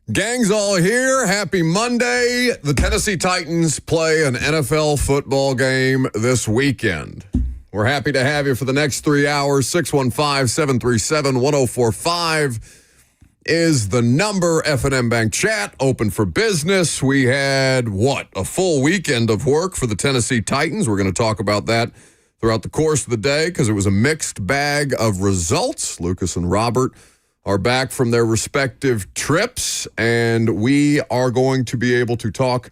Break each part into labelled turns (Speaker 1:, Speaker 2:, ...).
Speaker 1: Gang's all here. Happy Monday. The Tennessee Titans play an NFL football game this weekend. We're happy to have you for the next 3 hours. 615-737-1045 is the number. F&M Bank Chat, open for business. We had, a full weekend of work for the Tennessee Titans. We're going to talk about that throughout the course of the day because it was a mixed bag of results. Lucas and Robert are back from their respective trips, and we are going to be able to talk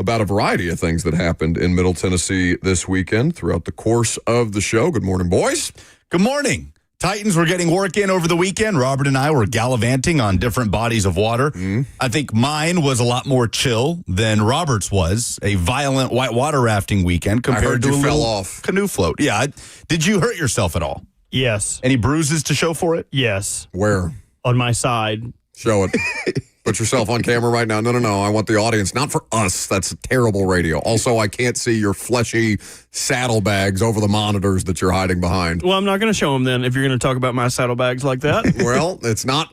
Speaker 1: about a variety of things that happened in Middle Tennessee this weekend throughout the course of the show. Good morning, boys.
Speaker 2: Good morning. Titans were getting work in over the weekend. Robert and I were gallivanting on different bodies of water. I think mine was a lot more chill than Robert's was. A violent whitewater rafting weekend compared to a little canoe float. Yeah. Did you hurt yourself at all?
Speaker 3: Yes.
Speaker 2: Any bruises to show for it?
Speaker 3: Yes.
Speaker 1: Where?
Speaker 3: On my side.
Speaker 1: Show it. Put yourself on camera right now. No. I want the audience. Not for us. That's terrible radio. Also, I can't see your fleshy saddlebags over the monitors that you're hiding behind.
Speaker 3: Well, I'm not going to show them then if you're going to talk about my saddlebags like that.
Speaker 1: Well, it's not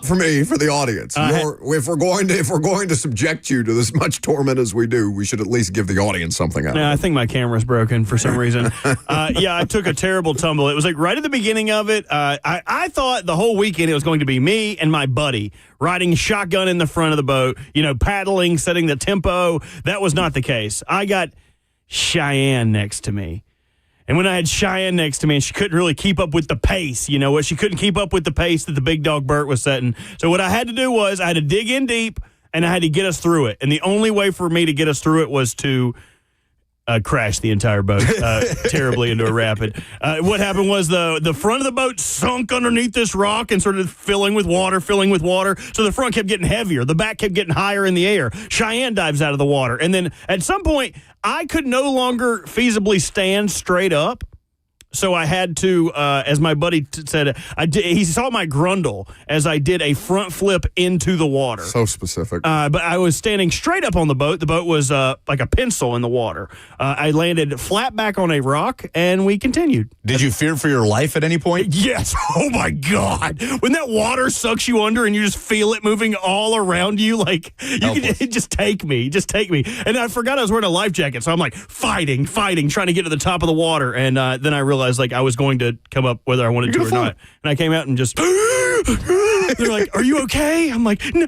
Speaker 1: for me, for the audience. If we're going to subject you to this much torment as we do, we should at least give the audience something out.
Speaker 3: I think my camera's broken for some reason. I took a terrible tumble. It was like right at the beginning of it. I thought the whole weekend it was going to be me and my buddy riding shotgun in the front of the boat, paddling, setting the tempo. That was not the case. I got Cheyenne next to me. And when I had Cheyenne next to me, and she couldn't really keep up with the pace, she couldn't keep up with the pace that the big dog Bert was setting. So what I had to do was I had to dig in deep, and I had to get us through it. And the only way for me to get us through it was to crash the entire boat terribly into a rapid. What happened was the front of the boat sunk underneath this rock and started filling with water. So the front kept getting heavier. The back kept getting higher in the air. Cheyenne dives out of the water. And then at some point, I could no longer feasibly stand straight up. So I had to, as my buddy said, he saw my grundle as I did a front flip into the water.
Speaker 1: So specific.
Speaker 3: But I was standing straight up on the boat. The boat was like a pencil in the water. I landed flat back on a rock, and we continued.
Speaker 2: Did you fear for your life at any point?
Speaker 3: Yes. Oh, my God. When that water sucks you under and you just feel it moving all around you, like, just take me. And I forgot I was wearing a life jacket, so I'm like fighting, trying to get to the top of the water. And then I realized like I was going to come up whether I wanted to or not. And I came out and just, they're like, "Are you okay?" I'm like, no.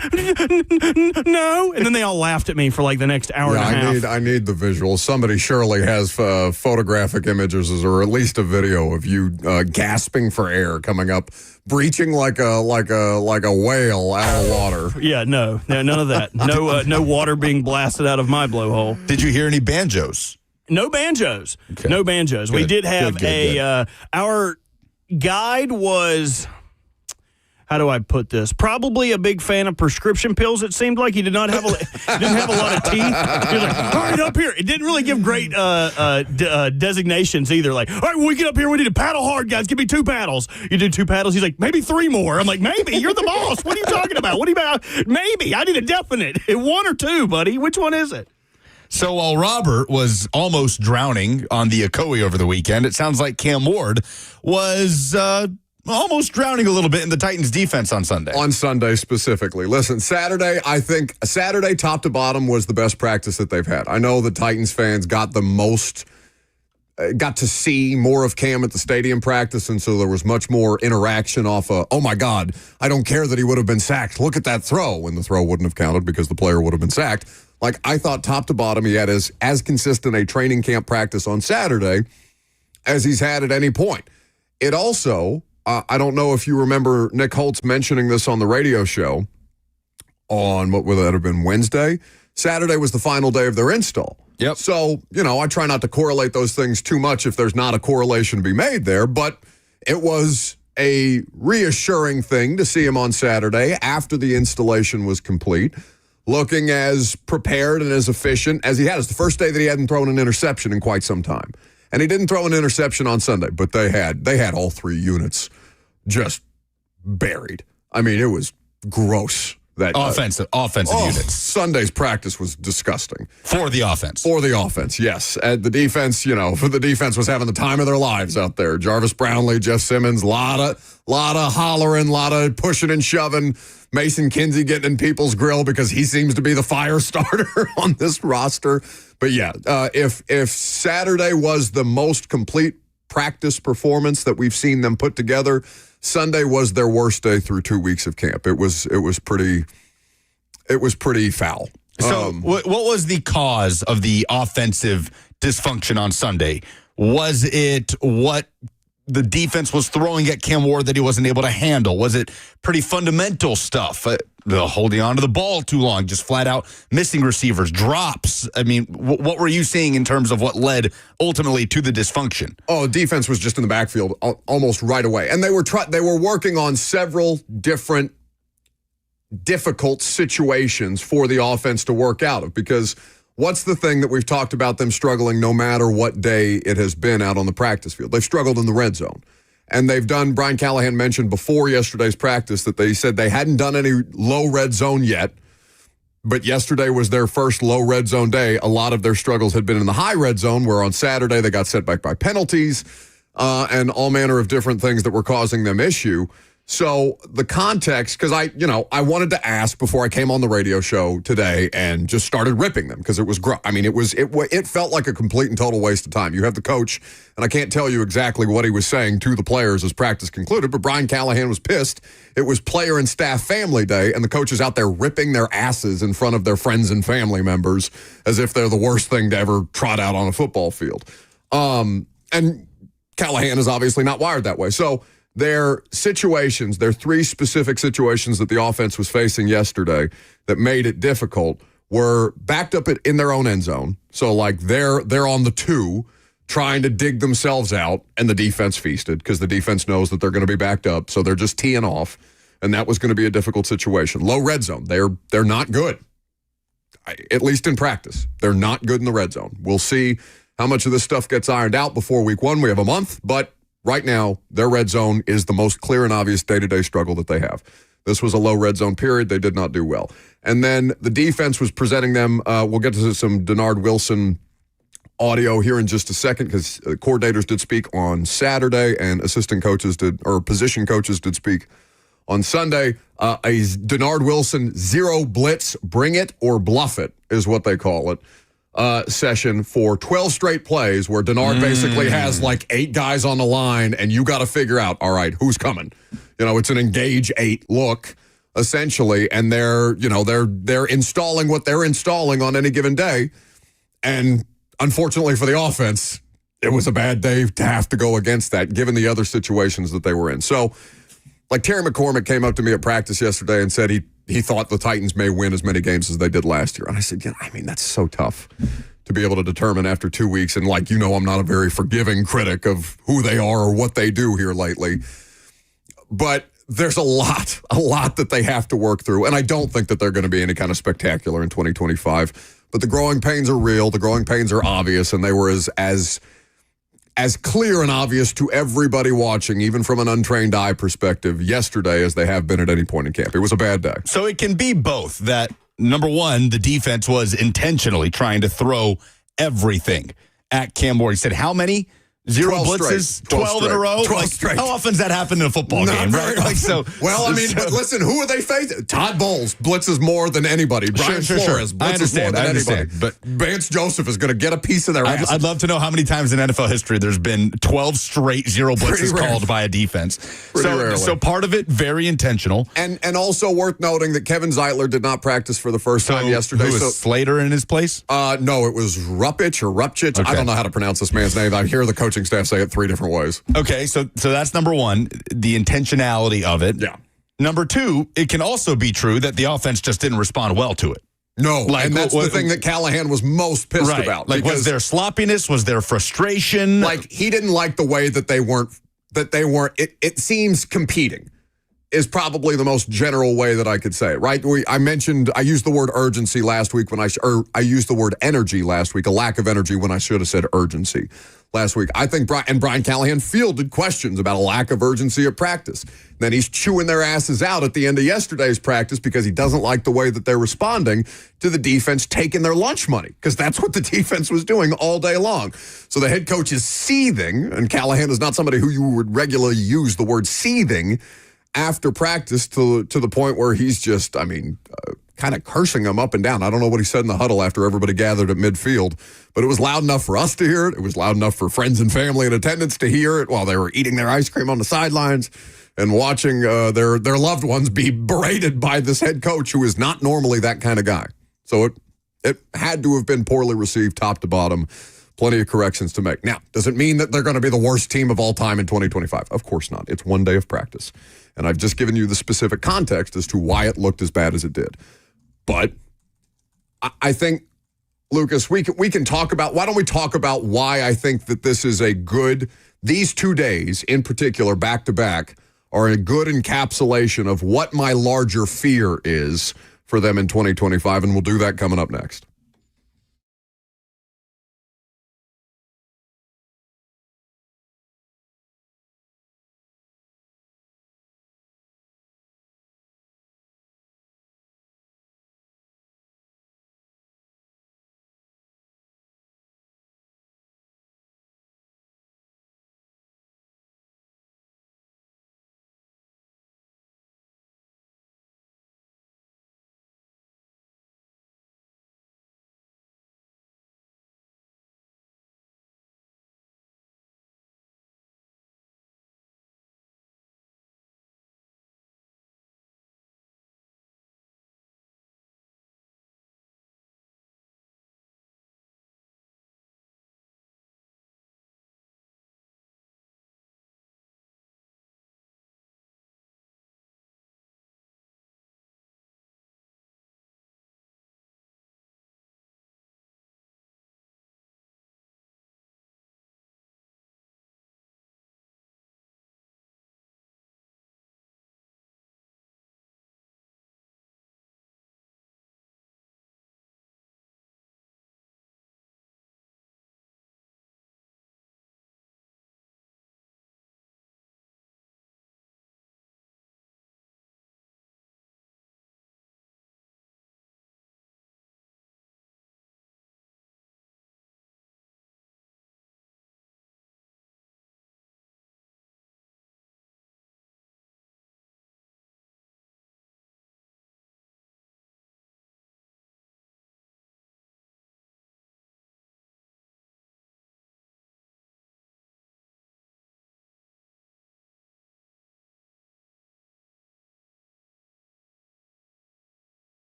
Speaker 3: And then they all laughed at me for like the next hour and a half.
Speaker 1: I need the visuals. Somebody surely has photographic images or at least a video of you gasping for air coming up, breaching like a whale out of the water.
Speaker 3: Yeah, no, none of that. No water being blasted out of my blowhole.
Speaker 2: Did you hear any banjos?
Speaker 3: No banjos.
Speaker 2: Okay.
Speaker 3: No banjos. We did have our guide was, how do I put this? Probably a big fan of prescription pills. It seemed like he didn't have a lot of teeth. He was like, all right, up here. It didn't really give great designations either. Like, all right, when we get up here, we need to paddle hard, guys. Give me 2 paddles. You do 2 paddles. He's like, maybe 3 more. I'm like, maybe. You're the boss. What are you talking about? What are you about? Maybe. I need a definite. 1 or 2, buddy. Which one is it?
Speaker 2: So while Robert was almost drowning on the Ocoee over the weekend, it sounds like Cam Ward was almost drowning a little bit in the Titans' defense on Sunday.
Speaker 1: On Sunday specifically. Listen, I think Saturday top to bottom was the best practice that they've had. I know the Titans fans got to see more of Cam at the stadium practice, and so there was much more interaction off oh my God, I don't care that he would have been sacked. Look at that throw, when the throw wouldn't have counted because the player would have been sacked. Like, I thought top to bottom he had as consistent a training camp practice on Saturday as he's had at any point. It also, I don't know if you remember Nick Holtz mentioning this on the radio show on, what would that have been, Wednesday? Saturday was the final day of their install.
Speaker 2: Yep.
Speaker 1: So, I try not to correlate those things too much if there's not a correlation to be made there, but it was a reassuring thing to see him on Saturday after the installation was complete, looking as prepared and as efficient as he had. It's the first day that he hadn't thrown an interception in quite some time. And he didn't throw an interception on Sunday, but they had all 3 units just buried. I mean, it was gross That
Speaker 2: Offensive units.
Speaker 1: Sunday's practice was disgusting.
Speaker 2: For the offense.
Speaker 1: For the offense, yes. And the defense, for the defense was having the time of their lives out there. Jarvis Brownlee, Jeff Simmons, lot of hollering, lot of pushing and shoving. Mason Kinsey getting in people's grill because he seems to be the fire starter on this roster. But yeah, if Saturday was the most complete practice performance that we've seen them put together, Sunday was their worst day through 2 weeks of camp. It was pretty foul.
Speaker 2: So what was the cause of the offensive dysfunction on Sunday? Was it what the defense was throwing at Cam Ward that he wasn't able to handle? Was it pretty fundamental stuff? The holding on to the ball too long, just flat out missing receivers, drops. I mean, what were you seeing in terms of what led ultimately to the dysfunction?
Speaker 1: Oh, defense was just in the backfield almost right away. And they were working on several different difficult situations for the offense to work out of, because what's the thing that we've talked about them struggling no matter what day it has been out on the practice field? They've struggled in the red zone. And they've done, Brian Callahan mentioned before yesterday's practice that they said they hadn't done any low red zone yet, but yesterday was their first low red zone day. A lot of their struggles had been in the high red zone, where on Saturday they got set back by penalties and all manner of different things that were causing them issue. So the context, because I wanted to ask before I came on the radio show today and just started ripping them because it was it felt like a complete and total waste of time. You have the coach, and I can't tell you exactly what he was saying to the players as practice concluded, but Brian Callahan was pissed. It was player and staff family day, and the coach is out there ripping their asses in front of their friends and family members as if they're the worst thing to ever trot out on a football field. And Callahan is obviously not wired that way. So their three specific situations that the offense was facing yesterday that made it difficult were backed up in their own end zone. So like they're on the 2 trying to dig themselves out, and the defense feasted because the defense knows that they're going to be backed up. So they're just teeing off, and that was going to be a difficult situation. Low red zone. They're not good. At least in practice. They're not good in the red zone. We'll see how much of this stuff gets ironed out before week 1. We have a month, but right now, their red zone is the most clear and obvious day-to-day struggle that they have. This was a low red zone period. They did not do well. And then the defense was presenting them. We'll get to some Denard Wilson audio here in just a second, because coordinators did speak on Saturday and assistant coaches position coaches did speak on Sunday. A Denard Wilson zero blitz, bring it or bluff it is what they call it. Session for 12 straight plays where Denard basically has like 8 guys on the line, and you got to figure out, all right, who's coming? It's an engage 8 look essentially, and they're installing what they're installing on any given day. And unfortunately for the offense, it was a bad day to have to go against that given the other situations that they were in. So like Terry McCormick came up to me at practice yesterday and said he thought the Titans may win as many games as they did last year. And I said, that's so tough to be able to determine after 2 weeks. And I'm not a very forgiving critic of who they are or what they do here lately. But there's a lot that they have to work through. And I don't think that they're going to be any kind of spectacular in 2025. But the growing pains are real. The growing pains are obvious. And they were as clear and obvious to everybody watching, even from an untrained eye perspective, yesterday as they have been at any point in camp. It was a bad day.
Speaker 2: So it can be both that, number one, the defense was intentionally trying to throw everything at Cam Ward. He said, how many? 0 blitzes, 12 in a row?
Speaker 1: 12 straight.
Speaker 2: How often does that happen in a football game? Right?
Speaker 1: But listen, who are they facing? Todd Bowles blitzes more than anybody. Brian Flores blitzes more than anybody. But Vance Joseph is going to get a piece of their ass.
Speaker 2: I'd love to know how many times in NFL history there's been 12 straight 0 blitzes called by a defense. So part of it, very intentional.
Speaker 1: And also worth noting that Kevin Zeitler did not practice for the first time yesterday.
Speaker 2: Who was Slater in his place?
Speaker 1: No, it was Rupich or Rupchich. Okay. I don't know how to pronounce this man's name. I hear the coaching staff say it 3 different ways.
Speaker 2: Okay, so that's number one, the intentionality of it.
Speaker 1: Yeah.
Speaker 2: Number 2, it can also be true that the offense just didn't respond well to it.
Speaker 1: No, and that's the thing that Callahan was most pissed about.
Speaker 2: Was there sloppiness? Was there frustration?
Speaker 1: He didn't like the way that they weren't, it seems competing is probably the most general way that I could say it, right? I used the word urgency last week I used the word energy last week, a lack of energy when I should have said urgency. last week. I think Brian Callahan fielded questions about a lack of urgency at practice. Then he's chewing their asses out at the end of yesterday's practice because he doesn't like the way that they're responding to the defense taking their lunch money, because that's what the defense was doing all day long. So the head coach is seething, and Callahan is not somebody who you would regularly use the word seething after practice to the point where he's just, kind of cursing them up and down. I don't know what he said in the huddle after everybody gathered at midfield, but it was loud enough for us to hear it. It was loud enough for friends and family in attendance to hear it while they were eating their ice cream on the sidelines and watching their loved ones be berated by this head coach who is not normally that kind of guy. So it had to have been poorly received top to bottom. Plenty of corrections to make. Now, does it mean that they're going to be the worst team of all time in 2025? Of course not. It's one day of practice. And I've just given you the specific context as to why it looked as bad as it did. But I think, Lucas, we can talk about, why don't we talk about why I think that this is these 2 days in particular, back to back, are a good encapsulation of what my larger fear is for them in 2025. And we'll do that coming up next.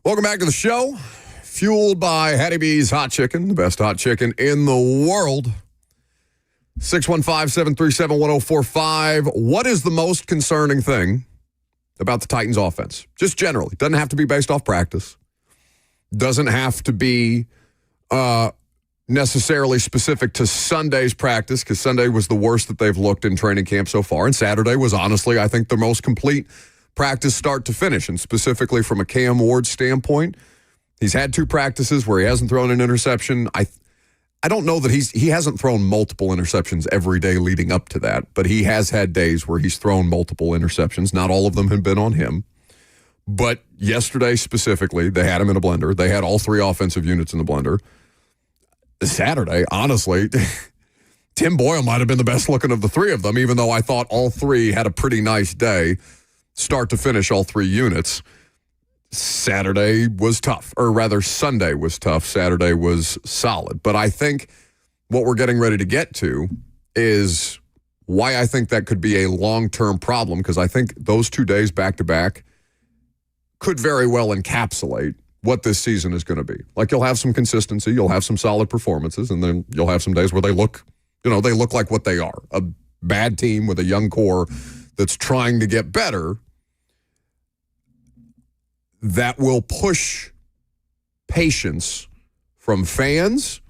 Speaker 1: Welcome back to the show. Fueled by Hattie B's Hot Chicken, the best hot chicken in the world. 615-737-1045. What is the most concerning thing about the Titans offense? Just generally. Doesn't have to be based off practice. Doesn't have to be necessarily specific to Sunday's practice, because Sunday was the worst that they've looked in training camp so far. And Saturday was honestly, I think, the most complete practice start to finish. And specifically from a Cam Ward standpoint, he's had 2 practices where he hasn't thrown an interception. I don't know that he hasn't thrown multiple interceptions every day leading up to that, but he has had days where he's thrown multiple interceptions. Not all of them have been on him. But yesterday specifically, they had him in a blender. They had all 3 offensive units in the blender. Saturday, honestly, Tim Boyle might have been the best looking of the 3 of them, even though I thought all 3 had a pretty nice day, start to finish, all 3 units. Saturday was tough, or rather Sunday was tough. Saturday was solid. But I think what we're getting ready to get to is why I think that could be a long-term problem, because I think those 2 days back-to-back could very well encapsulate what this season is going to be. Like, you'll have some consistency, you'll have some solid performances, and then you'll have some days where they look like what they are, a bad team with a young core that's trying to get better. That will push patience from fans.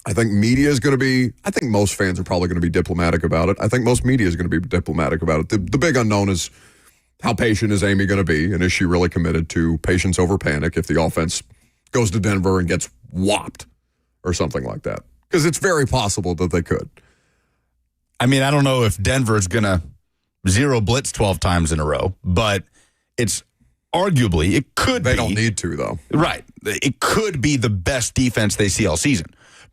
Speaker 1: I think media is going to be, I think most fans are probably going to be diplomatic about it. I think most media is going to be diplomatic about it. The big unknown is how patient is Amy going to be, and is she really committed to patience over panic if the offense goes to Denver and gets whopped or something like that? Because it's very possible that they could.
Speaker 2: I mean, I don't know if Denver is going to zero blitz 12 times in a row, but it's arguably, it could be.
Speaker 1: They don't need to, though.
Speaker 2: Right. It could be the best defense they see all season.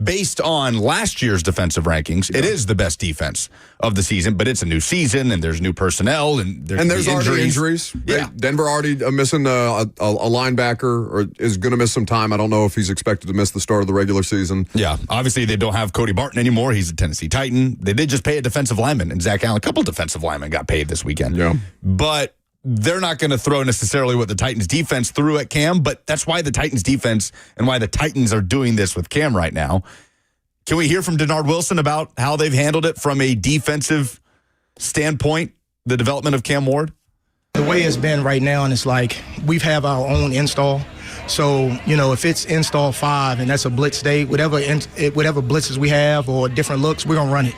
Speaker 2: Based on last year's defensive rankings, It is the best defense of the season, but it's a new season, and there's new personnel, and there's
Speaker 1: already injuries.
Speaker 2: Yeah.
Speaker 1: Denver already missing a linebacker, or is going to miss some time. I don't know if he's expected to miss the start of the regular season.
Speaker 2: Yeah, obviously they don't have Cody Barton anymore. He's a Tennessee Titan. They did just pay a defensive lineman, and Zach Allen. A couple defensive linemen got paid this weekend.
Speaker 1: Yeah.
Speaker 2: But they're not going to throw necessarily what the Titans defense threw at Cam, but that's why the Titans defense and why the Titans are doing this with Cam right now. Can we hear from Denard Wilson about how they've handled it from a defensive standpoint, the development of Cam Ward?
Speaker 4: The way it's been right now, and it's like we have our own install. So, if it's install 5 and that's a blitz day, whatever blitzes we have or different looks, we're going to run it.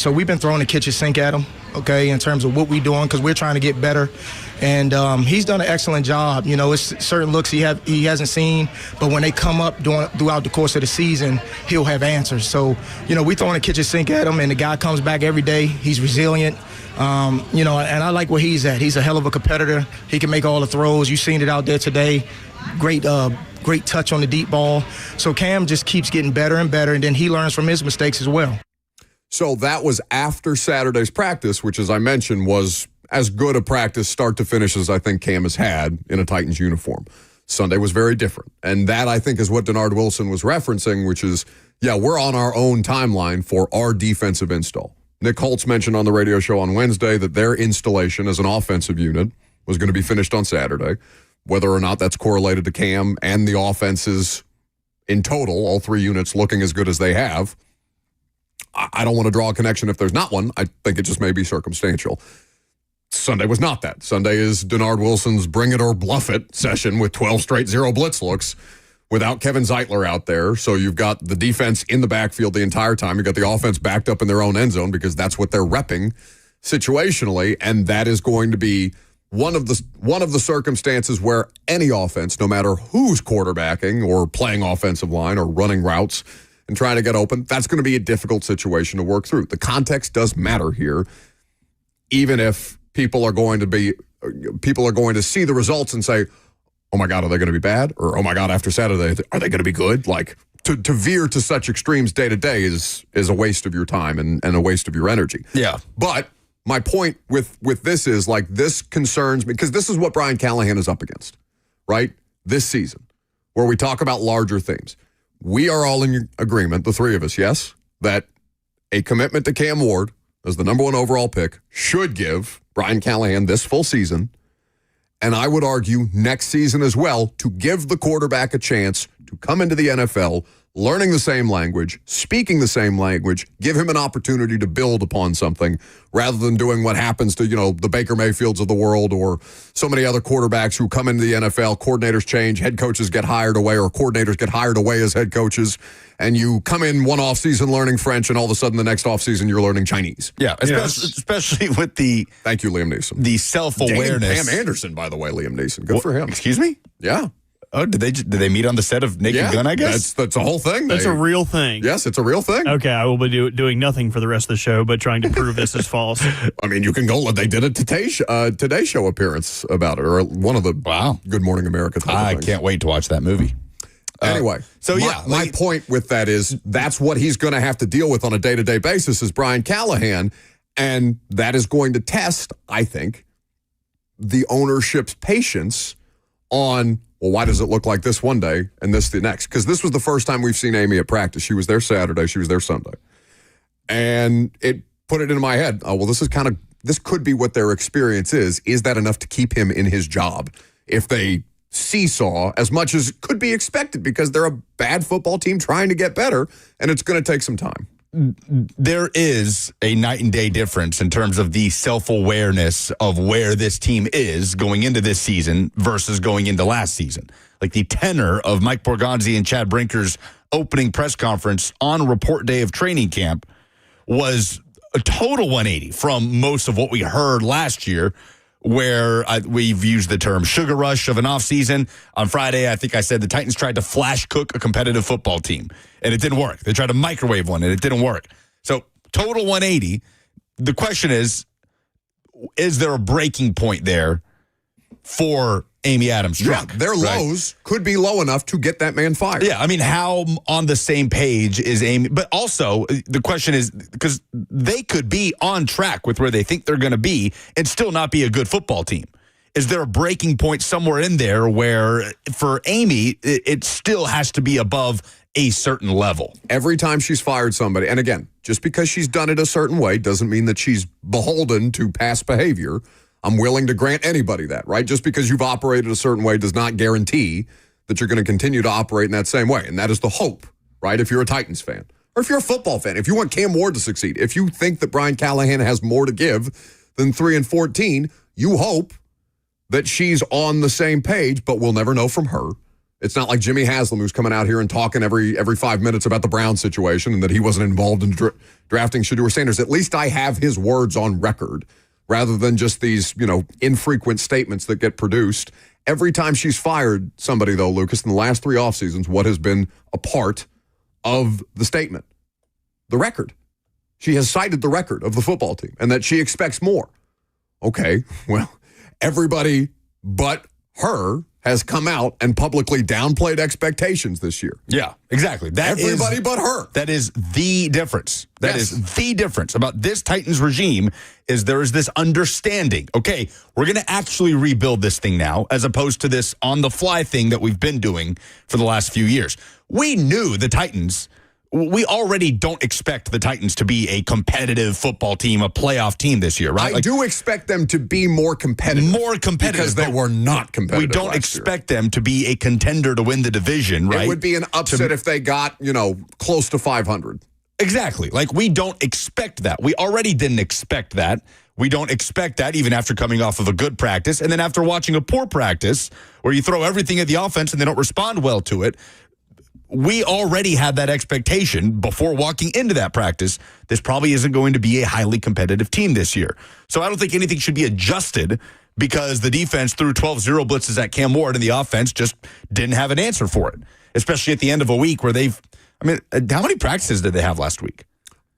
Speaker 4: So we've been throwing the kitchen sink at him, okay, in terms of what we're doing, because we're trying to get better. And he's done an excellent job. It's certain looks he hasn't seen, but when they come up throughout the course of the season, he'll have answers. So, we're throwing the kitchen sink at him, and the guy comes back every day. He's resilient. And I like where he's at. He's a hell of a competitor. He can make all the throws. You've seen it out there today. Great touch on the deep ball. So Cam just keeps getting better and better, and then he learns from his mistakes as well.
Speaker 1: So that was after Saturday's practice, which, as I mentioned, was as good a practice start to finish as I think Cam has had in a Titans uniform. Sunday was very different. And that, I think, is what Denard Wilson was referencing, which is, we're on our own timeline for our defensive install. Nick Holtz mentioned on the radio show on Wednesday that their installation as an offensive unit was going to be finished on Saturday. Whether or not that's correlated to Cam and the offenses in total, all 3 units looking as good as they have, I don't want to draw a connection if there's not one. I think it just may be circumstantial. Sunday was not that. Sunday is Denard Wilson's bring it or bluff it session with 12 straight zero blitz looks without Kevin Zeitler out there. So you've got the defense in the backfield the entire time. You've got the offense backed up in their own end zone because that's what they're repping situationally. And that is going to be one of the circumstances where any offense, no matter who's quarterbacking or playing offensive line or running routes and trying to get open, that's going to be a difficult situation to work through. The context does matter here, even if people are going to see the results and say, oh my God, are they going to be bad? Or, oh my God, after Saturday, are they going to be good? Like, to veer to such extremes day to day is a waste of your time and a waste of your energy.
Speaker 2: Yeah.
Speaker 1: But my point with this is, like, this concerns me because this is what Brian Callahan is up against, right? This season, where we talk about larger things. We are all in agreement, the 3 of us, yes, that a commitment to Cam Ward as the number 1 overall pick should give Brian Callahan this full season and I would argue next season as well, to give the quarterback a chance to come into the NFL, learning the same language, speaking the same language, give him an opportunity to build upon something rather than doing what happens to, the Baker Mayfields of the world or so many other quarterbacks who come into the NFL, coordinators change, head coaches get hired away or coordinators get hired away as head coaches, and you come in one offseason learning French and all of a sudden the next offseason you're learning Chinese.
Speaker 2: Yeah, especially with the...
Speaker 1: Thank you, Liam Neeson.
Speaker 2: The self-awareness.
Speaker 1: Pam Anderson, by the way, Liam Neeson. Good for him.
Speaker 2: Excuse me?
Speaker 1: Yeah.
Speaker 2: Oh, did they meet on the set of Naked Gun, I guess?
Speaker 1: That's a whole thing.
Speaker 3: That's a real thing.
Speaker 1: Yes, it's a real thing.
Speaker 3: Okay, I will be doing nothing for the rest of the show but trying to prove this is false.
Speaker 1: I mean, you can go. They did a Today Show appearance about it, or one of the Good Morning America type of things.
Speaker 2: Can't wait to watch that movie.
Speaker 1: Anyway, my point with that is that's what he's going to have to deal with on a day-to-day basis is Brian Callahan, and that is going to test, I think, the ownership's patience on, well, why does it look like this one day and this the next? Because this was the first time we've seen Amy at practice. She was there Saturday. She was there Sunday. And it put it into my head, this could be what their experience is. Is that enough to keep him in his job? If they seesaw as much as could be expected because they're a bad football team trying to get better, and it's going to take some time.
Speaker 2: There is a night and day difference in terms of the self-awareness of where this team is going into this season versus going into last season. Like the tenor of Mike Borgonzi and Chad Brinker's opening press conference on report day of training camp was a total 180 from most of what we heard last year, where we've used the term sugar rush of an offseason. On Friday, I think I said the Titans tried to flash cook a competitive football team, and it didn't work. They tried to microwave one, and it didn't work. So total 180. The question is there a breaking point there for Amy Adams' truck?
Speaker 1: Yeah, their lows could be low enough to get that man fired.
Speaker 2: Yeah, I mean, how on the same page is Amy? But also, the question is, because they could be on track with where they think they're going to be and still not be a good football team. Is there a breaking point somewhere in there where, for Amy, it still has to be above a certain level?
Speaker 1: Every time she's fired somebody, and again, just because she's done it a certain way doesn't mean that she's beholden to past behavior. I'm willing to grant anybody that, right? Just because you've operated a certain way does not guarantee that you're going to continue to operate in that same way. And that is the hope, right? If you're a Titans fan or if you're a football fan, if you want Cam Ward to succeed, if you think that Brian Callahan has more to give than 3-14, you hope that she's on the same page, but we'll never know from her. It's not like Jimmy Haslam, who's coming out here and talking every 5 minutes about the Brown situation and that he wasn't involved in drafting Shedeur Sanders. At least I have his words on record, rather than just these, infrequent statements that get produced. Every time she's fired somebody, though, Lucas, in the last 3 off seasons, what has been a part of the statement? The record. She has cited the record of the football team and that she expects more. Okay, well, everybody but her has come out and publicly downplayed expectations this year.
Speaker 2: Yeah, exactly.
Speaker 1: Everybody but her.
Speaker 2: That is the difference. That is the difference about this Titans regime is there is this understanding. Okay, we're going to actually rebuild this thing now as opposed to this on-the-fly thing that we've been doing for the last few years. We knew the Titans. We already don't expect the Titans to be a competitive football team, a playoff team this year, right?
Speaker 1: I do expect them to be more competitive.
Speaker 2: Because
Speaker 1: they were not competitive.
Speaker 2: We don't expect them to be a contender to win the division, right?
Speaker 1: It would be an upset if they got, close to 500.
Speaker 2: Exactly. Like, we don't expect that. We already didn't expect that. We don't expect that even after coming off of a good practice. And then after watching a poor practice where you throw everything at the offense and they don't respond well to it, we already had that expectation before walking into that practice. This probably isn't going to be a highly competitive team this year. So I don't think anything should be adjusted because the defense threw 12-0 blitzes at Cam Ward and the offense just didn't have an answer for it, especially at the end of a week where how many practices did they have last week?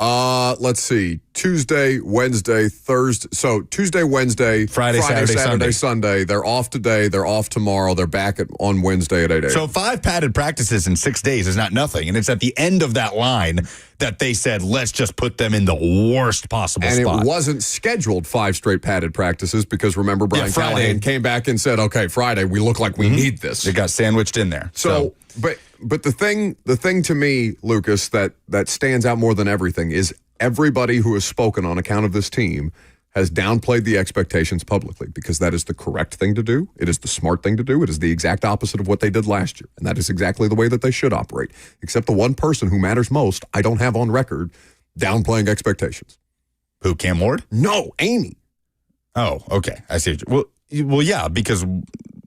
Speaker 1: Let's see. Tuesday, Wednesday, Thursday. So Tuesday, Wednesday,
Speaker 2: Friday, Saturday,
Speaker 1: Sunday. They're off today. They're off tomorrow. They're back on Wednesday at 8 a.m.
Speaker 2: So 5 padded practices in 6 days is not nothing. And it's at the end of that line that they said, let's just put them in the worst possible spot.
Speaker 1: And it wasn't scheduled 5 straight padded practices because remember, Brian Callahan came back and said, okay, Friday, we look like we need this.
Speaker 2: It got sandwiched in there.
Speaker 1: But the thing to me, Lucas, that stands out more than everything is everybody who has spoken on account of this team has downplayed the expectations publicly because that is the correct thing to do. It is the smart thing to do. It is the exact opposite of what they did last year. And that is exactly the way that they should operate. Except the one person who matters most, I don't have on record downplaying expectations.
Speaker 2: Who, Cam Ward?
Speaker 1: No, Amy.
Speaker 2: Oh, okay. I see. Well, yeah, because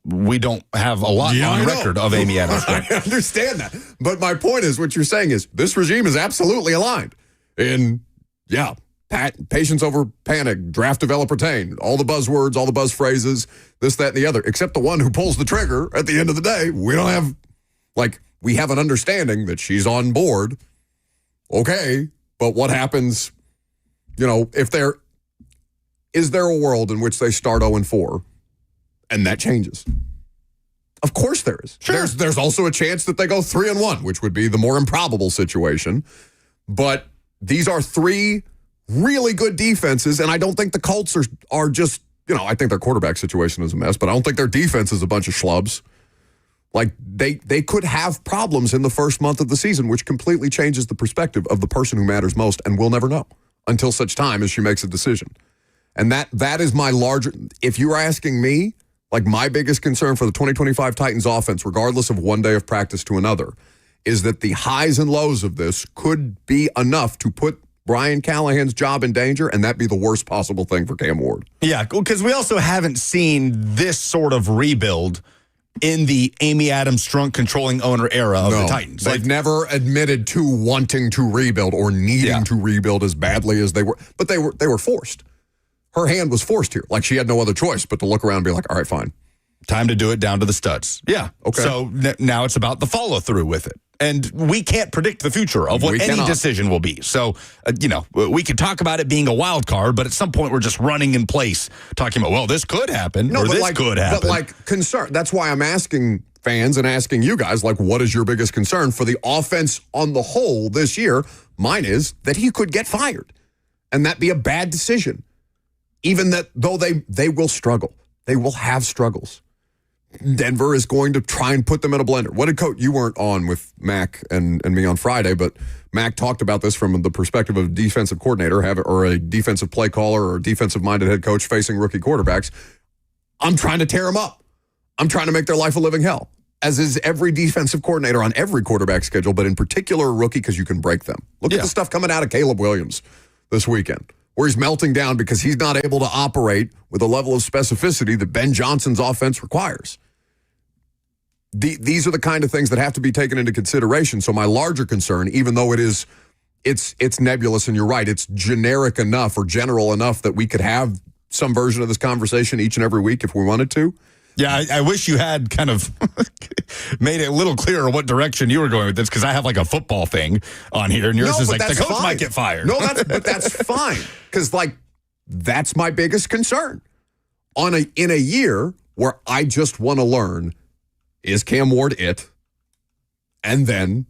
Speaker 2: we don't have a lot on record of Amy Adams.
Speaker 1: I understand that. But my point is, what you're saying is this regime is absolutely aligned in, patience over panic, draft, develop, retain, all the buzzwords, all the buzz phrases, this, that, and the other, except the one who pulls the trigger at the end of the day. We don't have, we have an understanding that she's on board. Okay, but what happens, is there a world in which they start 0-4 and that changes? Of course there is. Sure. There's also a chance that they go 3-1, which would be the more improbable situation. But these are three really good defenses, and I don't think the Colts are just, I think their quarterback situation is a mess, but I don't think their defense is a bunch of schlubs. They could have problems in the first month of the season, which completely changes the perspective of the person who matters most, and we'll never know until such time as she makes a decision. And that is my larger, if you're asking me, my biggest concern for the 2025 Titans offense, regardless of one day of practice to another, is that the highs and lows of this could be enough to put Brian Callahan's job in danger, and that'd be the worst possible thing for Cam Ward.
Speaker 2: Yeah, because we also haven't seen this sort of rebuild in the Amy Adams strong controlling owner era of the Titans.
Speaker 1: They've never admitted to wanting to rebuild or needing to rebuild as badly as they were, but they were forced. Her hand was forced here. She had no other choice but to look around and be like, all right, fine.
Speaker 2: Time to do it down to the studs. Yeah.
Speaker 1: Okay.
Speaker 2: So now it's about the follow-through with it. And we can't predict the future of what any decision will be. So, we could talk about it being a wild card, but at some point we're just running in place talking about, well, this could happen or this could happen.
Speaker 1: But concern. That's why I'm asking fans and asking you guys, what is your biggest concern for the offense on the whole this year? Mine is that he could get fired and that be a bad decision. Even that, though they will struggle. They will have struggles. Denver is going to try and put them in a blender. What did Coach, you weren't on with Mac and me on Friday, but Mac talked about this from the perspective of a defensive coordinator or a defensive play caller or a defensive-minded head coach facing rookie quarterbacks. I'm trying to tear them up. I'm trying to make their life a living hell, as is every defensive coordinator on every quarterback schedule, but in particular a rookie because you can break them. Look at the stuff coming out of Caleb Williams this weekend, where he's melting down because he's not able to operate with a level of specificity that Ben Johnson's offense requires. These are the kind of things that have to be taken into consideration. So my larger concern, even though it's nebulous, and you're right, it's generic enough or general enough that we could have some version of this conversation each and every week if we wanted to.
Speaker 2: Yeah, I wish you had kind of made it a little clearer what direction you were going with this, because I have a football thing on here, and yours is the coach might get fired.
Speaker 1: No, that's fine, because that's my biggest concern. In a year where I just want to learn, is Cam Ward it? And then,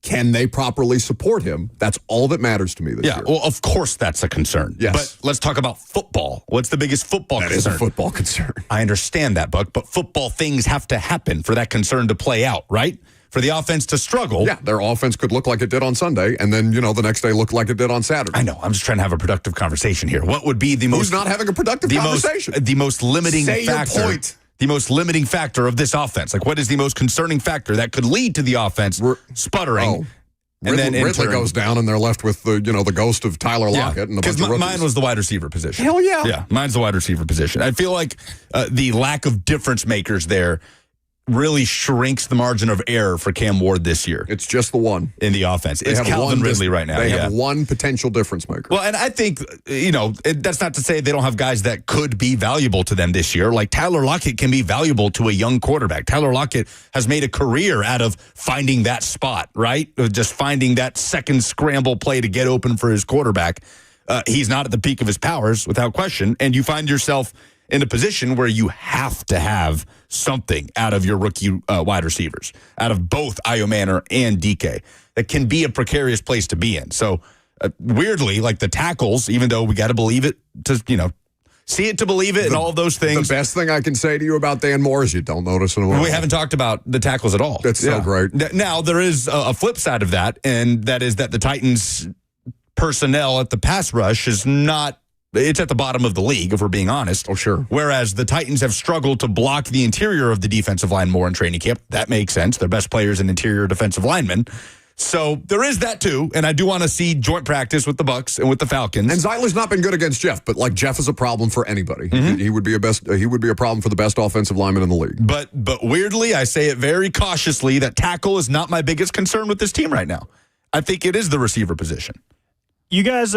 Speaker 1: can they properly support him? That's all that matters to me this year.
Speaker 2: Yeah, well, of course that's a concern.
Speaker 1: Yes.
Speaker 2: But let's talk about football. What's the biggest football concern?
Speaker 1: That is a football concern.
Speaker 2: I understand that, Buck, but football things have to happen for that concern to play out, right? For the offense to struggle.
Speaker 1: Yeah, their offense could look like it did on Sunday, and then, the next day look like it did on Saturday.
Speaker 2: I know. I'm just trying to have a productive conversation here. What would be the most...
Speaker 1: Who's not having a productive conversation?
Speaker 2: The most limiting factor.
Speaker 1: Say your point.
Speaker 2: The most limiting factor of this offense. What is the most concerning factor that could lead to the offense sputtering? And
Speaker 1: Ridley goes down, and they're left with the ghost of Tyler Lockett and a bunch of rookies.
Speaker 2: Mine was the wide receiver position.
Speaker 1: Hell yeah.
Speaker 2: Yeah, mine's the wide receiver position. I feel like the lack of difference makers there really shrinks the margin of error for Cam Ward this year.
Speaker 1: It's just the one
Speaker 2: in the offense. It's Calvin Ridley right now.
Speaker 1: They have one potential difference maker.
Speaker 2: Well, and I think, that's not to say they don't have guys that could be valuable to them this year. Tyler Lockett can be valuable to a young quarterback. Tyler Lockett has made a career out of finding that spot, right? Just finding that second scramble play to get open for his quarterback. He's not at the peak of his powers, without question, and you find yourself in a position where you have to have something out of your rookie wide receivers, out of both Io Manor and DK. That can be a precarious place to be in. So weirdly, the tackles, even though we got to believe it to, see it to believe it and all of those things.
Speaker 1: The best thing I can say to you about Dan Moore is you don't notice in a while.
Speaker 2: We haven't talked about the tackles at all.
Speaker 1: That's so great.
Speaker 2: Now, there is a flip side of that, and that is that the Titans personnel at the pass rush is not It's at the bottom of the league, if we're being honest.
Speaker 1: Oh, sure.
Speaker 2: Whereas the Titans have struggled to block the interior of the defensive line more in training camp. That makes sense. Their best player is an interior defensive lineman. So there is that too, and I do want to see joint practice with the Bucs and with the Falcons.
Speaker 1: And Zeitler's not been good against Jeff, but like Jeff is a problem for anybody. He would be a problem for the best offensive lineman in the league.
Speaker 2: But weirdly, I say it very cautiously that tackle is not my biggest concern with this team right now. I think it is the receiver position.
Speaker 3: You guys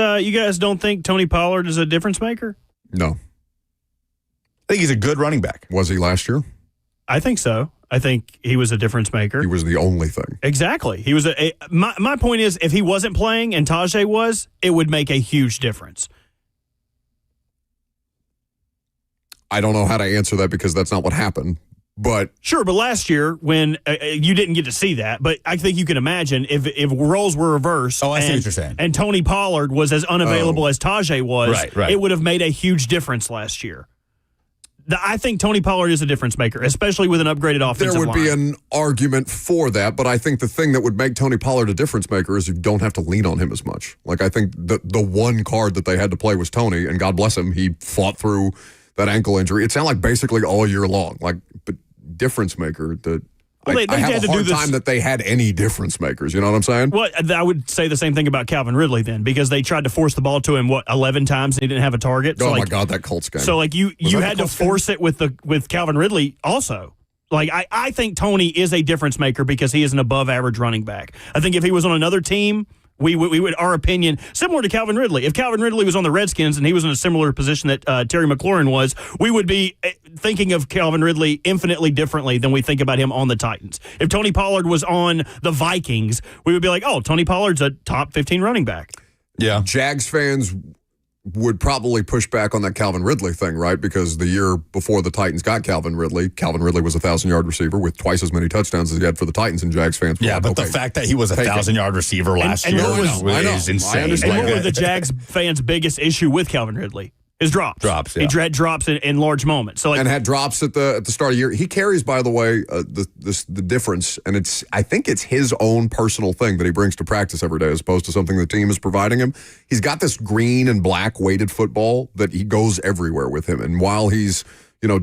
Speaker 3: don't think Tony Pollard is a difference maker?
Speaker 1: No.
Speaker 2: I think he's a good running back.
Speaker 1: Was he last year?
Speaker 3: I think so. I think he was a difference maker.
Speaker 1: He was the only thing.
Speaker 3: Exactly. He was my point is, if he wasn't playing and Tajay was, it would make a huge difference.
Speaker 1: I don't know how to answer that because that's not what happened. But
Speaker 3: sure, but last year when you didn't get to see that, but I think you can imagine if roles were reversed.
Speaker 2: Oh, I see what you're saying.
Speaker 3: And Tony Pollard was as unavailable as Tajay was.
Speaker 2: Right.
Speaker 3: It would have made a huge difference last year. I think Tony Pollard is a difference maker, especially with an upgraded offensive line.
Speaker 1: There would be an argument for that, but I think the thing that would make Tony Pollard a difference maker is you don't have to lean on him as much. Like, I think the one card that they had to play was Tony, and God bless him, he fought through that ankle injury. It sounded like basically all year long. Like, but difference maker, I have a hard time that they had any difference makers. You know what I'm saying?
Speaker 3: Well, I would say the same thing about Calvin Ridley then, because they tried to force the ball to him 11 times and he didn't have a target. So
Speaker 1: my God, that Colts game.
Speaker 3: So you had to force it with Calvin Ridley also. Like I think Tony is a difference maker because he is an above average running back. I think if he was on another team, we would, our opinion, similar to Calvin Ridley. If Calvin Ridley was on the Redskins and he was in a similar position that Terry McLaurin was, we would be thinking of Calvin Ridley infinitely differently than we think about him on the Titans. If Tony Pollard was on the Vikings, we would be like, oh, Tony Pollard's a top 15 running back.
Speaker 2: Yeah.
Speaker 1: Jags fans would probably push back on that Calvin Ridley thing, right? Because the year before the Titans got Calvin Ridley was a 1,000-yard receiver with twice as many touchdowns as he had for the Titans, and Jags fans were
Speaker 2: like, but the fact that he was a 1,000-yard receiver last year is insane.
Speaker 3: And what was the Jags fans' biggest issue with Calvin Ridley? His drops.
Speaker 2: Yeah.
Speaker 3: He had drops in large moments. So
Speaker 1: and had drops at the start of the year. He carries, by the way, the difference, and I think it's his own personal thing that he brings to practice every day as opposed to something the team is providing him. He's got this green and black weighted football that he goes everywhere with him. And while he's while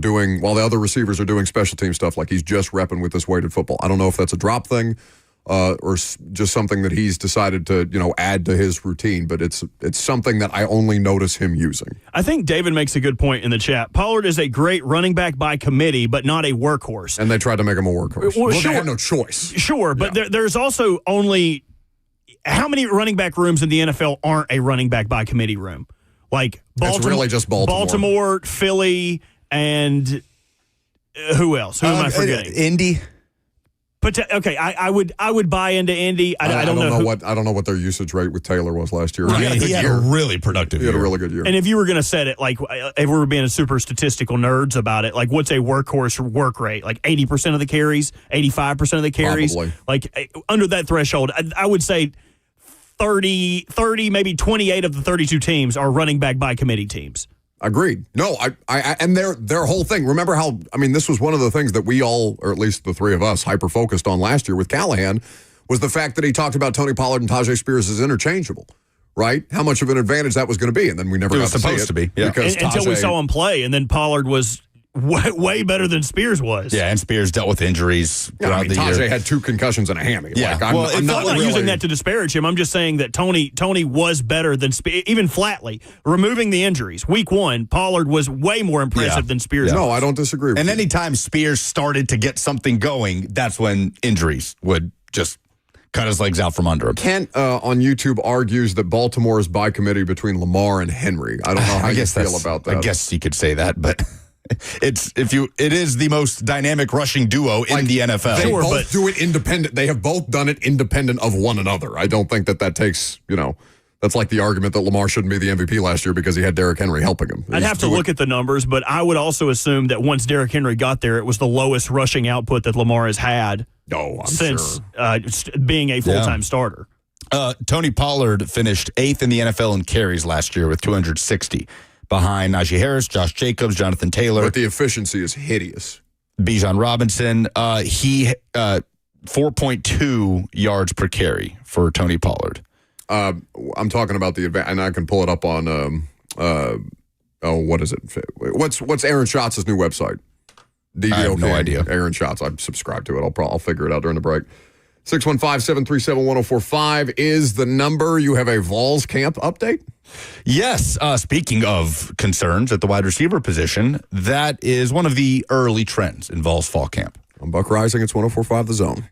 Speaker 1: the other receivers are doing special team stuff, like he's just repping with this weighted football. I don't know if that's a drop thing. Or just something that he's decided to, add to his routine. But it's something that I only notice him using.
Speaker 3: I think David makes a good point in the chat. Pollard is a great running back by committee, but not a workhorse.
Speaker 1: And they tried to make him a workhorse. Well,
Speaker 3: sure.
Speaker 1: They had no choice.
Speaker 3: Sure, but there's also only how many running back rooms in the NFL aren't a running back by committee room? Like Baltimore,
Speaker 1: it's really just Baltimore,
Speaker 3: Philly, and who else? Who am I forgetting?
Speaker 2: Indy.
Speaker 3: Okay, I would buy into Indy. I don't know
Speaker 1: what their usage rate with Taylor was last year.
Speaker 2: He had a really productive year.
Speaker 1: He had a really good year.
Speaker 3: And if you were going to set it, like if we were being super statistical nerds about it, like what's a workhorse work rate? Like 80% of the carries, 85% of the carries?
Speaker 1: Probably.
Speaker 3: Like under that threshold, I would say 30, maybe 28 of the 32 teams are running back by committee teams.
Speaker 1: Agreed. No, I and their whole thing. Remember how, this was one of the things that we all, or at least the three of us, hyper-focused on last year with Callahan, was the fact that he talked about Tony Pollard and Tajay Spears as interchangeable, right? How much of an advantage that was going to be, and then we never got to see it.
Speaker 2: It was supposed to be, yeah.
Speaker 1: Because
Speaker 3: until we saw him play, and then Pollard was way better than Spears was.
Speaker 2: Yeah, and Spears dealt with injuries throughout the year.
Speaker 1: Tajay had 2 concussions and a hammy.
Speaker 2: Yeah.
Speaker 1: I'm
Speaker 3: not using that to disparage him. I'm just saying that Tony was better than Spears, even flatly. Removing the injuries, week 1, Pollard was way more impressive than Spears.
Speaker 1: Yeah. No, I don't disagree with
Speaker 2: and
Speaker 1: you.
Speaker 2: anytime Spears started to get something going, that's when injuries would just cut his legs out from under him.
Speaker 1: Kent on YouTube argues that Baltimore is by committee between Lamar and Henry. I don't know how you feel about that.
Speaker 2: I guess you could say that, but it is the most dynamic rushing duo in the NFL.
Speaker 1: They both do it independent. They have both done it independent of one another. I don't think that takes, that's like the argument that Lamar shouldn't be the MVP last year because he had Derrick Henry helping him.
Speaker 3: I'd have to look at the numbers, but I would also assume that once Derrick Henry got there, it was the lowest rushing output that Lamar has had since being a full-time starter.
Speaker 2: Tony Pollard finished 8th in the NFL in carries last year with 260. Behind Najee Harris, Josh Jacobs, Jonathan Taylor.
Speaker 1: But the efficiency is hideous.
Speaker 2: Bijan Robinson. He 4.2 yards per carry for Tony Pollard.
Speaker 1: I'm talking about the advantage, and I can pull it up on what is it? What's Aaron Schatz' new website? DVO
Speaker 2: I have no
Speaker 1: King,
Speaker 2: idea.
Speaker 1: Aaron Schatz. I'm subscribed to it. I'll figure it out during the break. 615-737-1045 is the number. You have a Vols camp update?
Speaker 2: Yes. Speaking of concerns at the wide receiver position, that is one of the early trends in Vols fall camp.
Speaker 1: On Buck Rising, it's 104.5 The Zone.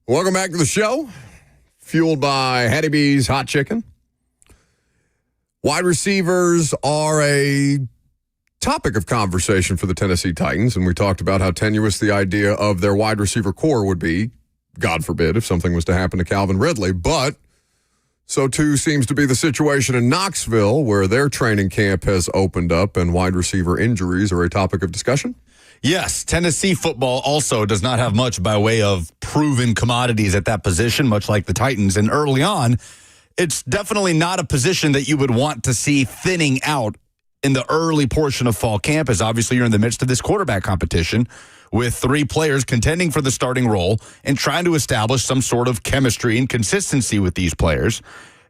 Speaker 1: Welcome back to the show. Fueled by Hattie B's Hot Chicken. Wide receivers are a topic of conversation for the Tennessee Titans, and we talked about how tenuous the idea of their wide receiver core would be, God forbid, if something was to happen to Calvin Ridley. But so too seems to be the situation in Knoxville, where their training camp has opened up and wide receiver injuries are a topic of discussion.
Speaker 2: Yes, Tennessee football also does not have much by way of proven commodities at that position, much like the Titans. And early on, it's definitely not a position that you would want to see thinning out in the early portion of fall camp, as obviously you're in the midst of this quarterback competition with 3 players contending for the starting role and trying to establish some sort of chemistry and consistency with these players.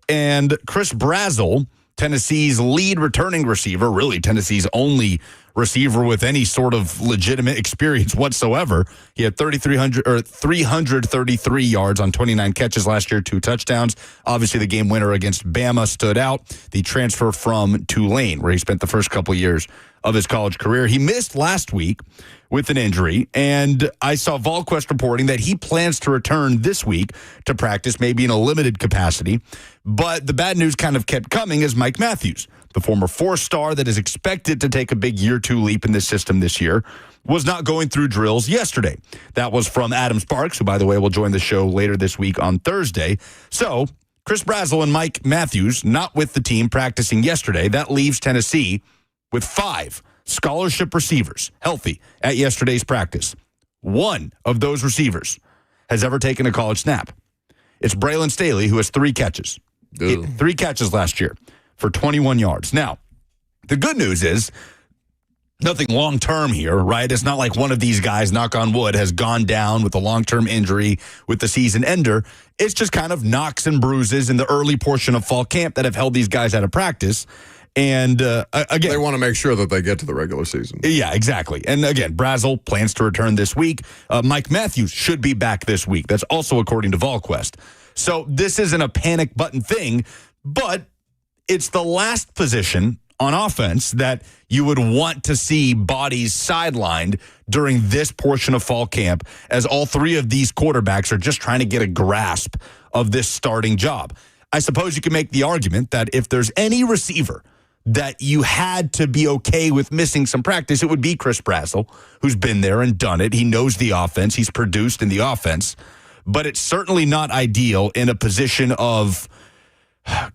Speaker 2: And Chris Brazzell, Tennessee's lead returning receiver, really Tennessee's only receiver with any sort of legitimate experience whatsoever. He had 333 yards on 29 catches last year, 2 touchdowns. Obviously, the game winner against Bama stood out. The transfer from Tulane, where he spent the first couple years of his college career. He missed last week with an injury, and I saw VolQuest reporting that he plans to return this week to practice, maybe in a limited capacity. But the bad news kind of kept coming as Mike Matthews, the former 4-star that is expected to take a big year 2 leap in this system this year, was not going through drills yesterday. That was from Adam Sparks, who, by the way, will join the show later this week on Thursday. So Chris Brazzell and Mike Matthews not with the team practicing yesterday. That leaves Tennessee with 5 scholarship receivers healthy at yesterday's practice. One of those receivers has ever taken a college snap. It's Braylon Staley, who has 3 catches. 3 catches last year for 21 yards. Now, the good news is nothing long-term here, right? It's not like one of these guys, knock on wood, has gone down with a long-term injury with the season ender. It's just kind of knocks and bruises in the early portion of fall camp that have held these guys out of practice. And again,
Speaker 1: they want to make sure that they get to the regular season.
Speaker 2: Yeah, exactly. And again, Brazzell plans to return this week. Mike Matthews should be back this week. That's also according to VolQuest. So this isn't a panic button thing, but it's the last position on offense that you would want to see bodies sidelined during this portion of fall camp, as all 3 of these quarterbacks are just trying to get a grasp of this starting job. I suppose you can make the argument that if there's any receiver that you had to be okay with missing some practice, it would be Chris Brazzell, who's been there and done it. He knows the offense. He's produced in the offense. But it's certainly not ideal in a position of, I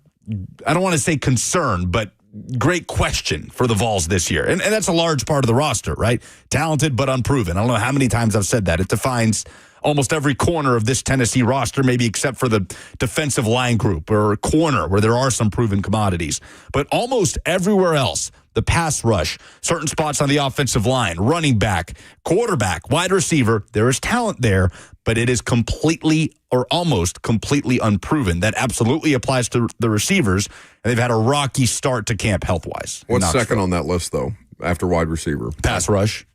Speaker 2: don't want to say concern, but great question for the Vols this year. And that's a large part of the roster, right? Talented but unproven. I don't know how many times I've said that. It defines almost every corner of this Tennessee roster, maybe except for the defensive line group or corner where there are some proven commodities. But almost everywhere else, the pass rush, certain spots on the offensive line, running back, quarterback, wide receiver, there is talent there, but it is completely or almost completely unproven. That absolutely applies to the receivers, and they've had a rocky start to camp health-wise.
Speaker 1: What's second on that list, though, after wide receiver?
Speaker 2: Pass rush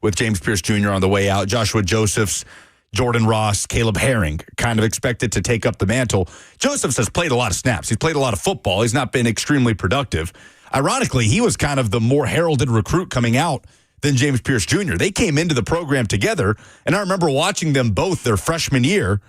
Speaker 2: with James Pierce Jr. on the way out. Joshua Josephs, Jordan Ross, Caleb Herring kind of expected to take up the mantle. Josephs has played a lot of snaps. He's played a lot of football. He's not been extremely productive. Ironically, he was kind of the more heralded recruit coming out than James Pierce Jr. They came into the program together, and I remember watching them both their freshman year,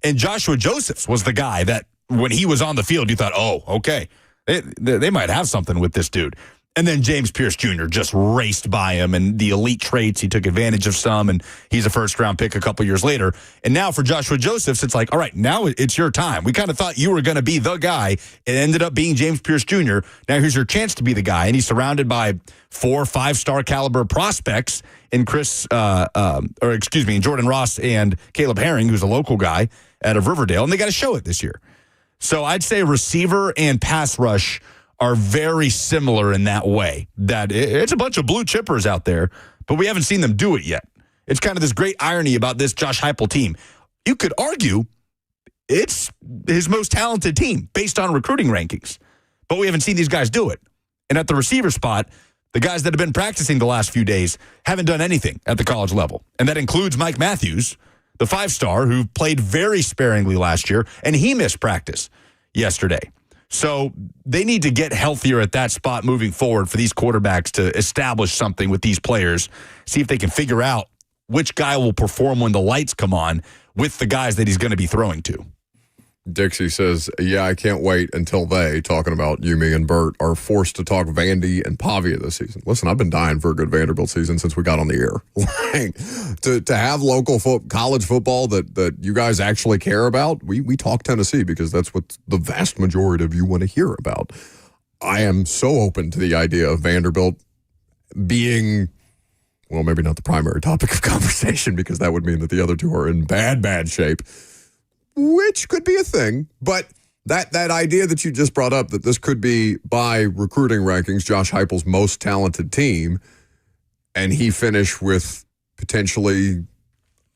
Speaker 2: and Joshua Josephs was the guy that when he was on the field, you thought, oh, okay, they might have something with this dude. And then James Pierce Jr. just raced by him, and the elite traits, he took advantage of some, and he's a first-round pick a couple years later. And now for Joshua Josephs, it's like, all right, now it's your time. We kind of thought you were going to be the guy. It ended up being James Pierce Jr. Now here's your chance to be the guy, and he's surrounded by 4 5-star caliber prospects in in Jordan Ross and Caleb Herring, who's a local guy out of Riverdale, and they got to show it this year. So I'd say receiver and pass rush are very similar in that way, that it's a bunch of blue chippers out there, but we haven't seen them do it yet. It's kind of this great irony about this Josh Heupel team. You could argue it's his most talented team based on recruiting rankings, but we haven't seen these guys do it. And at the receiver spot, the guys that have been practicing the last few days haven't done anything at the college level. And that includes Mike Matthews, the 5-star, who played very sparingly last year, and he missed practice yesterday. So they need to get healthier at that spot moving forward for these quarterbacks to establish something with these players, see if they can figure out which guy will perform when the lights come on, with the guys that he's going to be throwing to.
Speaker 1: Dixie says, yeah, I can't wait until they, talking about you, me, and Bert, are forced to talk Vandy and Pavia this season. Listen, I've been dying for a good Vanderbilt season since we got on the air. Like, to have local college football that you guys actually care about, we talk Tennessee because that's what the vast majority of you want to hear about. I am so open to the idea of Vanderbilt being, well, maybe not the primary topic of conversation because that would mean that the other two are in bad shape. Which could be a thing, but that idea that you just brought up, that this could be, by recruiting rankings, Josh Heupel's most talented team, and he finished with potentially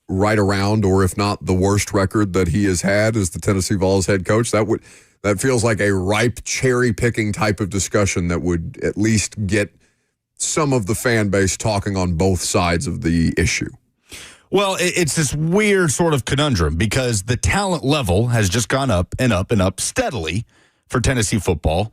Speaker 1: right around, or if not the worst record that he has had as the Tennessee Vols head coach, that feels like a ripe cherry-picking type of discussion that would at least get some of the fan base talking on both sides of the issue.
Speaker 2: Well, it's this weird sort of conundrum because the talent level has just gone up and up and up steadily for Tennessee football.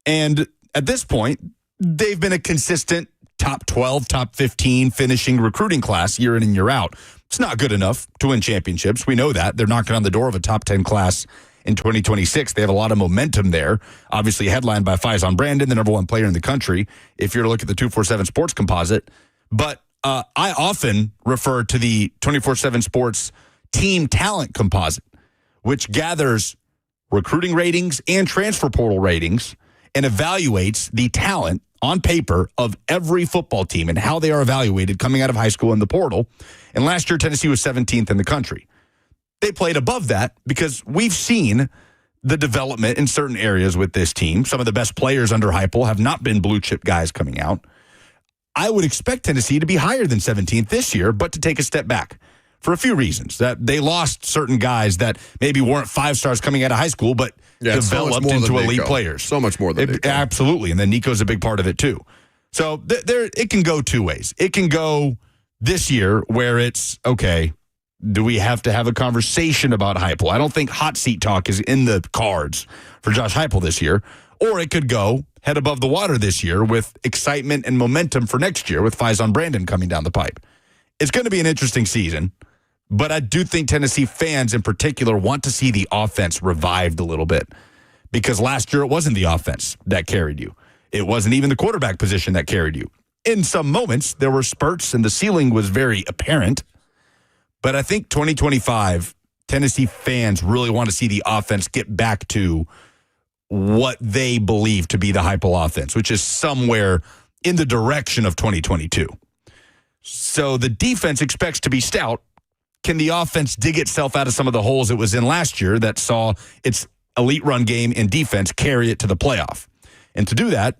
Speaker 2: And at this point, they've been a consistent top 12, top 15 finishing recruiting class year in and year out. It's not good enough to win championships. We know that. They're knocking on the door of a top 10 class in 2026. They have a lot of momentum there. Obviously headlined by Faison Brandon, the number one player in the country, if you're to look at the 247 Sports composite. But I often refer to the 24/7 Sports team talent composite, which gathers recruiting ratings and transfer portal ratings and evaluates the talent on paper of every football team and how they are evaluated coming out of high school in the portal. And last year, Tennessee was 17th in the country. They played above that because we've seen the development in certain areas with this team. Some of the best players under Heupel have not been blue chip guys coming out. I would expect Tennessee to be higher than 17th this year, but to take a step back for a few reasons. That they lost certain guys that maybe weren't 5 stars coming out of high school, but developed into elite players.
Speaker 1: So much more than Nico.
Speaker 2: Absolutely. And then Nico's a big part of it too. So it can go two ways. It can go this year where it's, okay, do we have to have a conversation about Heupel? I don't think hot seat talk is in the cards for Josh Heupel this year. Or it could go head above the water this year with excitement and momentum for next year with Faison Brandon coming down the pipe. It's going to be an interesting season, but I do think Tennessee fans in particular want to see the offense revived a little bit because last year it wasn't the offense that carried you. It wasn't even the quarterback position that carried you. In some moments, there were spurts and the ceiling was very apparent, but I think 2025, Tennessee fans really want to see the offense get back to what they believe to be the Heupel offense, which is somewhere in the direction of 2022. So the defense expects to be stout. Can the offense dig itself out of some of the holes it was in last year that saw its elite run game and defense carry it to the playoff? And to do that,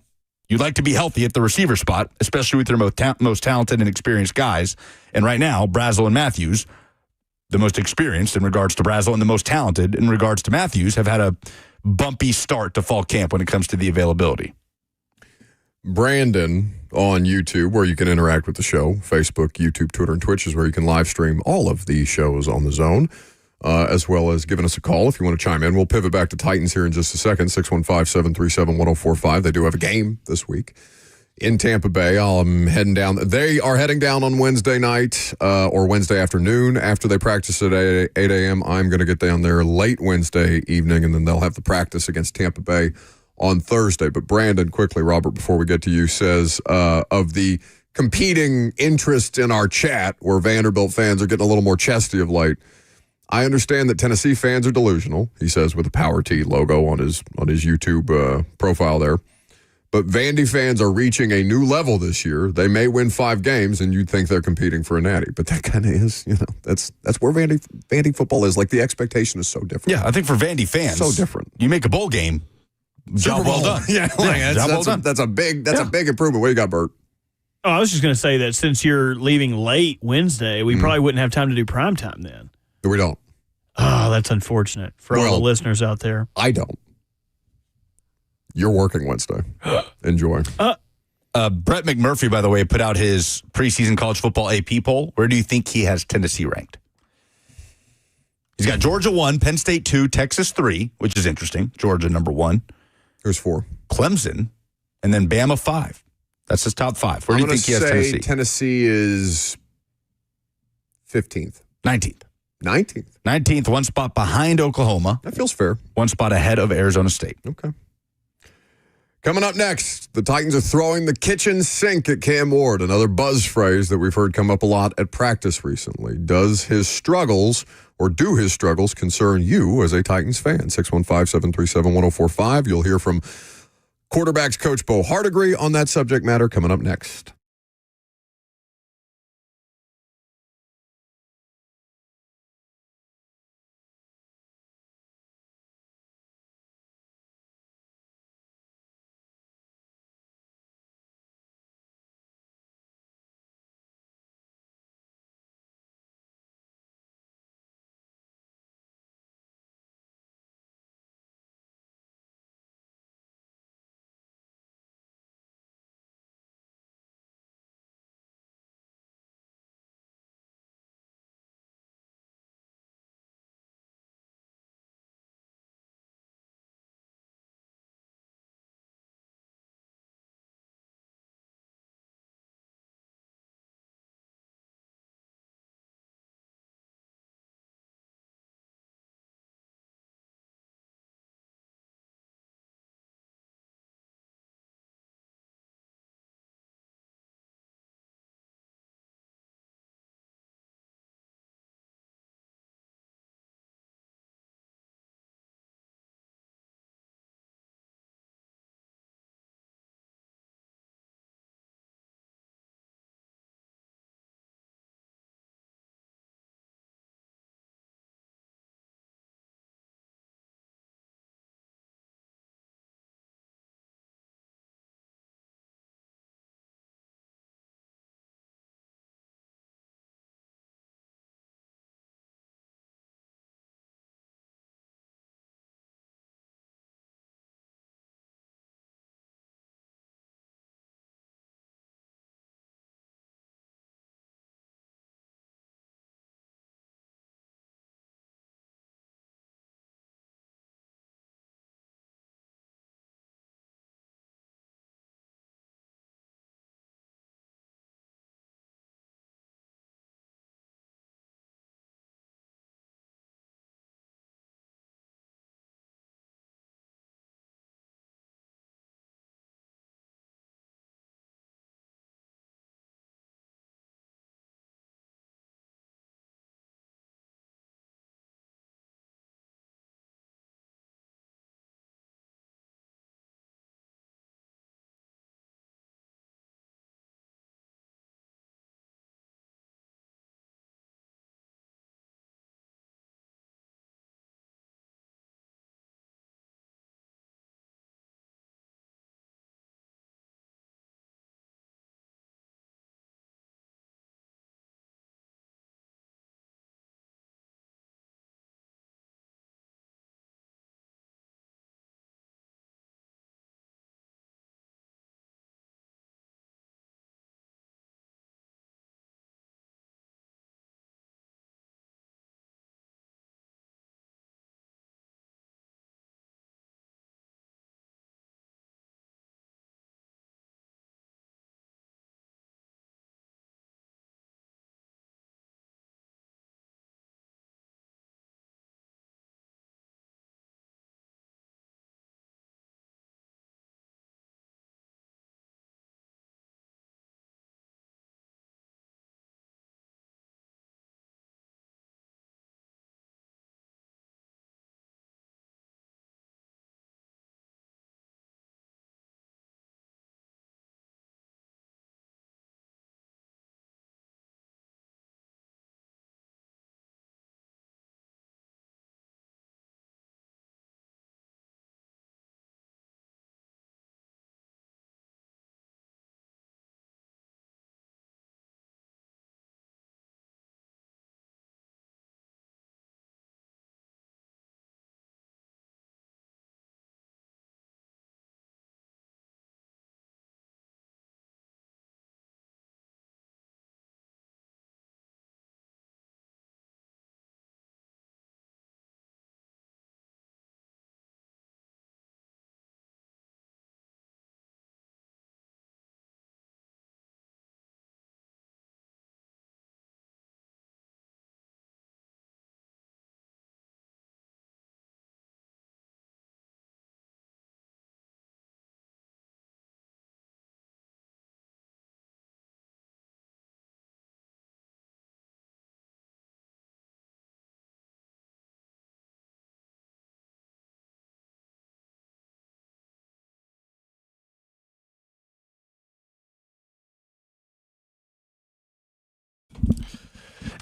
Speaker 2: you'd like to be healthy at the receiver spot, especially with your most talented and experienced guys. And right now, Brazel and Matthews, the most experienced in regards to Brazel and the most talented in regards to Matthews, have had a bumpy start to fall camp when it comes to the availability.
Speaker 1: Brandon on YouTube, where you can interact with the show, Facebook, YouTube, Twitter, and Twitch is where you can live stream all of the shows on the Zone, as well as giving us a call if you want to chime in. We'll pivot back to Titans here in just a second, 615-737-1045. They do have a game this week in Tampa Bay. I'm heading down. They are heading down on Wednesday night or Wednesday afternoon after they practice at 8 a.m. I'm going to get down there late Wednesday evening, and then they'll have the practice against Tampa Bay on Thursday. But Brandon, quickly, Robert, before we get to you, says of the competing interest in our chat where Vanderbilt fans are getting a little more chesty of late, I understand that Tennessee fans are delusional, he says with a Power T logo on his YouTube profile there. But Vandy fans are reaching a new level this year. They may win 5 games, and you'd think they're competing for a natty. But that kind of is, that's where Vandy football is. Like, the expectation is so different.
Speaker 2: Yeah, I think for Vandy fans,
Speaker 1: so different.
Speaker 2: You make a bowl game, job well done.
Speaker 1: Yeah, job well done. That's a big improvement. What do you got, Bert?
Speaker 3: Oh, I was just going to say that since you're leaving late Wednesday, we probably wouldn't have time to do primetime then.
Speaker 1: We don't.
Speaker 3: Oh, that's unfortunate for all the listeners out there.
Speaker 1: I don't. You're working Wednesday. Enjoy.
Speaker 2: Brett McMurphy, by the way, put out his preseason college football AP poll. Where do you think he has Tennessee ranked? He's got Georgia 1, Penn State 2, Texas 3, which is interesting. Georgia number 1.
Speaker 1: Here's 4.
Speaker 2: Clemson, and then Bama 5. That's his top 5. Where do you think he has Tennessee?
Speaker 1: Tennessee is 15th.
Speaker 2: 19th.
Speaker 1: 19th.
Speaker 2: 19th, one spot behind Oklahoma,
Speaker 1: That feels fair.
Speaker 2: one spot ahead of Arizona State.
Speaker 1: Okay. Coming up next, the Titans are throwing the kitchen sink at Cam Ward, another buzz phrase that we've heard come up a lot at practice recently. Does his struggles, or do his struggles, concern you as a Titans fan? 615-737-1045. You'll hear from quarterbacks coach Bo Hardigree on that subject matter coming up next.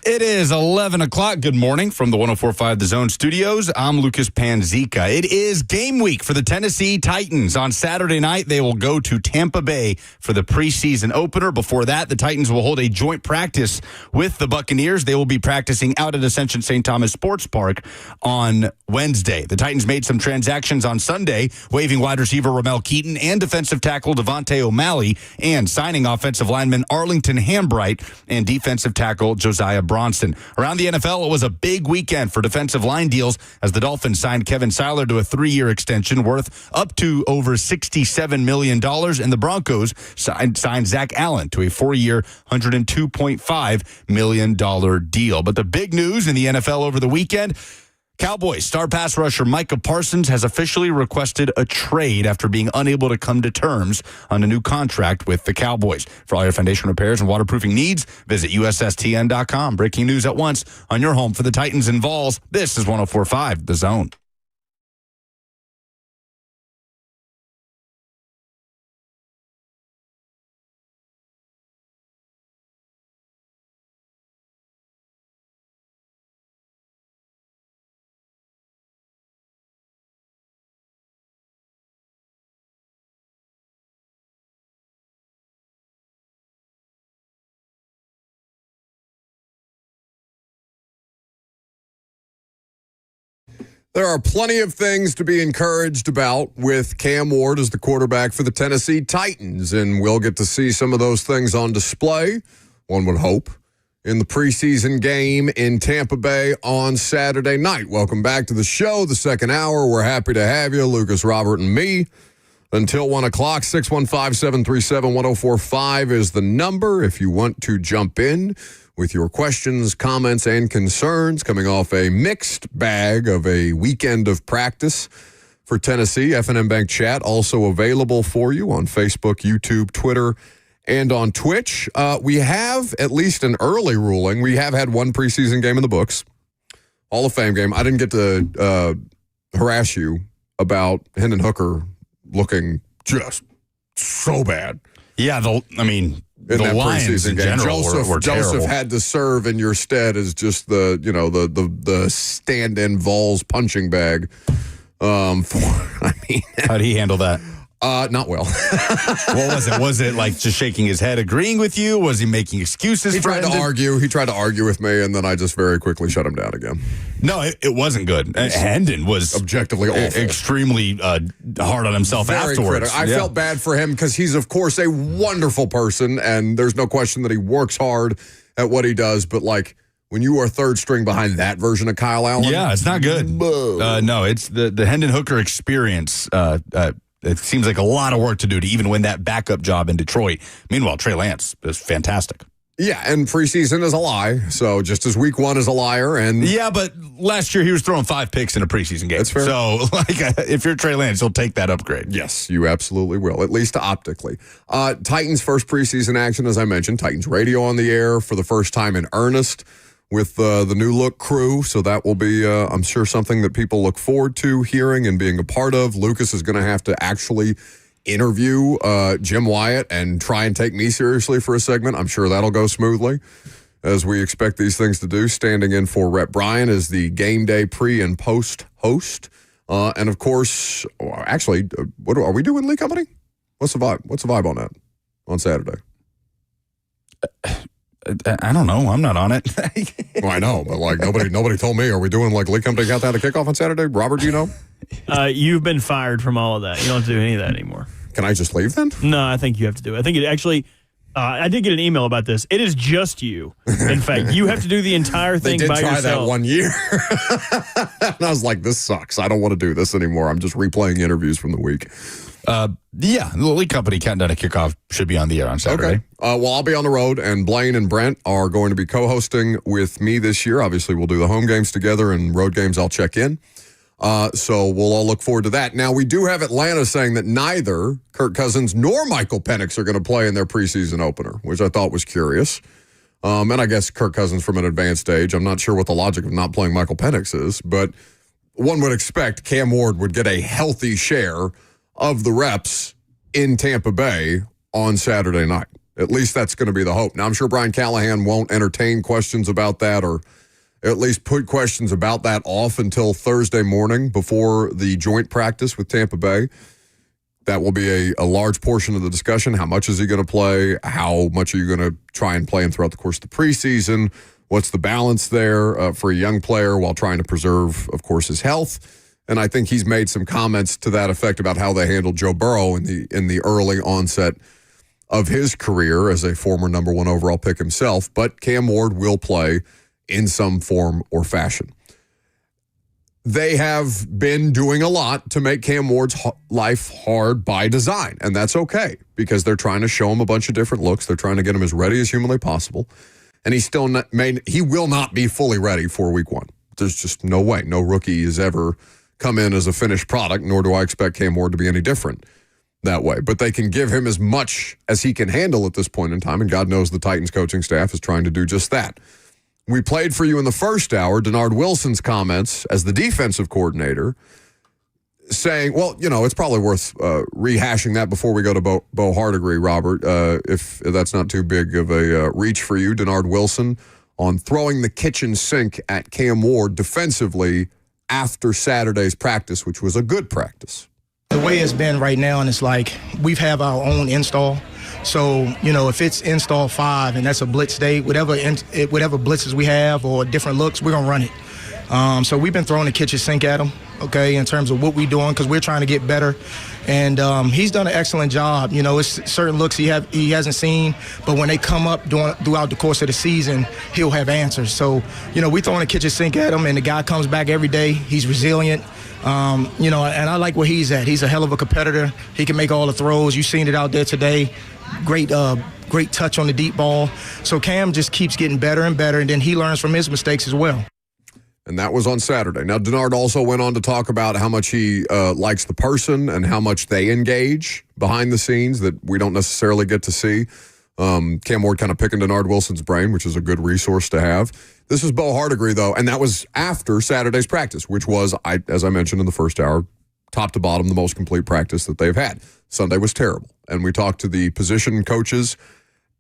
Speaker 2: It is 11 o'clock. Good morning from the 104.5 The Zone studios. I'm Lucas Panzica. It is game week for the Tennessee Titans. On Saturday night, they will go to Tampa Bay for the preseason opener. Before that, the Titans will hold a joint practice with the Buccaneers. They will be practicing out at Ascension St. Thomas Sports Park on Wednesday. The Titans made some transactions on Sunday, waiving wide receiver Ramel Keaton and defensive tackle Devontae O'Malley, and signing offensive lineman Arlington Hambright and defensive tackle Josiah Bronson. Around the NFL, it was a big weekend for defensive line deals as the Dolphins signed Kevin Seiler to a 3-year extension worth up to over $67 million, and the Broncos signed Zach Allen to a 4-year, $102.5 million deal. But the big news in the NFL over the weekend, Cowboys star pass rusher Micah Parsons has officially requested a trade after being unable to come to terms on a new contract with the Cowboys. For all your foundation repairs and waterproofing needs, visit USSTN.com. Breaking news at once on your home for the Titans and Vols. This is 104.5 The Zone.
Speaker 1: There are plenty of things to be encouraged about with Cam Ward as the quarterback for the Tennessee Titans, and we'll get to see some of those things on display, one would hope, in the preseason game in Tampa Bay on Saturday night. Welcome back to the show, the second hour. We're happy to have you, Lucas, Robert, and me. Until 1 o'clock, 615-737-1045 is the number if you want to jump in with your questions, comments, and concerns coming off a mixed bag of a weekend of practice for Tennessee. F&M Bank Chat also available for you on Facebook, YouTube, Twitter, and on Twitch. We have at least an early ruling. We have had one preseason game in the books, Hall of Fame game. I didn't get to harass you about Hendon Hooker looking just so bad.
Speaker 2: Yeah, the Lions in general were terrible.
Speaker 1: Joseph had to serve in your stead as just the stand-in Vols punching bag. How'd
Speaker 2: he handle that?
Speaker 1: Not well.
Speaker 2: What was it? Was it like just shaking his head, agreeing with you? Was he making excuses?
Speaker 1: He tried to argue. He tried to argue with me, and then I just very quickly shut him down again.
Speaker 2: No, it wasn't good. Hendon was
Speaker 1: objectively awful.
Speaker 2: Extremely hard on himself
Speaker 1: very
Speaker 2: afterwards.
Speaker 1: I felt bad for him because he's, of course, a wonderful person, and there's no question that he works hard at what he does. But, like, when you are third string behind that version of Kyle Allen.
Speaker 2: Yeah, it's not good. No, it's the Hendon Hooker experience. It seems like a lot of work to do to even win that backup job in Detroit. Meanwhile, Trey Lance is fantastic.
Speaker 1: Yeah, and preseason is a lie. So just as week one is a liar.
Speaker 2: Yeah, but last year he was throwing 5 picks in a preseason game.
Speaker 1: That's fair.
Speaker 2: So, if you're Trey Lance, you'll take that upgrade.
Speaker 1: Yes, you absolutely will, at least optically. Titans' first preseason action, as I mentioned, Titans radio on the air for the first time in earnest with the new look crew. So that will be, I'm sure, something that people look forward to hearing and being a part of. Lucas is going to have to actually interview Jim Wyatt and try and take me seriously for a segment. I'm sure that'll go smoothly, as we expect these things to do. Standing in for Rhett Bryan as the game day pre and post host. And of course, actually, what are we doing, Lee Company? What's the vibe? What's the vibe on that on Saturday?
Speaker 2: I don't know. I'm not on it.
Speaker 1: Well, I know, but like nobody told me. Are we doing like Lee Company Countdown to Kickoff on Saturday? Robert, do you know?
Speaker 3: You've been fired from all of that. You don't have to do any of that anymore.
Speaker 1: Can I just leave then?
Speaker 3: No, I think you have to do it. I think it actually. I did get an email about this. It is just you. In fact, you have to do the entire thing by yourself.
Speaker 1: They did try that 1 year. And I was like, this sucks. I don't want to do this anymore. I'm just replaying interviews from the week.
Speaker 2: Yeah, the Lee Company Countdown to Kickoff should be on the air on Saturday.
Speaker 1: Okay. Well, I'll be on the road, and Blaine and Brent are going to be co-hosting with me this year. Obviously, we'll do the home games together, and road games I'll check in. So we'll all look forward to that. Now, we do have Atlanta saying that neither Kirk Cousins nor Michael Penix are going to play in their preseason opener, which I thought was curious. And I guess Kirk Cousins from an advanced age. I'm not sure what the logic of not playing Michael Penix is, but one would expect Cam Ward would get a healthy share of the reps in Tampa Bay on Saturday night. At least that's going to be the hope. Now, I'm sure Brian Callahan won't entertain questions about that, or at least put questions about that off until Thursday morning before the joint practice with Tampa Bay. That will be a large portion of the discussion. How much is he going to play? How much are you going to try and play him throughout the course of the preseason? What's the balance there for a young player while trying to preserve, of course, his health? And I think he's made some comments to that effect about how they handled Joe Burrow in the early onset of his career as a former number 1 overall pick himself. But Cam Ward will play in some form or fashion. They have been doing a lot to make Cam Ward's life hard by design, and that's okay because they're trying to show him a bunch of different looks. They're trying to get him as ready as humanly possible, and he will not be fully ready for week 1. There's just no way. No rookie has ever come in as a finished product, nor do I expect Cam Ward to be any different that way. But they can give him as much as he can handle at this point in time, and God knows the Titans coaching staff is trying to do just that. We played for you in the first hour Denard Wilson's comments as the defensive coordinator saying, well, it's probably worth rehashing that before we go to Bo Hardigree, Robert, if that's not too big of a reach for you. Denard Wilson on throwing the kitchen sink at Cam Ward defensively after Saturday's practice, which was a good practice.
Speaker 4: The way it's been right now, and it's like we have our own install. So, if it's install 5 and that's a blitz day, whatever blitzes we have or different looks, we're going to run it. So we've been throwing the kitchen sink at him, okay, in terms of what we're doing because we're trying to get better. And he's done an excellent job. It's certain looks he hasn't seen, but when they come up throughout the course of the season, he'll have answers. So, we're throwing the kitchen sink at him, and the guy comes back every day. He's resilient. And I like where he's at. He's a hell of a competitor. He can make all the throws. You've seen it out there today. Great touch on the deep ball. So Cam just keeps getting better and better, and then he learns from his mistakes as well.
Speaker 1: And that was on Saturday. Now, Denard also went on to talk about how much he likes the person and how much they engage behind the scenes that we don't necessarily get to see. Cam Ward kind of picking Denard Wilson's brain, which is a good resource to have. This is Bo Hardigree, though, and that was after Saturday's practice, which was, as I mentioned in the first hour, top to bottom, the most complete practice that they've had. Sunday was terrible. And we talked to the position coaches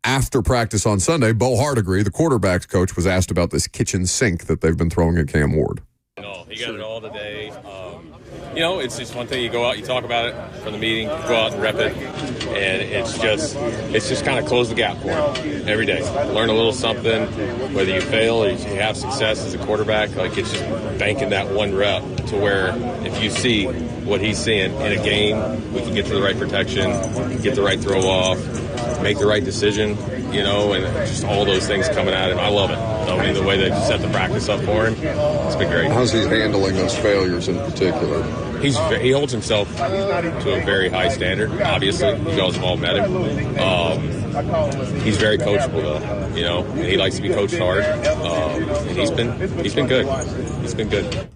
Speaker 1: after practice on Sunday. Bo Hardigree, the quarterback's coach, was asked about this kitchen sink that they've been throwing at Cam Ward.
Speaker 5: No, he got it all today. It's just one thing. You go out, you talk about it from the meeting, go out and rep it, and it's just kind of close the gap for him every day. Learn a little something, whether you fail or you have success as a quarterback. Like it's just banking that one rep to where if you see what he's seeing in a game, we can get to the right protection, get the right throw off, make the right decision, and just all those things coming at him. I love it. I mean, the way they set the practice up for him, it's been great.
Speaker 1: How's he handling those failures in particular?
Speaker 5: He holds himself to a very high standard, obviously. You guys have all met him. He's very coachable, though, and he likes to be coached hard. And he's been good. He's been good.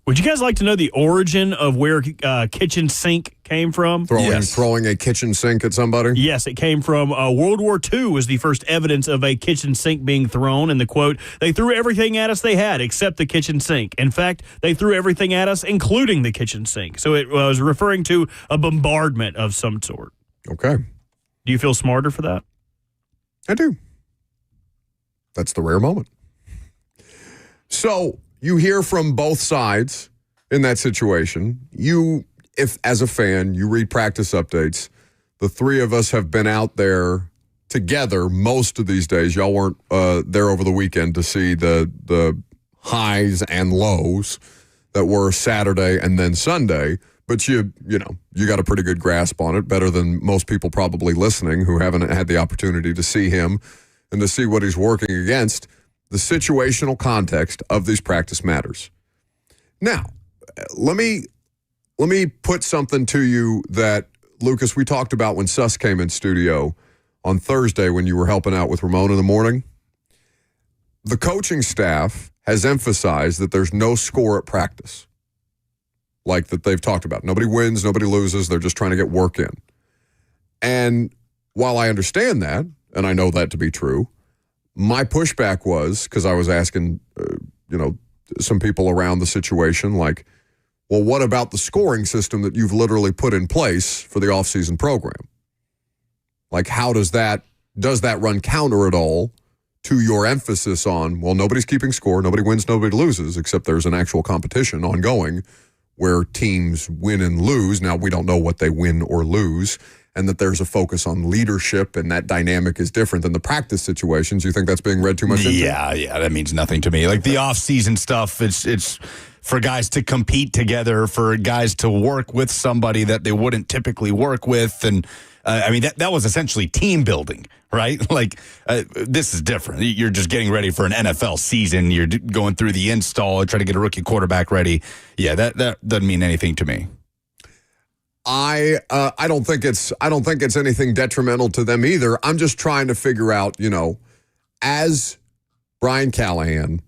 Speaker 3: Would you guys like to know the origin of where kitchen sink came from?
Speaker 1: Throwing a kitchen sink at somebody?
Speaker 3: Yes, it came from World War II was the first evidence of a kitchen sink being thrown. And the quote, they threw everything at us they had except the kitchen sink. In fact, they threw everything at us, including the kitchen sink. So it was referring to a bombardment of some sort.
Speaker 1: Okay.
Speaker 3: Do you feel smarter for that?
Speaker 1: I do. That's the rare moment. So you hear from both sides in that situation. If as a fan, you read practice updates, the three of us have been out there together most of these days. Y'all weren't there over the weekend to see the highs and lows that were Saturday and then Sunday. But you got a pretty good grasp on it, better than most people probably listening who haven't had the opportunity to see him and to see what he's working against. The situational context of these practice matters. Now, let me put something to you that, Lucas, we talked about when Suss came in studio on Thursday when you were helping out with Ramon in the morning. The coaching staff has emphasized that there's no score at practice, like that they've talked about. Nobody wins, nobody loses. They're just trying to get work in. And while I understand that, and I know that to be true, my pushback was, because I was asking, some people around the situation, like, well, what about the scoring system that you've literally put in place for the offseason program? Like, how does that does that run counter at all to your emphasis on, well, nobody's keeping score, nobody wins, nobody loses, except there's an actual competition ongoing where teams win and lose. Now, we don't know what they win or lose, and that there's a focus on leadership, and that dynamic is different than the practice situations. You think that's being read too much into?
Speaker 2: Yeah, that means nothing to me. Like the off-season stuff, it's for guys to compete together, for guys to work with somebody that they wouldn't typically work with, and I mean, that was essentially team building, right? Like, this is different. You're just getting ready for an NFL season. You're going through the install, trying to get a rookie quarterback ready. Yeah, that doesn't mean anything to me.
Speaker 1: I don't think it's anything detrimental to them either. I'm just trying to figure out, as Brian Callahan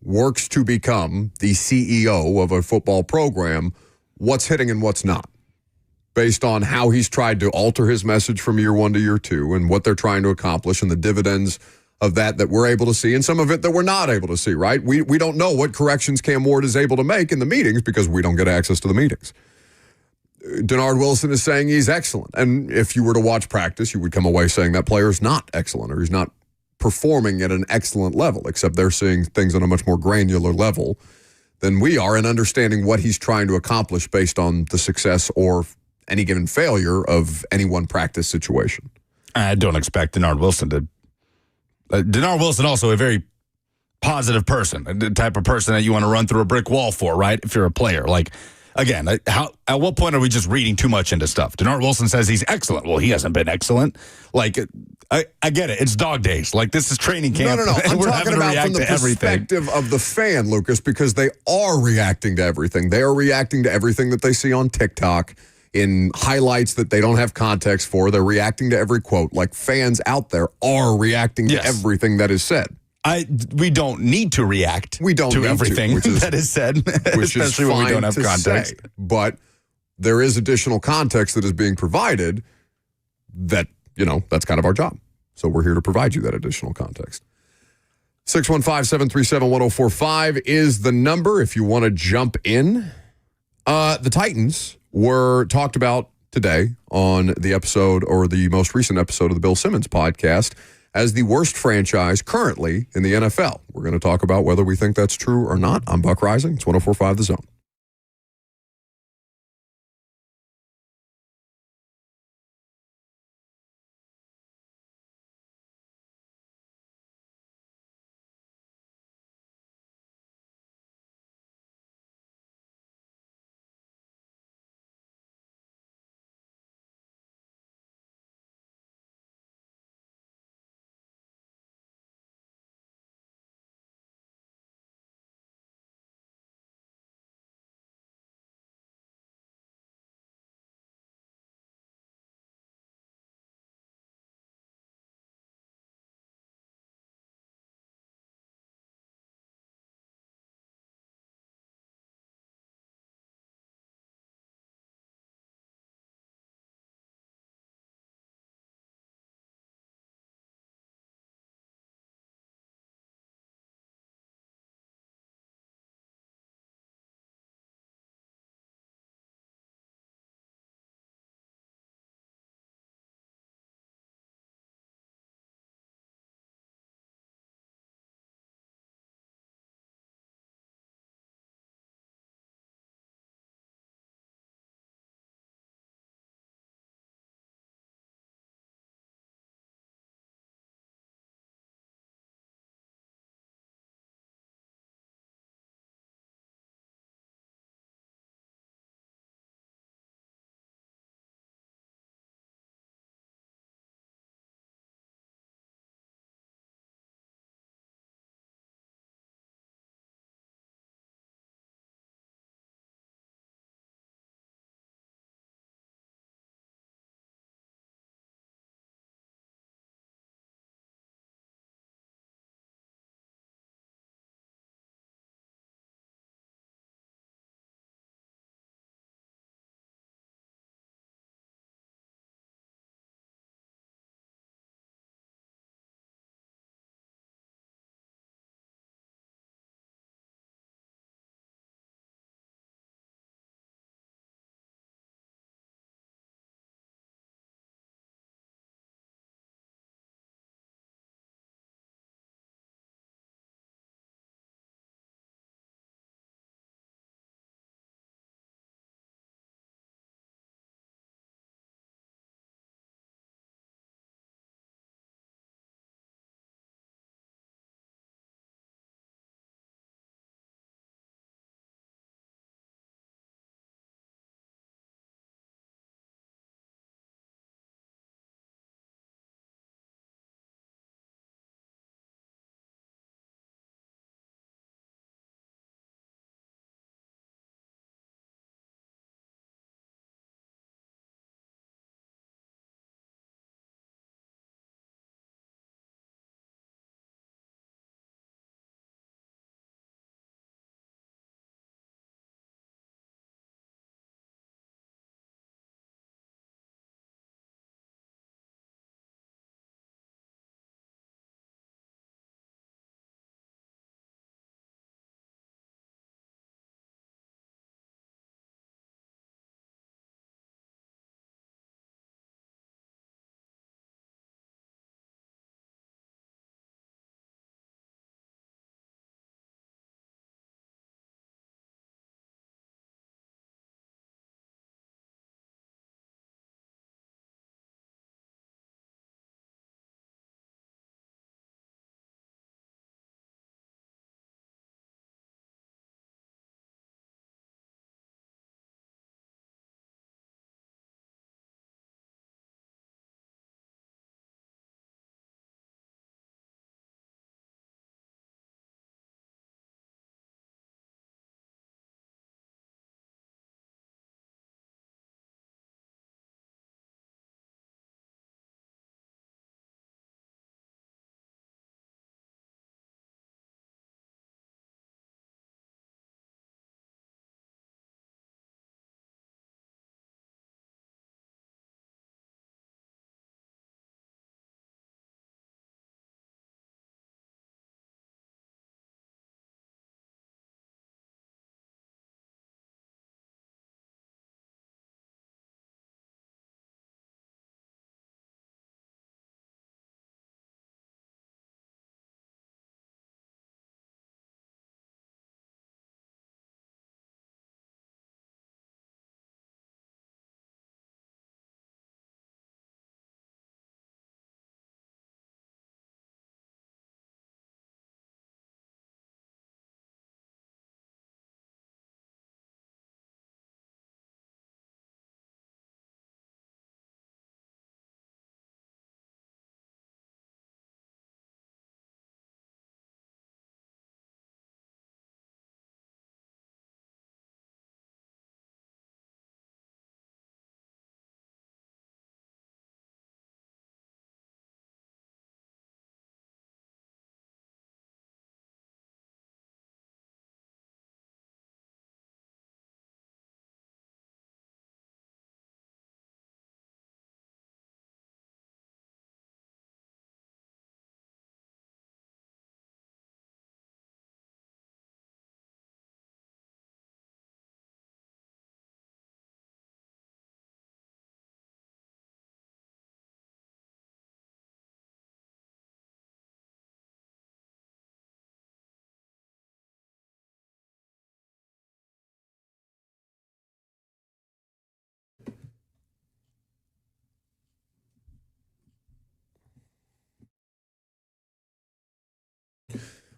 Speaker 1: works to become the CEO of a football program, what's hitting and what's not, based on how he's tried to alter his message from year one to year two and what they're trying to accomplish and the dividends of that we're able to see and some of it that we're not able to see, right? We don't know what corrections Cam Ward is able to make in the meetings because we don't get access to the meetings. Denard Wilson is saying he's excellent. And if you were to watch practice, you would come away saying that player is not excellent or he's not performing at an excellent level, except they're seeing things on a much more granular level than we are and understanding what he's trying to accomplish based on the success or any given failure of any one practice situation.
Speaker 2: I don't expect Denard Wilson to. Denard Wilson also a very positive person, the type of person that you want to run through a brick wall for, right? If you're a player. Like, again, at what point are we just reading too much into stuff? Denard Wilson says he's excellent. Well, he hasn't been excellent. Like, I get it. It's dog days. Like, this is training camp.
Speaker 1: No. I'm
Speaker 2: We're
Speaker 1: talking
Speaker 2: having to
Speaker 1: about
Speaker 2: react
Speaker 1: from the
Speaker 2: to everything.
Speaker 1: perspective of the fan, Lucas, because they are reacting to everything. They are reacting to everything that they see on TikTok in highlights that they don't have context for. They're reacting to every quote. Like, fans out there are reacting to everything that is said.
Speaker 2: We don't need to react to everything that is said,
Speaker 1: which
Speaker 2: especially
Speaker 1: is
Speaker 2: when we
Speaker 1: fine
Speaker 2: don't have
Speaker 1: to
Speaker 2: context.
Speaker 1: say. But there is additional context that is being provided that, that's kind of our job. So we're here to provide you that additional context. 615-737-1045 is the number if you want to jump in. The Titans were talked about today on the episode, or the most recent episode of the Bill Simmons podcast, as the worst franchise currently in the NFL. We're going to talk about whether we think that's true or not. I'm Buck Rising. It's 104.5 The Zone.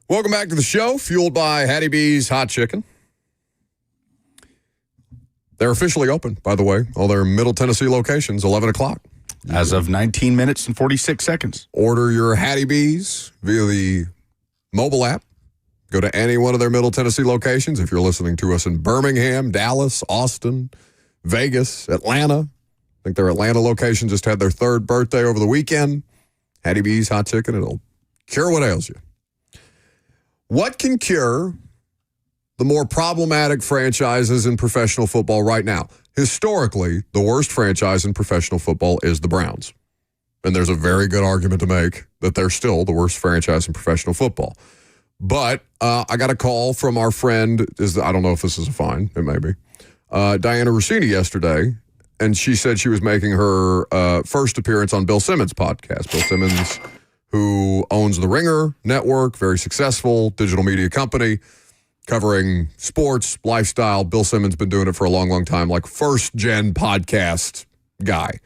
Speaker 1: Welcome back to the show, fueled by Hattie B's Hot Chicken. They're officially open, by the way. All their Middle Tennessee locations, 11 o'clock.
Speaker 2: As of 19 minutes and 46 seconds.
Speaker 1: Order your Hattie B's via the mobile app. Go to any one of their Middle Tennessee locations. If you're listening to us in Birmingham, Dallas, Austin, Vegas, Atlanta. I think their Atlanta location just had their 3rd birthday over the weekend. Hattie B's Hot Chicken. It'll cure what ails you. What can cure the more problematic franchises in professional football right now? Historically, the worst franchise in professional football is the Browns. And there's a very good argument to make that they're still the worst franchise in professional football. But I got a call from our friend, I don't know if this is a fine, it may be, Diana Rossini yesterday, and she said she was making her first appearance on Bill Simmons' podcast. Bill Simmons, who owns the Ringer Network, very successful digital media company, covering sports, lifestyle. Bill Simmons been doing it for a long, long time, like first-gen podcast guy.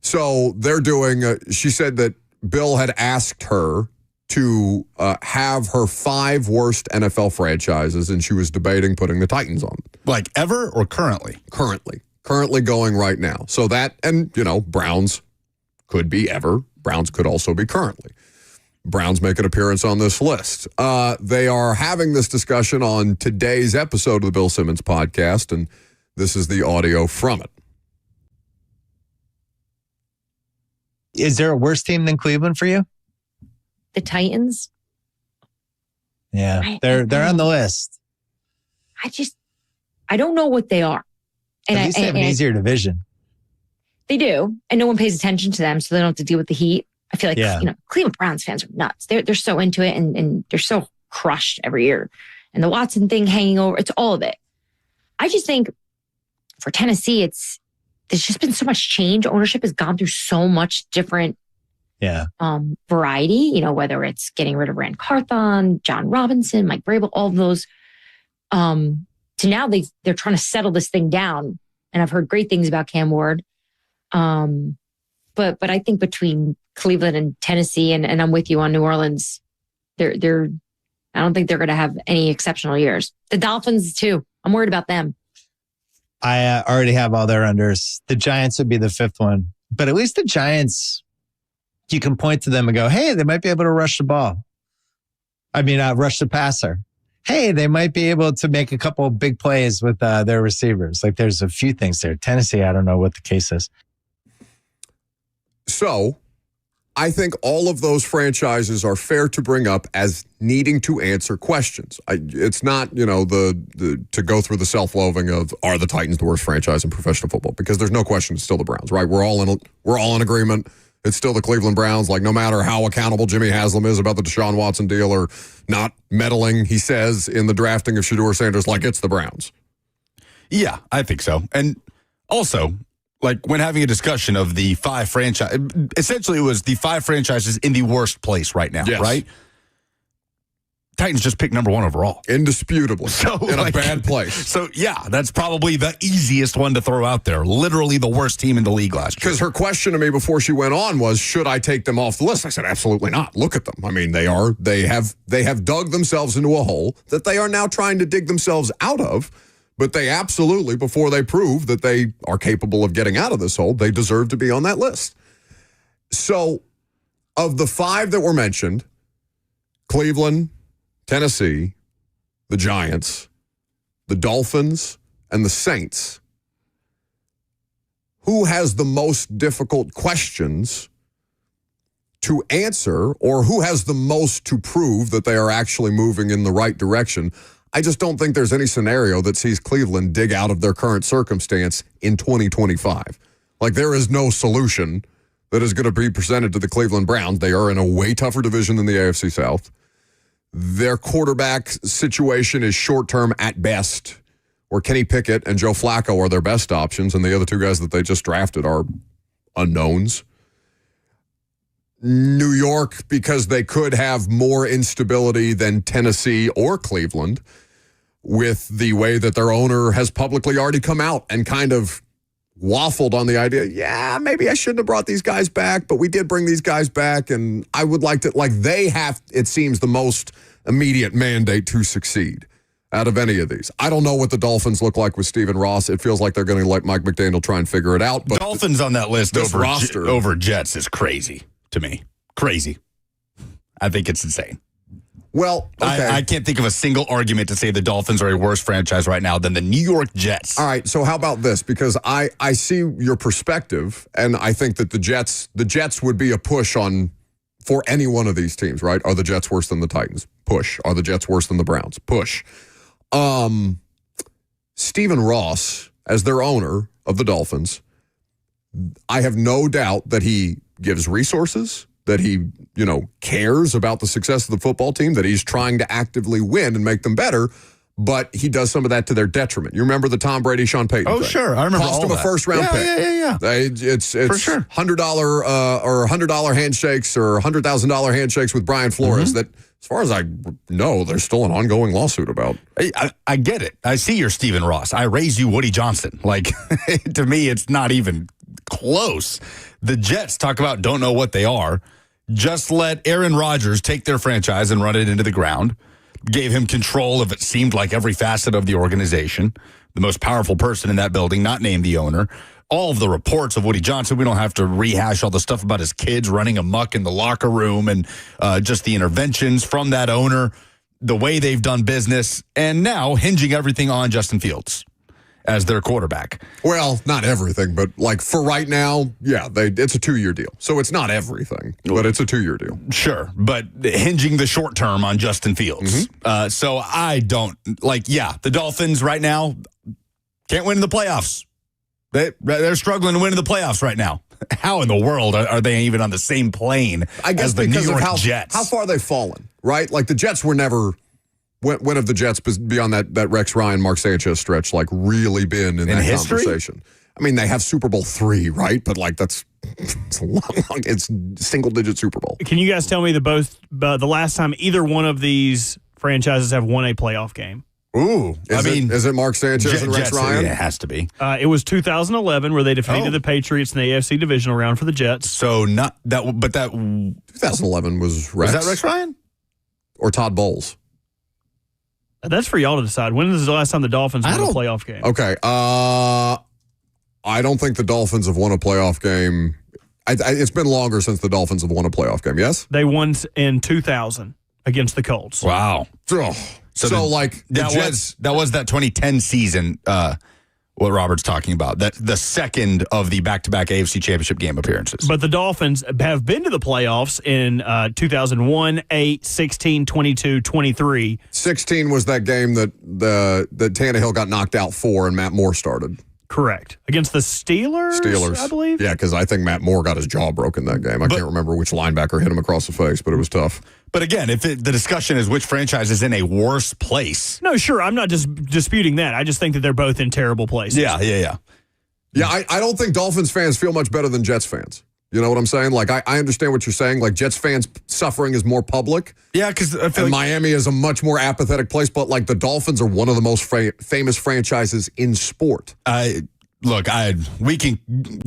Speaker 1: So they're doing, she said that Bill had asked her to have her 5 worst NFL franchises, and she was debating putting the Titans on.
Speaker 2: Like ever or currently?
Speaker 1: Currently going right now. So that, and, Browns could be ever. Browns could also be currently. Browns make an appearance on this list. They are having this discussion on today's episode of the Bill Simmons podcast, and this is the audio from it.
Speaker 6: Is there a worse team than Cleveland for you?
Speaker 7: The Titans.
Speaker 6: Yeah, they're on the list.
Speaker 7: I don't know what they are. And
Speaker 6: At least they have an easier division.
Speaker 7: They do, and no one pays attention to them, so they don't have to deal with the heat. I feel like Cleveland Browns fans are nuts. They're so into it, and they're so crushed every year. And the Watson thing hanging over, it's all of it. I just think for Tennessee, there's just been so much change. Ownership has gone through so much different variety, whether it's getting rid of Rand Carthon, John Robinson, Mike Vrabel, all of those. To now they're trying to settle this thing down. And I've heard great things about Cam Ward. But I think between Cleveland and Tennessee, and I'm with you on New Orleans, I don't think they're going to have any exceptional years. The Dolphins too. I'm worried about them.
Speaker 6: I already have all their unders. The Giants would be the 5th one, but at least the Giants, you can point to them and go, hey, they might be able to rush the ball. Rush the passer. Hey, they might be able to make a couple of big plays with their receivers. Like there's a few things there. Tennessee, I don't know what the case is.
Speaker 1: So I think all of those franchises are fair to bring up as needing to answer questions. It's not, to go through the self-loathing of, are the Titans the worst franchise in professional football? Because there's no question it's still the Browns, right? We're all in agreement. It's still the Cleveland Browns. Like, no matter how accountable Jimmy Haslam is about the Deshaun Watson deal or not meddling, he says, in the drafting of Shedeur Sanders, like, it's the Browns.
Speaker 2: Yeah, I think so. And also, like, when having a discussion of the 5 franchise, essentially it was the 5 franchises in the worst place right now, right? Titans just picked number 1 overall.
Speaker 1: Indisputably.
Speaker 2: So,
Speaker 1: in a bad place.
Speaker 2: So, yeah, that's probably the easiest one to throw out there. Literally the worst team in the league last year.
Speaker 1: Because her question to me before she went on was, should I take them off the list? I said, absolutely not. Look at them. They have dug themselves into a hole that they are now trying to dig themselves out of. But they absolutely, before they prove that they are capable of getting out of this hole, they deserve to be on that list. So, of the 5 that were mentioned, Cleveland, Tennessee, the Giants, the Dolphins, and the Saints, who has the most difficult questions to answer, or who has the most to prove that they are actually moving in the right direction? I just don't think there's any scenario that sees Cleveland dig out of their current circumstance in 2025. Like, there is no solution that is going to be presented to the Cleveland Browns. They are in a way tougher division than the AFC South. Their quarterback situation is short-term at best, where Kenny Pickett and Joe Flacco are their best options, and the other 2 guys that they just drafted are unknowns. New York, because they could have more instability than Tennessee or Cleveland, with the way that their owner has publicly already come out and kind of waffled on the idea, yeah, maybe I shouldn't have brought these guys back, but we did bring these guys back, and I would like to, like, they have, it seems, the most immediate mandate to succeed out of any of these. I don't know what the Dolphins look like with Stephen Ross. It feels like they're going to let Mike McDaniel try and figure it out. But
Speaker 2: Dolphins on that list
Speaker 1: roster
Speaker 2: over Jets is crazy to me. Crazy. I think it's insane.
Speaker 1: Well, okay.
Speaker 2: I can't think of a single argument to say the Dolphins are a worse franchise right now than the New York Jets.
Speaker 1: All right, so how about this? Because I see your perspective, and I think that the Jets would be a push for any one of these teams, right? Are the Jets worse than the Titans? Push. Are the Jets worse than the Browns? Push. Stephen Ross, as their owner of the Dolphins, I have no doubt that he gives resources, that he, cares about the success of the football team, that he's trying to actively win and make them better, but he does some of that to their detriment. You remember the Tom Brady, Sean Payton thing?
Speaker 2: Sure. I remember
Speaker 1: Cost
Speaker 2: all
Speaker 1: him
Speaker 2: that.
Speaker 1: a first-round pick.
Speaker 2: Yeah.
Speaker 1: It's
Speaker 2: For sure.
Speaker 1: $100 or $100 handshakes or $100,000 handshakes with Brian Flores that, as far as I know, there's still an ongoing lawsuit about.
Speaker 2: I get it. I see your Stephen Ross. I raise you Woody Johnson. Like, to me, it's not even close. The Jets talk about don't know what they are. Just let Aaron Rodgers take their franchise and run it into the ground. Gave him control of, it seemed like, every facet of the organization. The most powerful person in that building, not named the owner. All of the reports of Woody Johnson, we don't have to rehash all the stuff about his kids running amok in the locker room and just the interventions from that owner, the way they've done business, and now hinging everything on Justin Fields as their quarterback.
Speaker 1: Well, not everything, but like for right now, yeah, it's a 2-year deal. So it's not everything, but it's a 2-year deal.
Speaker 2: Sure, but hinging the short term on Justin Fields. So I don't, the Dolphins right now can't win in the playoffs. They're struggling to win in the playoffs right now. How in the world are they even on the same plane as the New York Jets?
Speaker 1: How far they've fallen, right? Like the Jets were never... When have the Jets, beyond that Rex Ryan, Mark Sanchez stretch, really been in that
Speaker 2: history?
Speaker 1: Conversation? I mean, they have Super Bowl III, right? But it's a long, it's single-digit Super Bowl.
Speaker 3: Can you guys tell me the last time either one of these franchises have won a playoff game?
Speaker 2: Ooh,
Speaker 1: is it Mark Sanchez and Rex Ryan?
Speaker 2: Yeah, it has to be.
Speaker 3: It was 2011 where they defeated the Patriots in the AFC divisional round for the Jets.
Speaker 2: So not that, but that
Speaker 1: 2011 was Rex.
Speaker 2: Was that Rex Ryan
Speaker 1: or Todd Bowles?
Speaker 3: That's for y'all to decide. When is the last time the Dolphins won a playoff game?
Speaker 1: Okay. I don't think the Dolphins have won a playoff game. It's been longer since the Dolphins have won a playoff game, yes?
Speaker 3: They won in 2000 against the Colts.
Speaker 2: Wow.
Speaker 1: So the Jets...
Speaker 2: That was that 2010 season, what Robert's talking about. That the second of the back-to-back AFC Championship game appearances.
Speaker 3: But the Dolphins have been to the playoffs in 2001, 8, 16, 22, 23.
Speaker 1: 16 was that game that Tannehill got knocked out for and Matt Moore started.
Speaker 3: Correct. Against the Steelers, I believe?
Speaker 1: Yeah, because I think Matt Moore got his jaw broken that game. I can't remember which linebacker hit him across the face, but it was tough.
Speaker 2: But again, if the discussion is which franchise is in a worse place.
Speaker 3: No, sure. I'm not just disputing that. I just think that they're both in terrible places.
Speaker 2: Yeah.
Speaker 1: Yeah, I don't think Dolphins fans feel much better than Jets fans. You know what I'm saying? Like, I understand what you're saying. Like, Jets fans suffering is more public.
Speaker 2: Yeah, because I feel like
Speaker 1: Miami is a much more apathetic place, but like the Dolphins are one of the most famous franchises in sport.
Speaker 2: Look, we can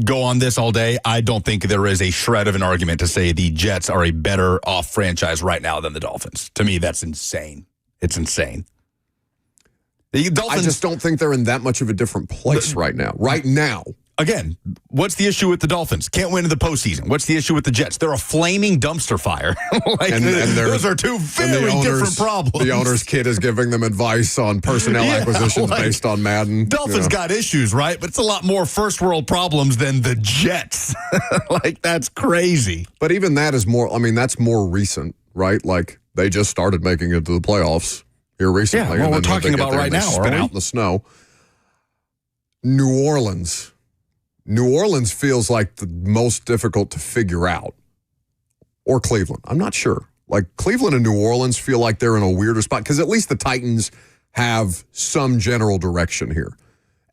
Speaker 2: go on this all day. I don't think there is a shred of an argument to say the Jets are a better off franchise right now than the Dolphins. To me, that's insane. It's insane. The Dolphins,
Speaker 1: I just don't think they're in that much of a different place right now. Right now.
Speaker 2: Again, what's the issue with the Dolphins? Can't win in the postseason. What's the issue with the Jets? They're a flaming dumpster fire. and those are two very different problems.
Speaker 1: The owner's kid is giving them advice on personnel acquisitions based on Madden.
Speaker 2: Dolphins got issues, right? But it's a lot more first world problems than the Jets. That's crazy.
Speaker 1: But even that is more, that's more recent, right? Like, they just started making it to the playoffs here recently.
Speaker 2: Yeah, well, we're talking about right now,
Speaker 1: spin out in the snow. New Orleans feels like the most difficult to figure out. Or Cleveland. I'm not sure. Like, Cleveland and New Orleans feel like they're in a weirder spot because at least the Titans have some general direction here.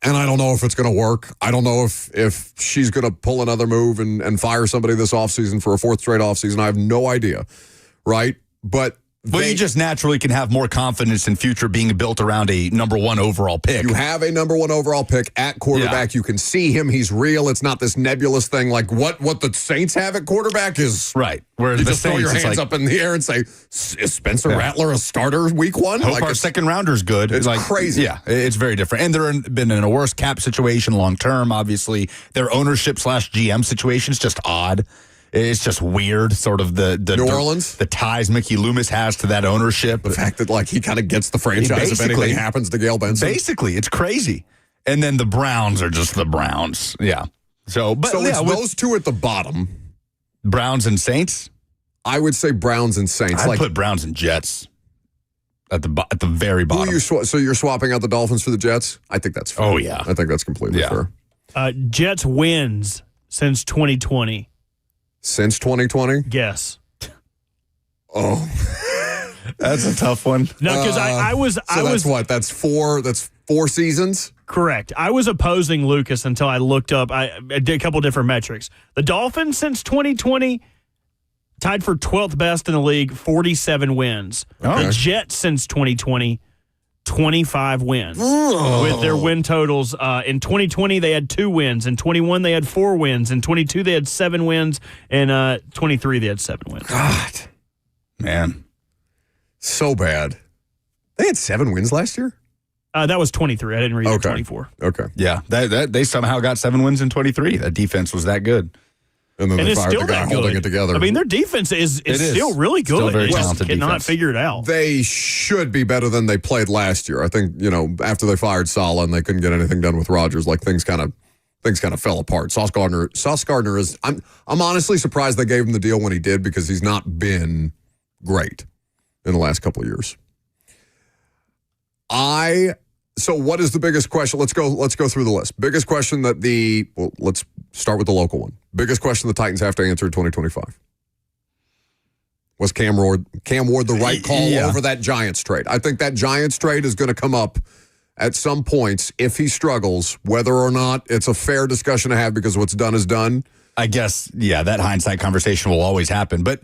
Speaker 1: And I don't know if it's going to work. I don't know if she's going to pull another move and fire somebody this offseason for a fourth straight offseason. I have no idea, right? But
Speaker 2: Well, you just naturally can have more confidence in future being built around a number 1 overall pick.
Speaker 1: You have a number 1 overall pick at quarterback. You can see him. He's real. It's not this nebulous thing like what the Saints have at quarterback is.
Speaker 2: Right. Where
Speaker 1: you
Speaker 2: the
Speaker 1: just throw your
Speaker 2: Saints,
Speaker 1: hands up in the air and say, is Spencer Rattler a starter week 1?
Speaker 2: Hope our second rounder's good.
Speaker 1: It's crazy.
Speaker 2: Yeah, it's very different. And they're been in a worse cap situation long term, obviously. Their ownership / GM situation is just odd. It's just weird, sort of the
Speaker 1: New Orleans,
Speaker 2: the ties Mickey Loomis has to that ownership.
Speaker 1: The fact that he kind of gets the franchise if anything happens to Gail Benson.
Speaker 2: Basically, it's crazy. And then the Browns are just the Browns. Yeah. So
Speaker 1: it's those two at the bottom.
Speaker 2: Browns and Saints.
Speaker 1: I would say Browns and Saints.
Speaker 2: I'd put Browns and Jets at the very bottom.
Speaker 1: So you're swapping out the Dolphins for the Jets? I think that's fair.
Speaker 2: Oh yeah,
Speaker 1: I think that's completely fair.
Speaker 3: Jets wins since 2020.
Speaker 1: Since 2020?
Speaker 3: Yes.
Speaker 1: Oh,
Speaker 2: that's a tough one.
Speaker 3: No, because I was.
Speaker 1: That's 4 seasons.
Speaker 3: Correct. I was opposing Lucas until I looked up. I did a couple different metrics. The Dolphins since 2020 tied for 12th best in the league, 47 wins.
Speaker 1: Okay.
Speaker 3: The Jets since 2020, 25 wins. With their win totals. In 2020, they had 2 wins. In 21, they had 4 wins. In 22, they had 7 wins. In 23, they had 7 wins.
Speaker 1: God.
Speaker 2: Man.
Speaker 1: So bad. They had 7 wins last year?
Speaker 3: That was 23. I didn't read it 24.
Speaker 1: Okay.
Speaker 2: Yeah, they somehow got 7 wins in 23. That defense was that good.
Speaker 1: And then they
Speaker 3: it's
Speaker 1: fired
Speaker 3: still
Speaker 1: the guy
Speaker 3: that
Speaker 1: holding
Speaker 3: good.
Speaker 1: it together.
Speaker 3: I mean, their defense is still really good.
Speaker 2: Still very
Speaker 3: They just
Speaker 2: talented
Speaker 3: cannot
Speaker 2: defense.
Speaker 3: figure it out.
Speaker 1: They should be better than they played last year. I think, after they fired Saleh and they couldn't get anything done with Rodgers, things kind of fell apart. Sauce Gardner is I'm honestly surprised they gave him the deal when he did because he's not been great in the last couple of years. So what is the biggest question? Let's go through the list. Biggest question let's start with the local one. Biggest question the Titans have to answer in 2025. Was Cam Ward the right call over that Giants trade? I think that Giants trade is going to come up at some points if he struggles, whether or not it's a fair discussion to have because what's done is done.
Speaker 2: I guess, that hindsight conversation will always happen. But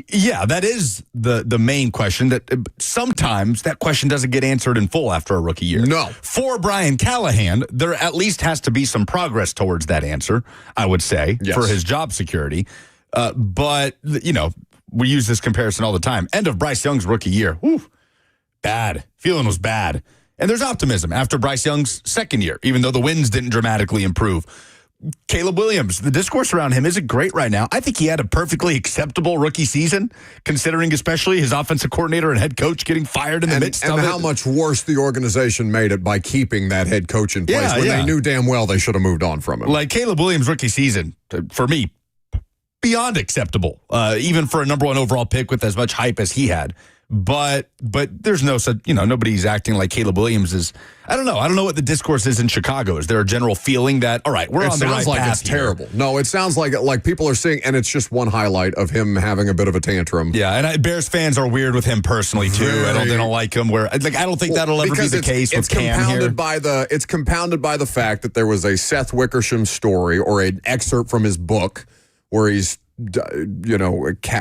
Speaker 2: yeah, that is the main question. That sometimes that question doesn't get answered in full after a rookie year.
Speaker 1: No.
Speaker 2: For Brian Callahan, there at least has to be some progress towards that answer, I would say, for his job security. But, we use this comparison all the time. End of Bryce Young's rookie year. Whew, bad. Feeling was bad. And there's optimism after Bryce Young's second year, even though the wins didn't dramatically improve. Caleb Williams, the discourse around him isn't great right now. I think he had a perfectly acceptable rookie season, considering especially his offensive coordinator and head coach getting fired in the midst of it.
Speaker 1: And how much worse the organization made it by keeping that head coach in place when they knew damn well they should have moved on from him.
Speaker 2: Like Caleb Williams' rookie season, for me, beyond acceptable, even for a number 1 overall pick with as much hype as he had. But there's no such, nobody's acting like Caleb Williams is. I don't know. I don't know what the discourse is in Chicago. Is there a general feeling that, all right, we're on the right path? It sounds like
Speaker 1: it's terrible. No, it sounds like people are seeing, and it's just one highlight of him having a bit of a tantrum.
Speaker 2: Yeah, and Bears fans are weird with him personally too. They don't like him. I don't think that'll ever be the case with Cam here.
Speaker 1: It's compounded by the fact that there was a Seth Wickersham story or an excerpt from his book where he's cataloging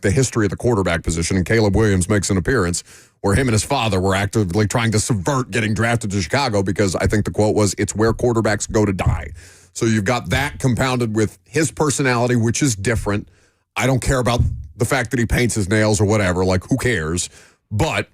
Speaker 1: the history of the quarterback position, and Caleb Williams makes an appearance where him and his father were actively trying to subvert getting drafted to Chicago because I think the quote was, "It's where quarterbacks go to die." So you've got that compounded with his personality, which is different. I don't care about the fact that he paints his nails or whatever, who cares? But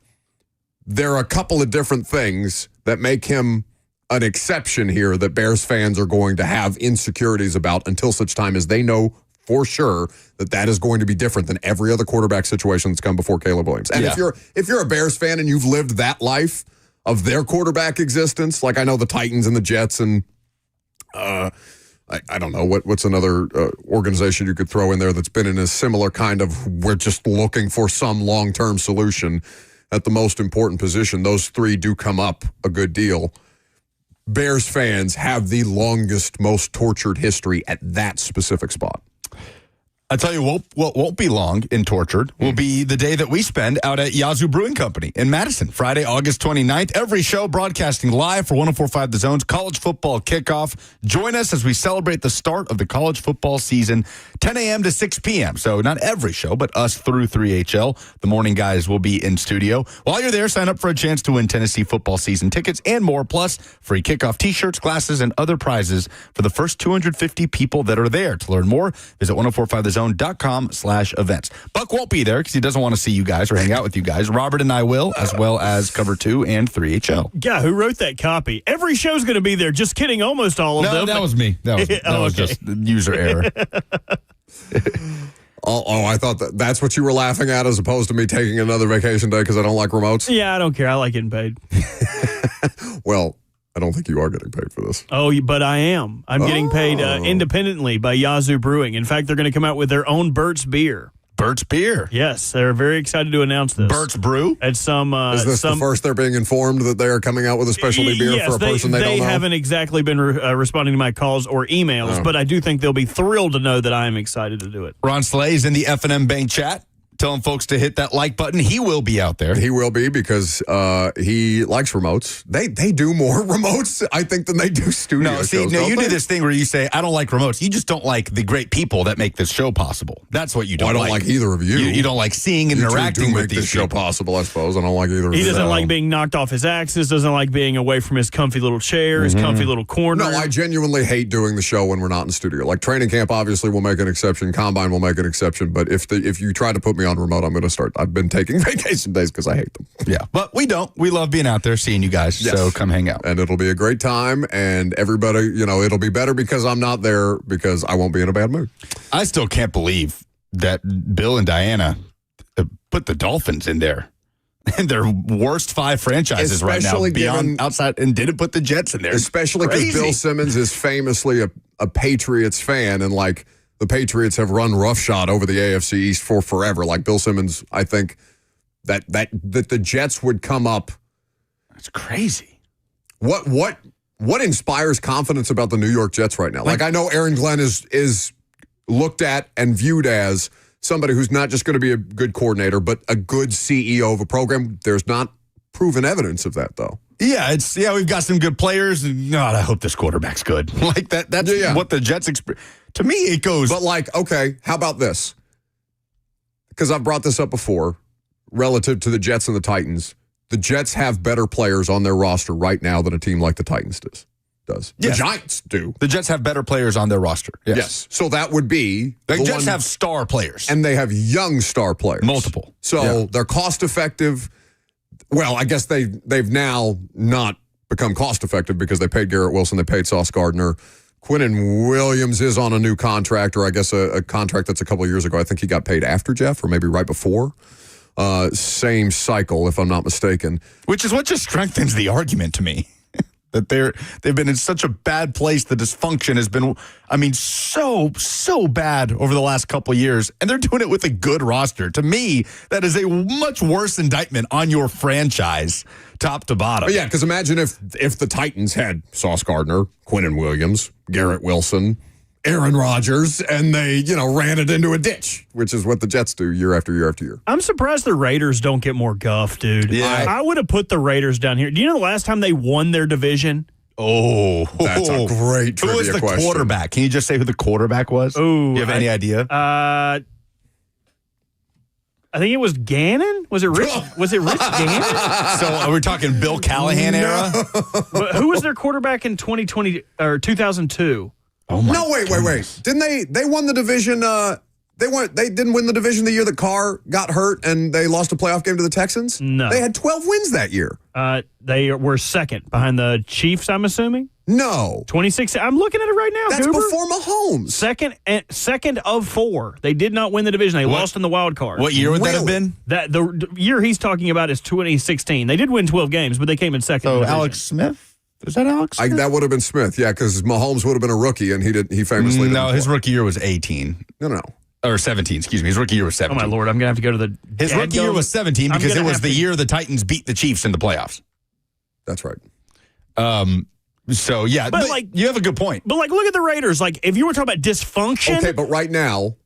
Speaker 1: there are a couple of different things that make him an exception here that Bears fans are going to have insecurities about until such time as they know for sure that is going to be different than every other quarterback situation that's come before Caleb Williams. And if you're a Bears fan and you've lived that life of their quarterback existence, like I know the Titans and the Jets and I don't know what's another organization you could throw in there that's been in a similar kind of we're just looking for some long-term solution at the most important position. Those 3 do come up a good deal. Bears fans have the longest, most tortured history at that specific spot.
Speaker 2: I'll tell you what won't be long in Tortured will be the day that we spend out at Yazoo Brewing Company in Madison, Friday, August 29th. Every show broadcasting live for 104.5 The Zone's college football kickoff. Join us as we celebrate the start of the college football season, 10 a.m. to 6 p.m. So not every show, but us through 3HL. The morning guys will be in studio. While you're there, sign up for a chance to win Tennessee football season tickets and more, plus free kickoff t-shirts, glasses, and other prizes for the first 250 people that are there. To learn more, visit 1045thezone.com/events. Buck won't be there because he doesn't want to see you guys or hang out with you guys. Robert and I will, as well as Cover 2 and 3HL.
Speaker 3: Yeah, who wrote that copy? Every show's going to be there. Just kidding, almost all of them.
Speaker 2: No, that was me. That was just user error.
Speaker 1: I thought that's what you were laughing at as opposed to me taking another vacation day because I don't like remotes?
Speaker 3: Yeah, I don't care. I like getting paid.
Speaker 1: Well, I don't think you are getting paid for this.
Speaker 3: Oh, but I am. I'm getting paid independently by Yazoo Brewing. In fact, they're going to come out with their own Burt's beer.
Speaker 2: Burt's Beer.
Speaker 3: Yes, they're very excited to announce this.
Speaker 2: Burt's Brew?
Speaker 3: At some,
Speaker 1: is this the first they're being informed that they are coming out with a specialty beer for a person they don't know?
Speaker 3: They haven't exactly been responding to my calls or emails, but I do think they'll be thrilled to know that I am excited to do it.
Speaker 2: Ron Slay's in the F&M Bank chat, telling folks to hit that like button. He will be out there.
Speaker 1: He will be because he likes remotes. They do more remotes, I think, than they do studio shows.
Speaker 2: You do this thing where you say, I don't like remotes. You just don't like the great people that make this show possible. That's what you don't like.
Speaker 1: I don't like either of you.
Speaker 2: You don't like seeing and interacting with these
Speaker 1: show possible, I suppose. I don't like either of you.
Speaker 3: He doesn't like being knocked off his axis, doesn't like being away from his comfy little chair, his comfy little corner.
Speaker 1: No, I genuinely hate doing the show when we're not in studio. Like training camp obviously will make an exception. Combine will make an exception. But if you try to put me on remote, I'm going to start. I've been taking vacation days because I hate them.
Speaker 2: Yeah, but we don't. We love being out there, seeing you guys. Yes. So come hang out.
Speaker 1: And it'll be a great time. And everybody, it'll be better because I'm not there because I won't be in a bad mood.
Speaker 2: I still can't believe that Bill and Diana put the Dolphins in there. And their worst 5 franchises
Speaker 1: especially
Speaker 2: right now, beyond outside, and didn't put the Jets in there.
Speaker 1: Especially because Bill Simmons is famously a Patriots fan, and like the Patriots have run roughshod over the AFC East for forever. Like Bill Simmons, I think that the Jets would come up.
Speaker 2: That's crazy.
Speaker 1: What inspires confidence about the New York Jets right now? Like I know Aaron Glenn is looked at and viewed as somebody who's not just going to be a good coordinator, but a good CEO of a program. There's not proven evidence of that, though.
Speaker 2: Yeah, we've got some good players. God, I hope this quarterback's good. Like that. That's what the Jets experience. To me, it goes.
Speaker 1: But okay, how about this? Because I've brought this up before, relative to the Jets and the Titans. The Jets have better players on their roster right now than a team like the Titans does.
Speaker 2: Yes.
Speaker 1: The Giants do.
Speaker 2: The Jets have better players on their roster. Yes.
Speaker 1: So that would be
Speaker 2: the Jets have star players.
Speaker 1: And they have young star players.
Speaker 2: Multiple.
Speaker 1: So they're cost effective. Well, I guess they've now not become cost effective because they paid Garrett Wilson, they paid Sauce Gardner. Quinnen Williams is on a new contract, or I guess a contract that's a couple of years ago. I think he got paid after Jeff, or maybe right before. Same cycle, if I'm not mistaken.
Speaker 2: Which is what just strengthens the argument to me. That they've been in such a bad place. The dysfunction has been, so bad over the last couple of years, and they're doing it with a good roster. To me, that is a much worse indictment on your franchise, top to bottom.
Speaker 1: But yeah, because imagine if the Titans had Sauce Gardner, Quinnen Williams, Garrett Wilson, Aaron Rodgers, and they, ran it into a ditch, which is what the Jets do year after year after year.
Speaker 3: I'm surprised the Raiders don't get more guff, dude.
Speaker 2: Yeah.
Speaker 3: I would have put the Raiders down here. Do you know the last time they won their division?
Speaker 2: Oh,
Speaker 1: that's a great trivia question.
Speaker 2: Who was the quarterback? Can you just say who the quarterback was?
Speaker 3: Oh,
Speaker 2: do you have any idea?
Speaker 3: I think it was Gannon. Was it Rich? Was it Rich Gannon?
Speaker 2: So are we talking Bill Callahan era?
Speaker 3: Who was their quarterback in 2020 or 2002?
Speaker 1: Oh my! No, wait. Didn't they won the division? They didn't win the division the year that Carr got hurt and they lost a playoff game to the Texans?
Speaker 3: No.
Speaker 1: They had 12 wins that year.
Speaker 3: They were second behind the Chiefs, I'm assuming.
Speaker 1: No.
Speaker 3: 26. I'm looking at it right now.
Speaker 1: That's
Speaker 3: Goober.
Speaker 1: before Mahomes.
Speaker 3: Second of 4. They did not win the division. They lost in the wild card.
Speaker 2: What year would that have been?
Speaker 3: The year he's talking about is 2016. They did win 12 games, but they came in second.
Speaker 2: So Alex Smith? Is that Alex Smith?
Speaker 1: That would have been Smith, yeah, because Mahomes would have been a rookie, and he famously didn't play.
Speaker 2: His rookie year was 18.
Speaker 1: No.
Speaker 2: Or 17, excuse me. His rookie year was 17.
Speaker 3: Oh, my Lord, I'm going to have to go to
Speaker 2: His rookie year was 17 because it was the year the Titans beat the Chiefs in the playoffs.
Speaker 1: That's right.
Speaker 2: So, yeah, but you have a good point.
Speaker 3: But, look at the Raiders. If you were talking about dysfunction.
Speaker 1: Okay, but right now,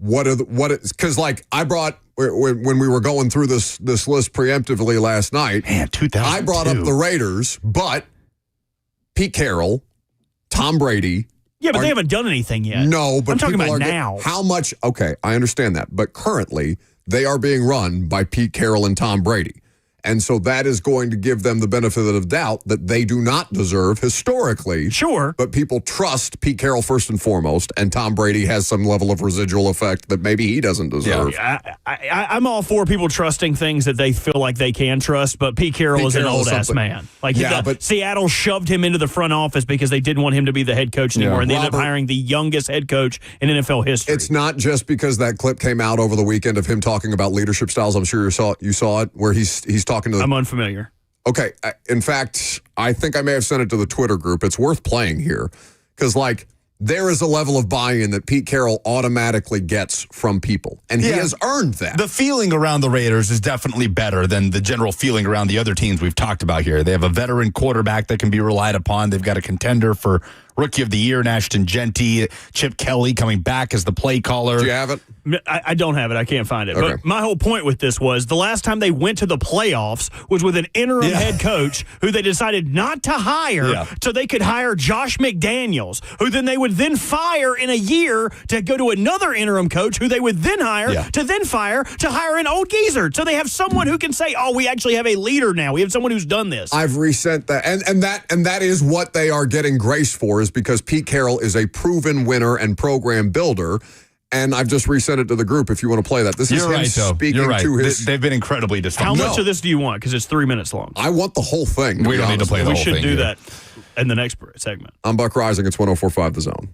Speaker 1: because like I brought when we were going through this list preemptively last night.
Speaker 2: Man, 2002.
Speaker 1: I brought up the Raiders, but Pete Carroll, Tom Brady.
Speaker 3: Yeah, but they haven't done anything yet.
Speaker 1: No, but
Speaker 3: I'm talking
Speaker 1: people
Speaker 3: about
Speaker 1: are
Speaker 3: now.
Speaker 1: How much? Okay, I understand that, but currently they are being run by Pete Carroll and Tom Brady. And so that is going to give them the benefit of doubt that they do not deserve historically.
Speaker 3: Sure.
Speaker 1: But people trust Pete Carroll first and foremost, and Tom Brady has some level of residual effect that maybe he doesn't deserve.
Speaker 3: Yeah, I'm all for people trusting things that they feel like they can trust, but Pete Carroll is an old-ass man. Like, but Seattle shoved him into the front office because they didn't want him to be the head coach anymore, and they ended up hiring the youngest head coach in NFL history.
Speaker 1: It's not just because that clip came out over the weekend of him talking about leadership styles. I'm sure you saw it, where he's talking to
Speaker 3: I'm unfamiliar.
Speaker 1: Okay. In fact, I think I may have sent it to the Twitter group. It's worth playing here because, like, there is a level of buy-in that Pete Carroll automatically gets from people, and he has earned that.
Speaker 2: The feeling around the Raiders is definitely better than the general feeling around the other teams we've talked about here. They have a veteran quarterback that can be relied upon. They've got a contender for Rookie of the Year, Ashton Genty, Chip Kelly coming back as the play caller.
Speaker 1: Do you have it?
Speaker 3: I don't have it. I can't find it.
Speaker 1: Okay.
Speaker 3: But my whole point with this was the last time they went to the playoffs was with an interim head coach who they decided not to hire so they could hire Josh McDaniels, who then they would then fire in a year to go to another interim coach who they would then hire to then fire to hire an old geezer. So they have someone who can say, oh, we actually have a leader now. We have someone who's done this.
Speaker 1: I've resent that. And that is what they are getting grace for, is because Pete Carroll is a proven winner and program builder. And I've just resent it to the group if you want to play that. This is him speaking to his...
Speaker 2: They've been incredibly dysfunctional.
Speaker 3: How much of this do you want? Because it's 3 minutes long.
Speaker 1: I want the whole thing.
Speaker 2: We don't need to play the whole thing.
Speaker 3: We should do that in the next segment.
Speaker 1: I'm Buck Rising. It's 104.5 The Zone.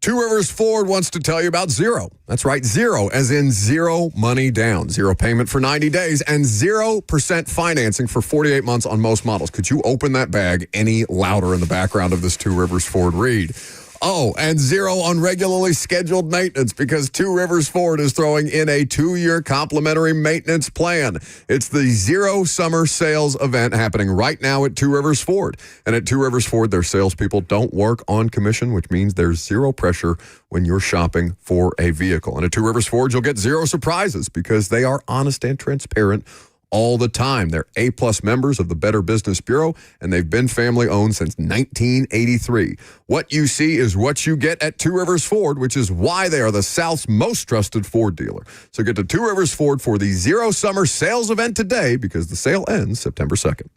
Speaker 1: Two Rivers Ford wants to tell you about zero. That's right, zero, as in zero money down, zero payment for 90 days, and 0% financing for 48 months on most models. Could you open that bag any louder in the background of this Two Rivers Ford read? Oh, and zero on regularly scheduled maintenance, because Two Rivers Ford is throwing in a 2-year complimentary maintenance plan. It's the Zero Summer Sales event happening right now at Two Rivers Ford. And at Two Rivers Ford, their salespeople don't work on commission, which means there's zero pressure when you're shopping for a vehicle. And at Two Rivers Ford, you'll get zero surprises because they are honest and transparent all the time. They're A-plus members of the Better Business Bureau, and they've been family-owned since 1983. What you see is what you get at Two Rivers Ford, which is why they are the South's most trusted Ford dealer. So get to Two Rivers Ford for the Zero Summer Sales event today, because the sale ends September 2nd.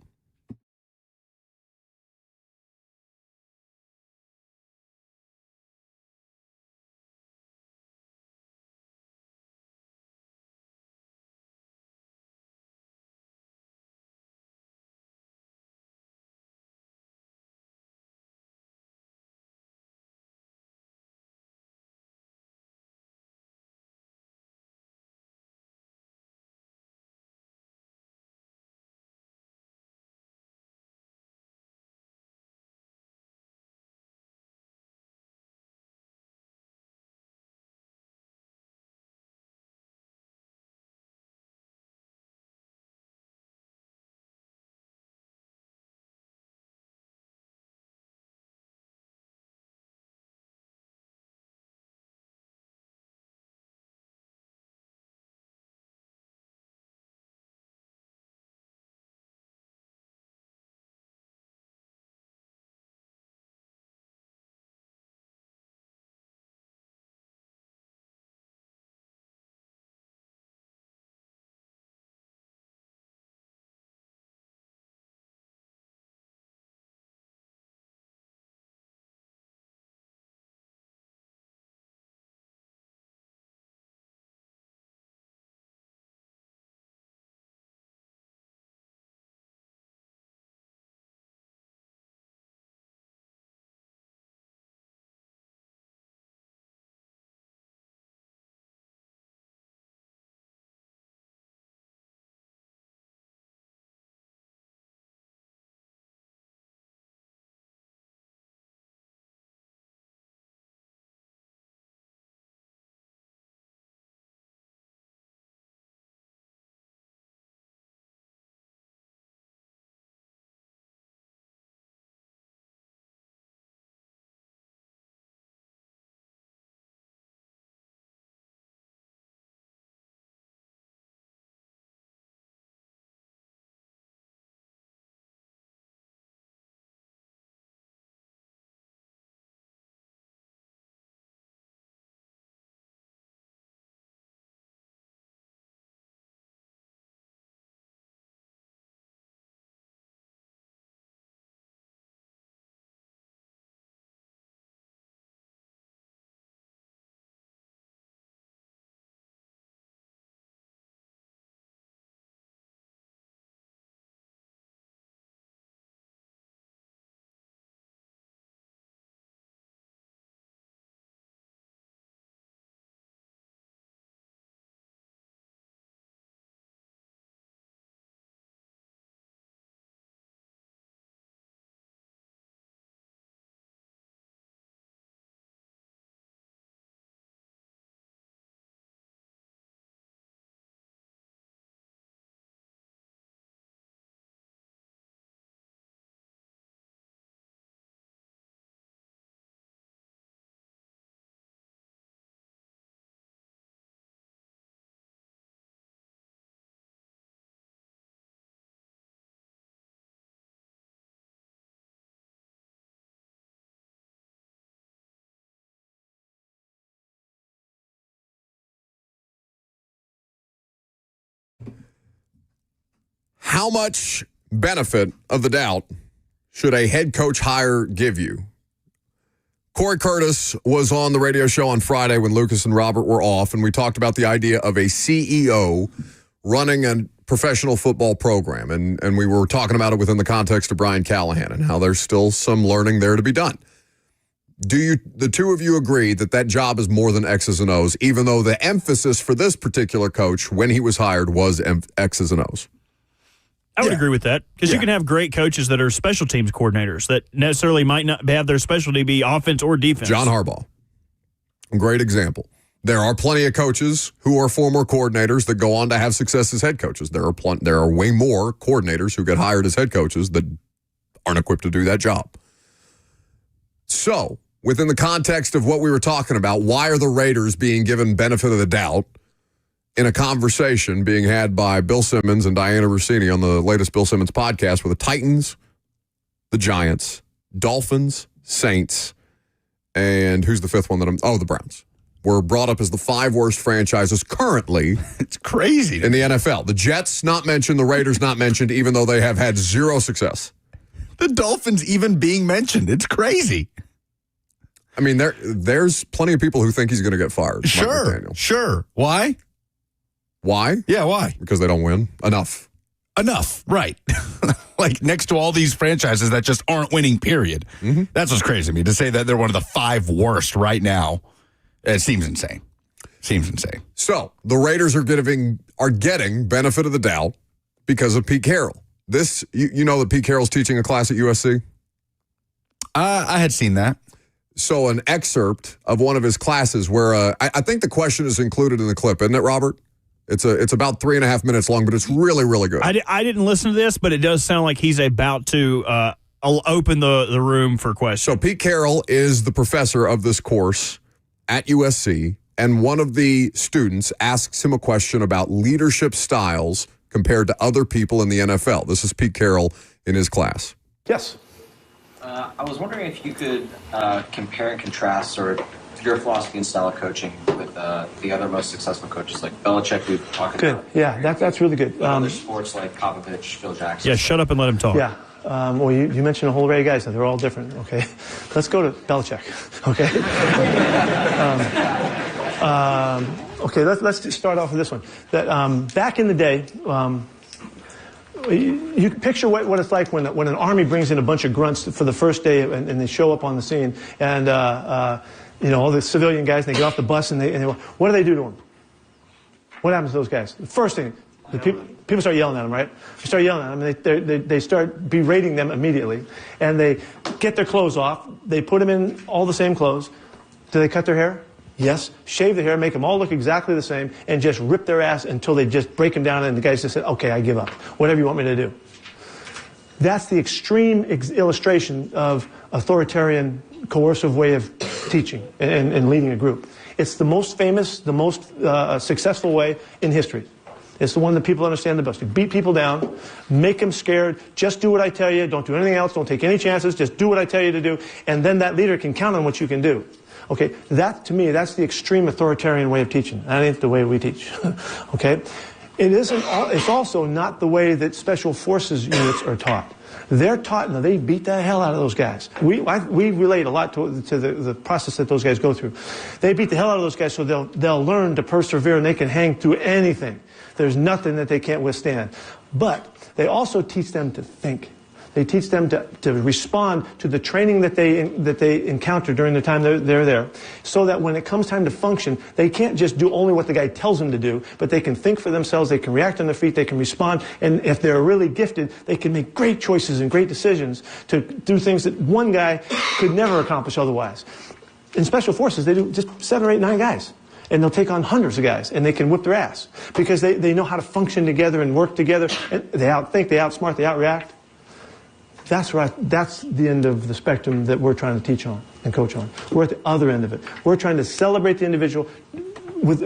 Speaker 1: How much benefit of the doubt should a head coach hire give you? Corey Curtis was on the radio show on Friday when Lucas and Robert were off, and we talked about the idea of a CEO running a professional football program, and we were talking about it within the context of Brian Callahan and how there's still some learning there to be done. Do the two of you agree that that job is more than X's and O's, even though the emphasis for this particular coach when he was hired was X's and O's?
Speaker 3: I would agree with that, because you can have great coaches that are special teams coordinators that necessarily might not have their specialty be offense or defense.
Speaker 1: John Harbaugh, great example. There are plenty of coaches who are former coordinators that go on to have success as head coaches. There are way more coordinators who get hired as head coaches that aren't equipped to do that job. So, within the context of what we were talking about, why are the Raiders being given benefit of the doubt in a conversation being had by Bill Simmons and Diana Rossini on the latest Bill Simmons podcast with the Titans, the Giants, Dolphins, Saints, and who's the fifth one the Browns were brought up as the 5 worst franchises currently.
Speaker 2: It's crazy.
Speaker 1: In the NFL. The Jets not mentioned, the Raiders not mentioned, even though they have had zero success.
Speaker 2: The Dolphins even being mentioned. It's crazy.
Speaker 1: I mean, there's plenty of people who think he's going to get fired.
Speaker 2: Sure. Why?
Speaker 1: Why?
Speaker 2: Yeah, why?
Speaker 1: Because they don't win enough.
Speaker 2: Right. Like next to all these franchises that just aren't winning, period. Mm-hmm. That's what's crazy to me. To say that they're one of the 5 worst right now, it seems insane. So the Raiders are getting benefit of the doubt because of Pete Carroll. This, you know that Pete Carroll's teaching a class at USC? I had seen that.
Speaker 1: So an excerpt of one of his classes where I think the question is included in the clip, isn't it, Robert? It's about 3.5 minutes long, but it's really, really good.
Speaker 3: I didn't listen to this, but it does sound like he's about to open the room for questions.
Speaker 1: So Pete Carroll is the professor of this course at USC, and one of the students asks him a question about leadership styles compared to other people in the NFL. This is Pete Carroll in his class.
Speaker 8: Yes.
Speaker 9: I was wondering if you could compare and contrast sort of your philosophy and style of coaching with the other most successful coaches like Belichick, we've talked about.
Speaker 8: Good. Yeah, that's really good.
Speaker 9: Other sports like Popovich, Phil Jackson.
Speaker 3: Yeah, shut up and let him talk.
Speaker 8: Yeah. Well, you mentioned a whole array of guys. They're all different, okay? Let's go to Belichick, okay? Okay, let's just start off with this one. That back in the day, you can picture what it's like when an army brings in a bunch of grunts for the first day and they show up on the scene, and all the civilian guys, they get off the bus and they what do they do to them? What happens to those guys? The first thing, the people start yelling at them, right? They start yelling at them, and they start berating them immediately, and they get their clothes off. They put them in all the same clothes. Do they cut their hair? Yes. Shave the hair, make them all look exactly the same, and just rip their ass until they just break them down, and the guys just say, okay, I give up. Whatever you want me to do. That's the extreme illustration of authoritarian, coercive way of teaching and leading a group. It's the most famous, the most successful way in history. It's the one that people understand the best. You beat people down, make them scared, just do what I tell you, don't do anything else, don't take any chances, just do what I tell you to do, and then that leader can count on what you can do. Okay, that, to me, that's the extreme authoritarian way of teaching. That ain't the way we teach, okay? It's also not the way that special forces units are taught. They're taught, and they beat the hell out of those guys. We relate a lot to the process that those guys go through. They beat the hell out of those guys so they'll learn to persevere, and they can hang through anything. There's nothing that they can't withstand. But they also teach them to think. They teach them to respond to the training that they encounter during the time they're there, so that when it comes time to function, they can't just do only what the guy tells them to do, but they can think for themselves, they can react on their feet, they can respond, and if they're really gifted, they can make great choices and great decisions to do things that one guy could never accomplish otherwise. In special forces, they do just 7 or 8, 9 guys. And they'll take on hundreds of guys, and they can whip their ass because they know how to function together and work together. And they outthink, they outsmart, they outreact. That's right. That's the end of the spectrum that we're trying to teach on and coach on. We're at the other end of it. We're trying to celebrate the individual with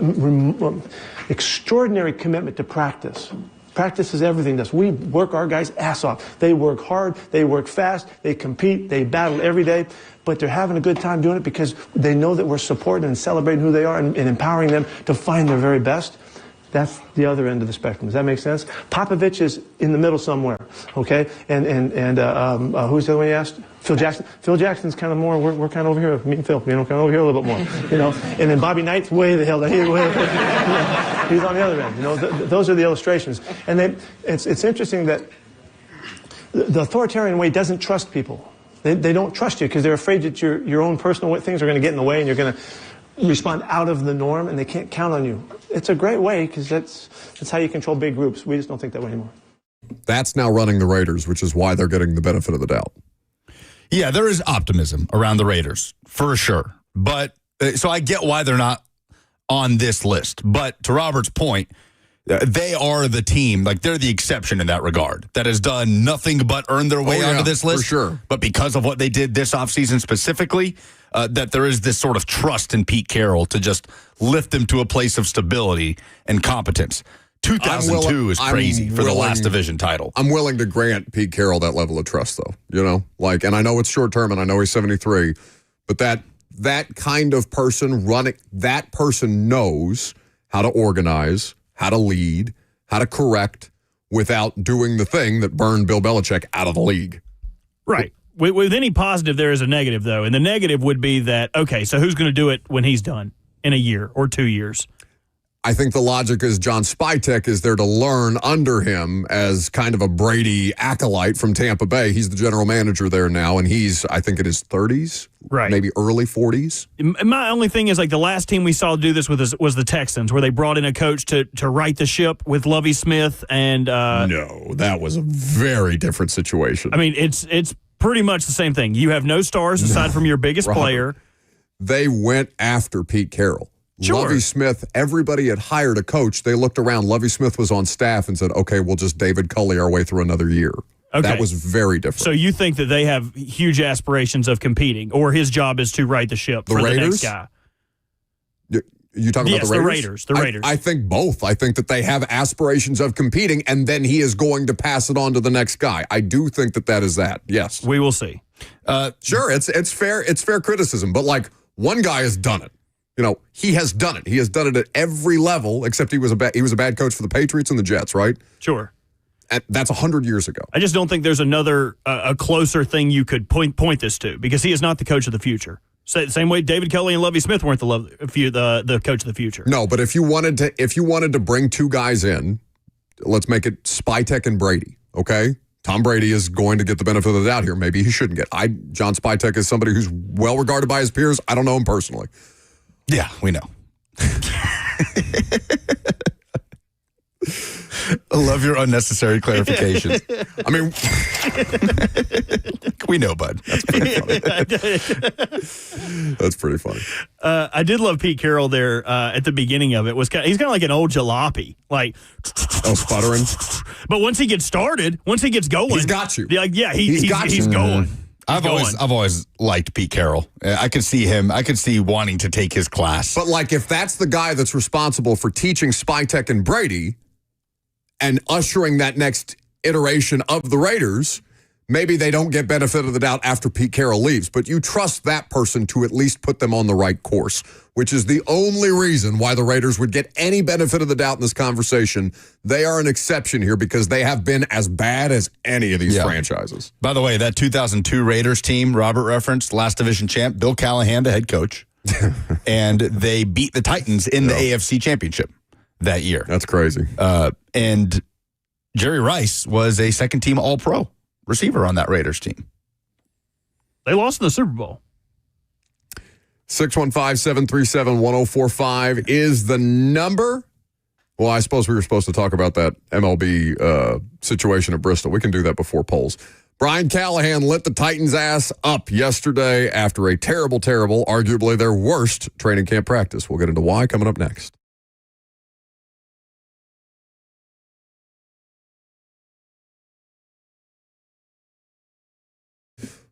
Speaker 8: extraordinary commitment to practice. Practice is everything to us. We work our guys' ass off. They work hard, they work fast, they compete, they battle every day, but they're having a good time doing it because they know that we're supporting and celebrating who they are and empowering them to find their very best. That's the other end of the spectrum. Does that make sense? Popovich is in the middle somewhere, okay? And who's the other one you asked? Phil Jackson. Phil Jackson's kind of more, we're kind of over here, me and Phil, kind of over here a little bit more, And then Bobby Knight's way the hell down here. He's on the other end, those are the illustrations. And it's interesting that the authoritarian way doesn't trust people. They don't trust you because they're afraid that your own personal things are going to get in the way and you're going to respond out of the norm and they can't count on you. It's a great way because that's how you control big groups. We just don't think that way anymore.
Speaker 1: That's now running the Raiders, which is why they're getting the benefit of the doubt.
Speaker 2: Yeah, there is optimism around the Raiders, for sure. But so I get why they're not on this list. But to Robert's point, they are the team, like they're the exception in that regard, that has done nothing but earn their way onto this list.
Speaker 1: For sure.
Speaker 2: But because of what they did this offseason specifically, that there is this sort of trust in Pete Carroll to just lift them to a place of stability and competence. 2002 is crazy for the last division title.
Speaker 1: I'm willing to grant Pete Carroll that level of trust, though. And I know it's short term, and I know he's 73, but that kind of person running, that person knows how to organize, how to lead, how to correct without doing the thing that burned Bill Belichick out of the league.
Speaker 3: Right. With any positive, there is a negative, though. And the negative would be that, okay, so who's going to do it when he's done in a year or 2 years?
Speaker 1: I think the logic is John Spytek is there to learn under him as kind of a Brady acolyte from Tampa Bay. He's the general manager there now, and he's, I think, in his 30s,
Speaker 3: right?
Speaker 1: Maybe early 40s.
Speaker 3: My only thing is, like, the last team we saw do this with was the Texans, where they brought in a coach to right the ship with Lovie Smith and
Speaker 1: no, that was a very different situation.
Speaker 3: I mean, it's pretty much the same thing. You have no stars aside from your biggest player.
Speaker 1: They went after Pete Carroll.
Speaker 3: Sure.
Speaker 1: Lovie Smith, everybody had hired a coach. They looked around. Lovie Smith was on staff and said, okay, we'll just David Culley our way through another year.
Speaker 3: Okay.
Speaker 1: That was very different.
Speaker 3: So you think that they have huge aspirations of competing, or his job is to right the ship for the next guy?
Speaker 1: You talking about the Raiders?
Speaker 3: The Raiders.
Speaker 1: I think both. I think that they have aspirations of competing, and then he is going to pass it on to the next guy. I do think that is that. Yes.
Speaker 3: We will see.
Speaker 1: Sure, it's fair. It's fair criticism, but like one guy has done it. He has done it. He has done it at every level, except he was a bad coach for the Patriots and the Jets, right?
Speaker 3: Sure.
Speaker 1: And that's 100 years ago.
Speaker 3: I just don't think there's another a closer thing you could point this to, because he is not the coach of the future. Same way David Culley and Lovie Smith weren't the coach of the future.
Speaker 1: No, but if you wanted to bring two guys in, let's make it Spytek and Brady, okay? Tom Brady is going to get the benefit of the doubt here. Maybe he shouldn't get. John Spytek is somebody who's well regarded by his peers. I don't know him personally.
Speaker 2: Yeah, we know. I love your unnecessary clarifications.
Speaker 1: I mean,
Speaker 2: we know, bud. That's pretty funny.
Speaker 1: That's pretty funny.
Speaker 3: I did love Pete Carroll there at the beginning of it. He's kind of like an old jalopy, like
Speaker 1: sputtering.
Speaker 3: But once he gets started, once he gets going,
Speaker 1: he's got you.
Speaker 3: He's going.
Speaker 2: I've always liked Pete Carroll. I could see him. I could see wanting to take his class.
Speaker 1: But like, if that's the guy that's responsible for teaching Spytek and Brady and ushering that next iteration of the Raiders, maybe they don't get benefit of the doubt after Pete Carroll leaves. But you trust that person to at least put them on the right course, which is the only reason why the Raiders would get any benefit of the doubt in this conversation. They are an exception here because they have been as bad as any of these franchises.
Speaker 2: By the way, that 2002 Raiders team, Robert referenced, last division champ, Bill Callahan, the head coach, and they beat the Titans in the AFC Championship that year.
Speaker 1: That's crazy.
Speaker 2: And Jerry Rice was a second-team All-Pro receiver on that Raiders team.
Speaker 3: They lost in the Super Bowl.
Speaker 1: 615-737-1045 is the number. Well, I suppose we were supposed to talk about that MLB situation at Bristol. We can do that before polls. Brian Callahan lit the Titans' ass up yesterday after a terrible, arguably their worst training camp practice. We'll get into why coming up next.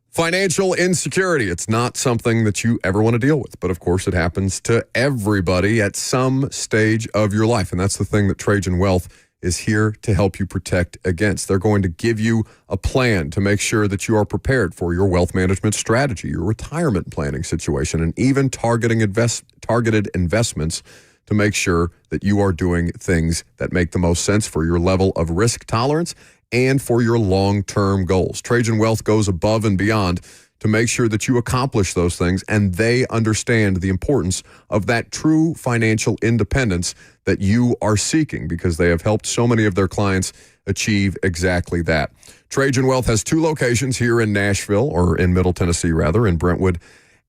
Speaker 1: Financial insecurity. It's not something that you ever want to deal with, but of course it happens to everybody at some stage of your life. And that's the thing that Trajan Wealth is here to help you protect against. They're going to give you a plan to make sure that you are prepared for your wealth management strategy, your retirement planning situation, and even targeted investments to make sure that you are doing things that make the most sense for your level of risk tolerance and for your long-term goals. Trajan Wealth goes above and beyond to make sure that you accomplish those things, and they understand the importance of that true financial independence that you are seeking, because they have helped so many of their clients achieve exactly that. Trajan Wealth has 2 locations here in Nashville, or in Middle Tennessee rather, in Brentwood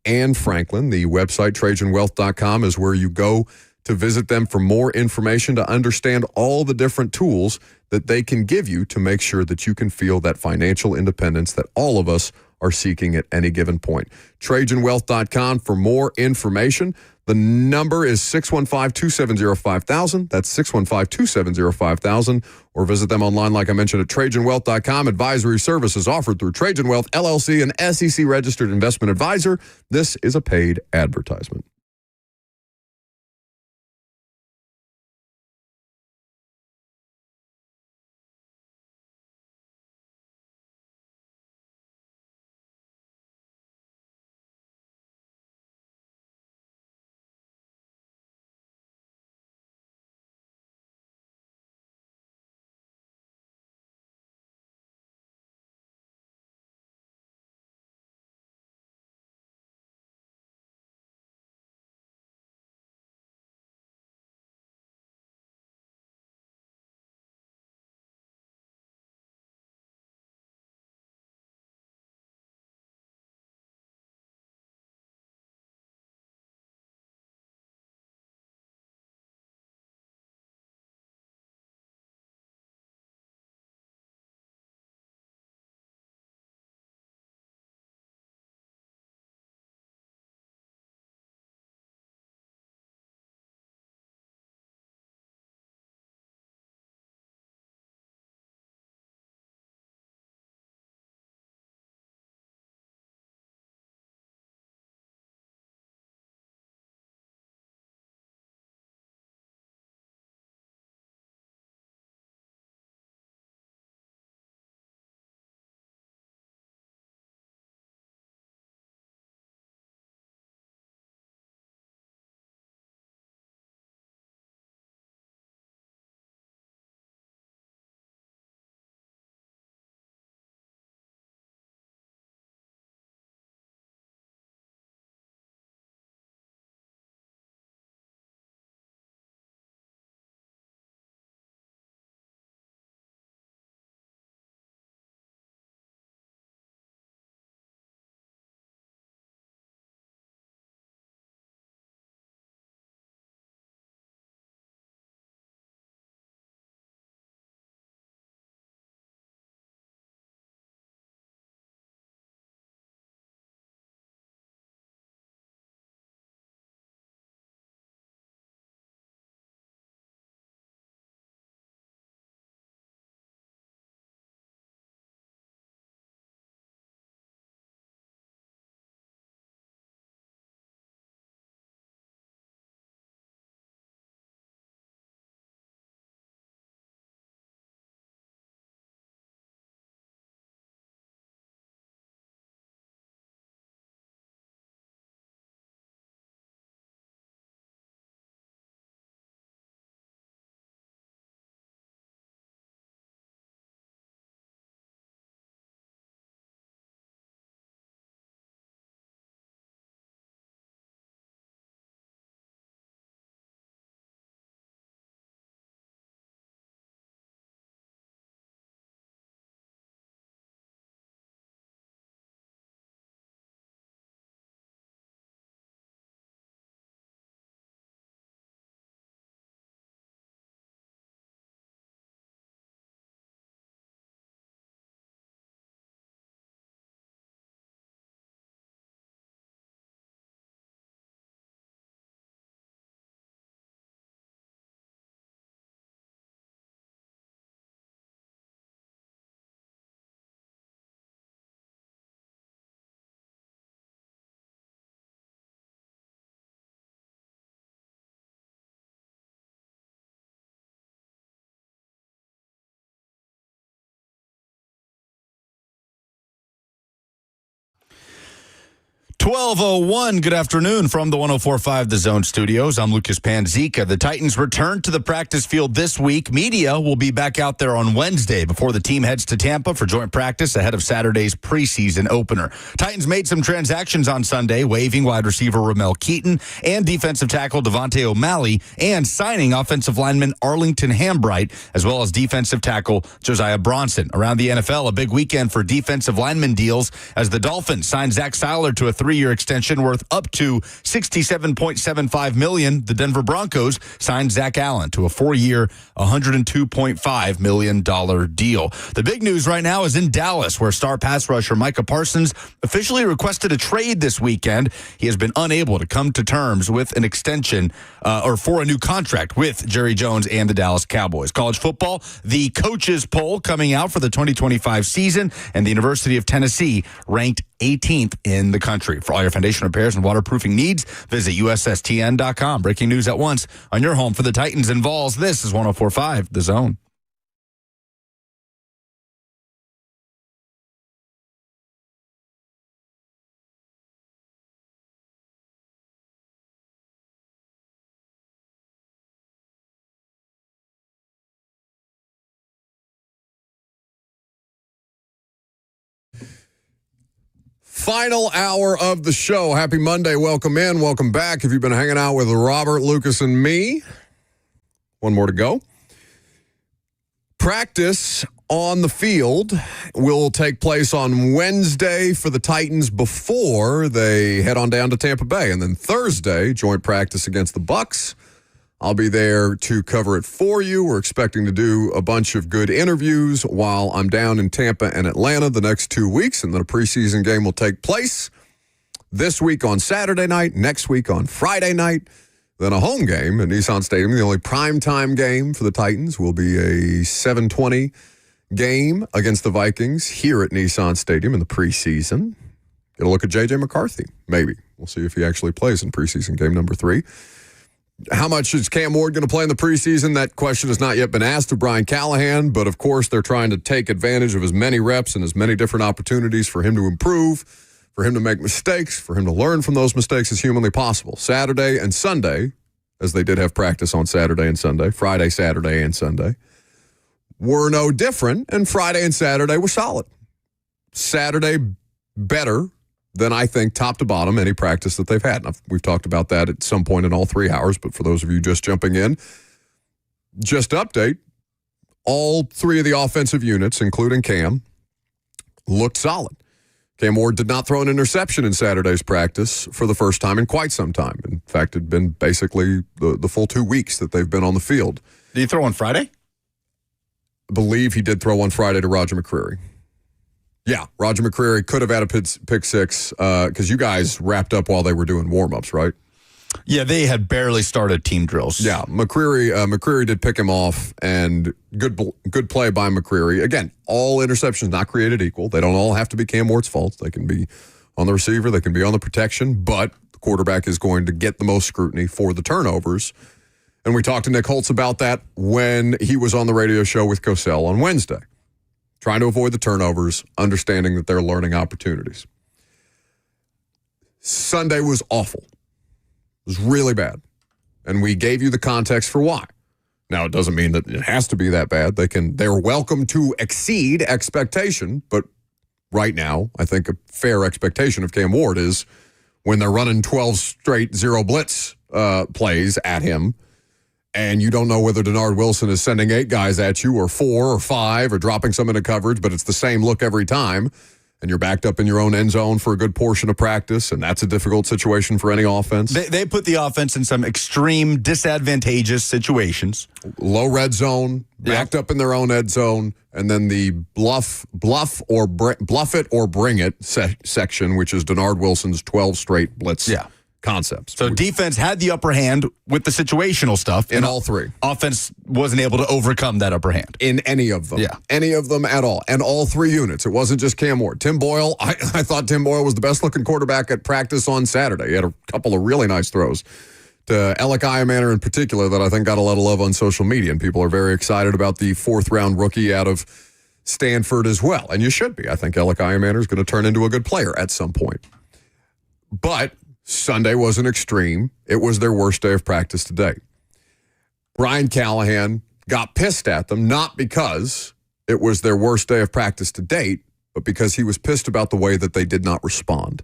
Speaker 1: and Franklin. The website, TrajanWealth.com, is where you go to visit them for more information, to understand all the different tools that they can give you to make sure that you can feel that financial independence that all of us are seeking at any given point. TrajanWealth.com for more information. The number is 615-270-5000. That's 615-270-5000. Or visit them online, like I mentioned, at TrajanWealth.com. Advisory services offered through Trajan Wealth, LLC, an SEC-registered investment advisor. This is a paid advertisement.
Speaker 2: 12:01, good afternoon from the 104.5 The Zone studios. I'm Lucas Panzica. The Titans return to the practice field this week. Media will be back out there on Wednesday before the team heads to Tampa for joint practice ahead of Saturday's preseason opener. Titans made some transactions on Sunday, waiving wide receiver Ramel Keaton and defensive tackle Devontae O'Malley, and signing offensive lineman Arlington Hambright, as well as defensive tackle Josiah Bronson. Around the NFL, a big weekend for defensive lineman deals as the Dolphins signed Zach Seiler to a 3-year extension worth up to $67.75 million. The Denver Broncos signed Zach Allen to a 4-year, $102.5 million deal. The big news right now is in Dallas, where star pass rusher Micah Parsons officially requested a trade this weekend. He has been unable to come to terms with an extension or for a new contract with Jerry Jones and the Dallas Cowboys. College football, the coaches poll coming out for the 2025 season, and the University of Tennessee ranked 18th in the country. For all your foundation repairs and waterproofing needs, visit USSTN.com. Breaking news at once on your home for the Titans and Vols. This is 104.5 The Zone.
Speaker 1: Final hour of the show. Happy Monday. Welcome in. Welcome back. If you've been hanging out with Robert, Lucas, and me, one more to go. Practice on the field will take place on Wednesday for the Titans before they head on down to Tampa Bay. And then Thursday, joint practice against the Bucs. I'll be there to cover it for you. We're expecting to do a bunch of good interviews while I'm down in Tampa and Atlanta the next 2 weeks, and then a preseason game will take place this week on Saturday night, next week on Friday night, then a home game at Nissan Stadium. The only primetime game for the Titans will be a 7:20 game against the Vikings here at Nissan Stadium in the preseason. Get a look at J.J. McCarthy, maybe. We'll see if he actually plays in preseason game number 3. How much is Cam Ward going to play in the preseason? That question has not yet been asked of Brian Callahan, but of course they're trying to take advantage of as many reps and as many different opportunities for him to improve, for him to make mistakes, for him to learn from those mistakes as humanly possible. Saturday and Sunday, as they did have practice on Saturday and Sunday, Friday, Saturday, and Sunday, were no different, and Friday and Saturday were solid. Saturday, better than I think top to bottom any practice that they've had. And we've talked about that at some point in all 3 hours, but for those of you just jumping in, just update, all 3 of the offensive units, including Cam, looked solid. Cam Ward did not throw an interception in Saturday's practice for the first time in quite some time. In fact, it had been basically the full 2 weeks that they've been on the field.
Speaker 2: Did he throw on Friday?
Speaker 1: I believe he did throw one Friday to Roger McCreary. Yeah, Roger McCreary could have had a pick six because you guys wrapped up while they were doing warm-ups, right?
Speaker 2: Yeah, they had barely started team drills.
Speaker 1: Yeah, McCreary did pick him off, and good play by McCreary. Again, all interceptions not created equal. They don't all have to be Cam Ward's fault. They can be on the receiver, they can be on the protection, but the quarterback is going to get the most scrutiny for the turnovers. And we talked to Nick Holtz about that when he was on the radio show with Cosell on Wednesday. Trying to avoid the turnovers, understanding that they're learning opportunities. Sunday was awful. It was really bad. And we gave you the context for why. Now, it doesn't mean that it has to be that bad. They're welcome to exceed expectation, but right now, I think a fair expectation of Cam Ward is when they're running 12 straight zero blitz plays at him, and you don't know whether Denard Wilson is sending 8 guys at you or 4 or 5 or dropping some into coverage, but it's the same look every time, and you're backed up in your own end zone for a good portion of practice, and that's a difficult situation for any offense.
Speaker 2: They put the offense in some extreme disadvantageous situations.
Speaker 1: Low red zone, backed up in their own end zone, and then the bluff it or bring it section, which is Denard Wilson's 12 straight blitz concepts.
Speaker 2: So defense had the upper hand with the situational stuff.
Speaker 1: In all 3.
Speaker 2: Offense wasn't able to overcome that upper hand.
Speaker 1: In any of them.
Speaker 2: Yeah.
Speaker 1: Any of them at all. And all 3 units. It wasn't just Cam Ward. Tim Boyle, I thought Tim Boyle was the best-looking quarterback at practice on Saturday. He had a couple of really nice throws to Alec Iamaner in particular that I think got a lot of love on social media, and people are very excited about the 4th-round rookie out of Stanford as well. And you should be. I think Alec Iamaner is going to turn into a good player at some point. But Sunday was an extreme. It was their worst day of practice to date. Brian Callahan got pissed at them, not because it was their worst day of practice to date, but because he was pissed about the way that they did not respond.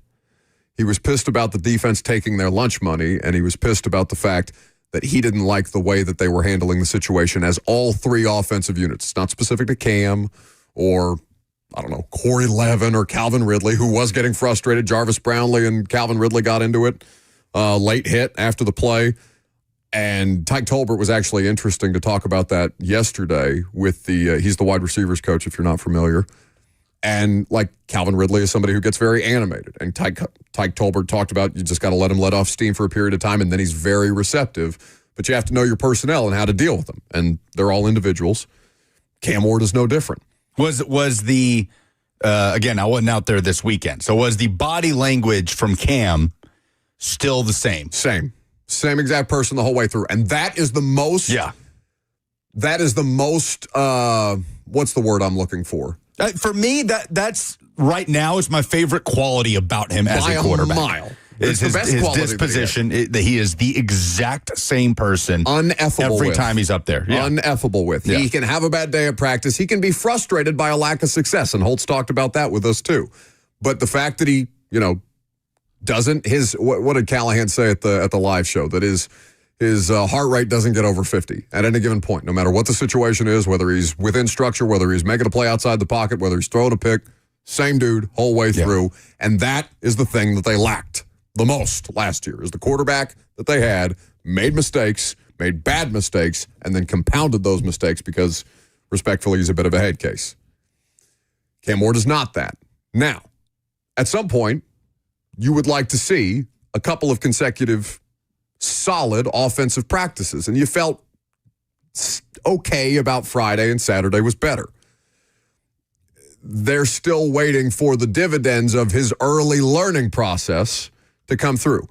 Speaker 1: He was pissed about the defense taking their lunch money, and he was pissed about the fact that he didn't like the way that they were handling the situation as all three offensive units. It's not specific to Cam or, I don't know, Corey Levin or Calvin Ridley, who was getting frustrated. Jarvis Brownlee and Calvin Ridley got into it. Late hit after the play. And Tyke Tolbert was actually interesting to talk about that yesterday with he's the wide receivers coach, if you're not familiar. And like Calvin Ridley is somebody who gets very animated. And Tyke Tolbert talked about you just got to let him let off steam for a period of time, and then he's very receptive. But you have to know your personnel and how to deal with them. And they're all individuals. Cam Ward is no different.
Speaker 2: Was the, again, I wasn't out there this weekend, so was the body language from Cam still the same?
Speaker 1: Same exact person the whole way through. And that is the most, what's the word I'm looking for?
Speaker 2: For me, that's right now is my favorite quality about him as a quarterback.
Speaker 1: By a mile.
Speaker 2: It's his disposition, that he is the exact same person every time he's up there. Yeah.
Speaker 1: Uneffable with. Yeah. He can have a bad day at practice. He can be frustrated by a lack of success, and Holtz talked about that with us too. But the fact that he, doesn't, what did Callahan say at the live show? That his heart rate doesn't get over 50 at any given point, no matter what the situation is, whether he's within structure, whether he's making a play outside the pocket, whether he's throwing a pick, same dude, whole way through. And that is the thing that they lacked the most last year, is the quarterback that they had made mistakes, made bad mistakes, and then compounded those mistakes because, respectfully, he's a bit of a head case. Cam Ward is not that. Now, at some point, you would like to see a couple of consecutive solid offensive practices, and you felt okay about Friday, and Saturday was better. They're still waiting for the dividends of his early learning process to come through.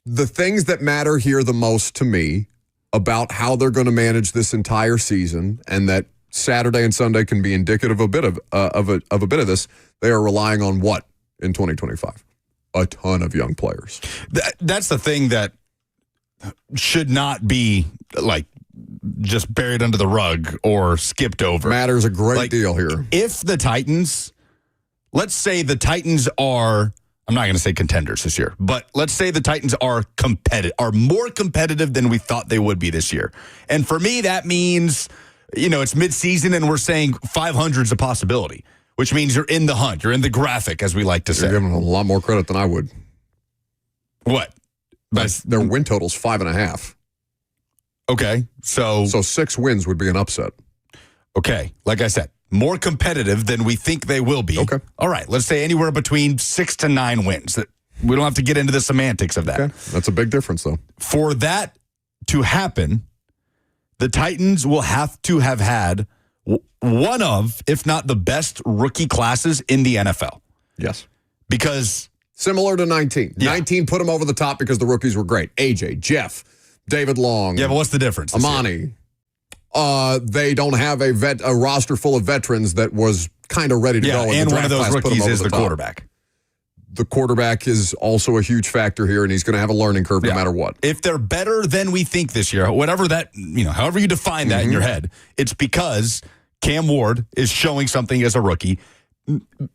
Speaker 1: The things that matter here the most to me about how they're going to manage this entire season, and that Saturday and Sunday can be indicative of a bit of this, they are relying on what in 2025? A ton of young players.
Speaker 2: That's the thing that should not be like just buried under the rug or skipped over.
Speaker 1: Matters a great deal here.
Speaker 2: If the Titans, let's say the Titans are, I'm not going to say contenders this year, but let's say the Titans are more competitive than we thought they would be this year. And for me, that means, it's midseason and we're saying 500 is a possibility, which means you're in the hunt. You're in the graphic, as we like to say.
Speaker 1: You're giving them a lot more credit than I would.
Speaker 2: What?
Speaker 1: Their win total's 5.5.
Speaker 2: Okay. So 6
Speaker 1: wins would be an upset.
Speaker 2: Okay. Like I said, more competitive than we think they will be.
Speaker 1: Okay.
Speaker 2: All right. Let's say anywhere between 6 to 9 wins. We don't have to get into the semantics of that.
Speaker 1: Okay. That's a big difference, though.
Speaker 2: For that to happen, the Titans will have to have had one of, if not the best rookie classes in the NFL.
Speaker 1: Yes.
Speaker 2: Because
Speaker 1: similar to 19. Yeah. 19 put them over the top because the rookies were great. AJ, Jeff, David Long.
Speaker 2: Yeah, but what's the difference?
Speaker 1: Amani. They don't have a roster full of veterans that was kind of ready to go.
Speaker 2: And one of those rookies is the quarterback.
Speaker 1: The quarterback is also a huge factor here, and he's going to have a learning curve no matter what.
Speaker 2: If they're better than we think this year, whatever that, however you define that in your head, it's because Cam Ward is showing something as a rookie.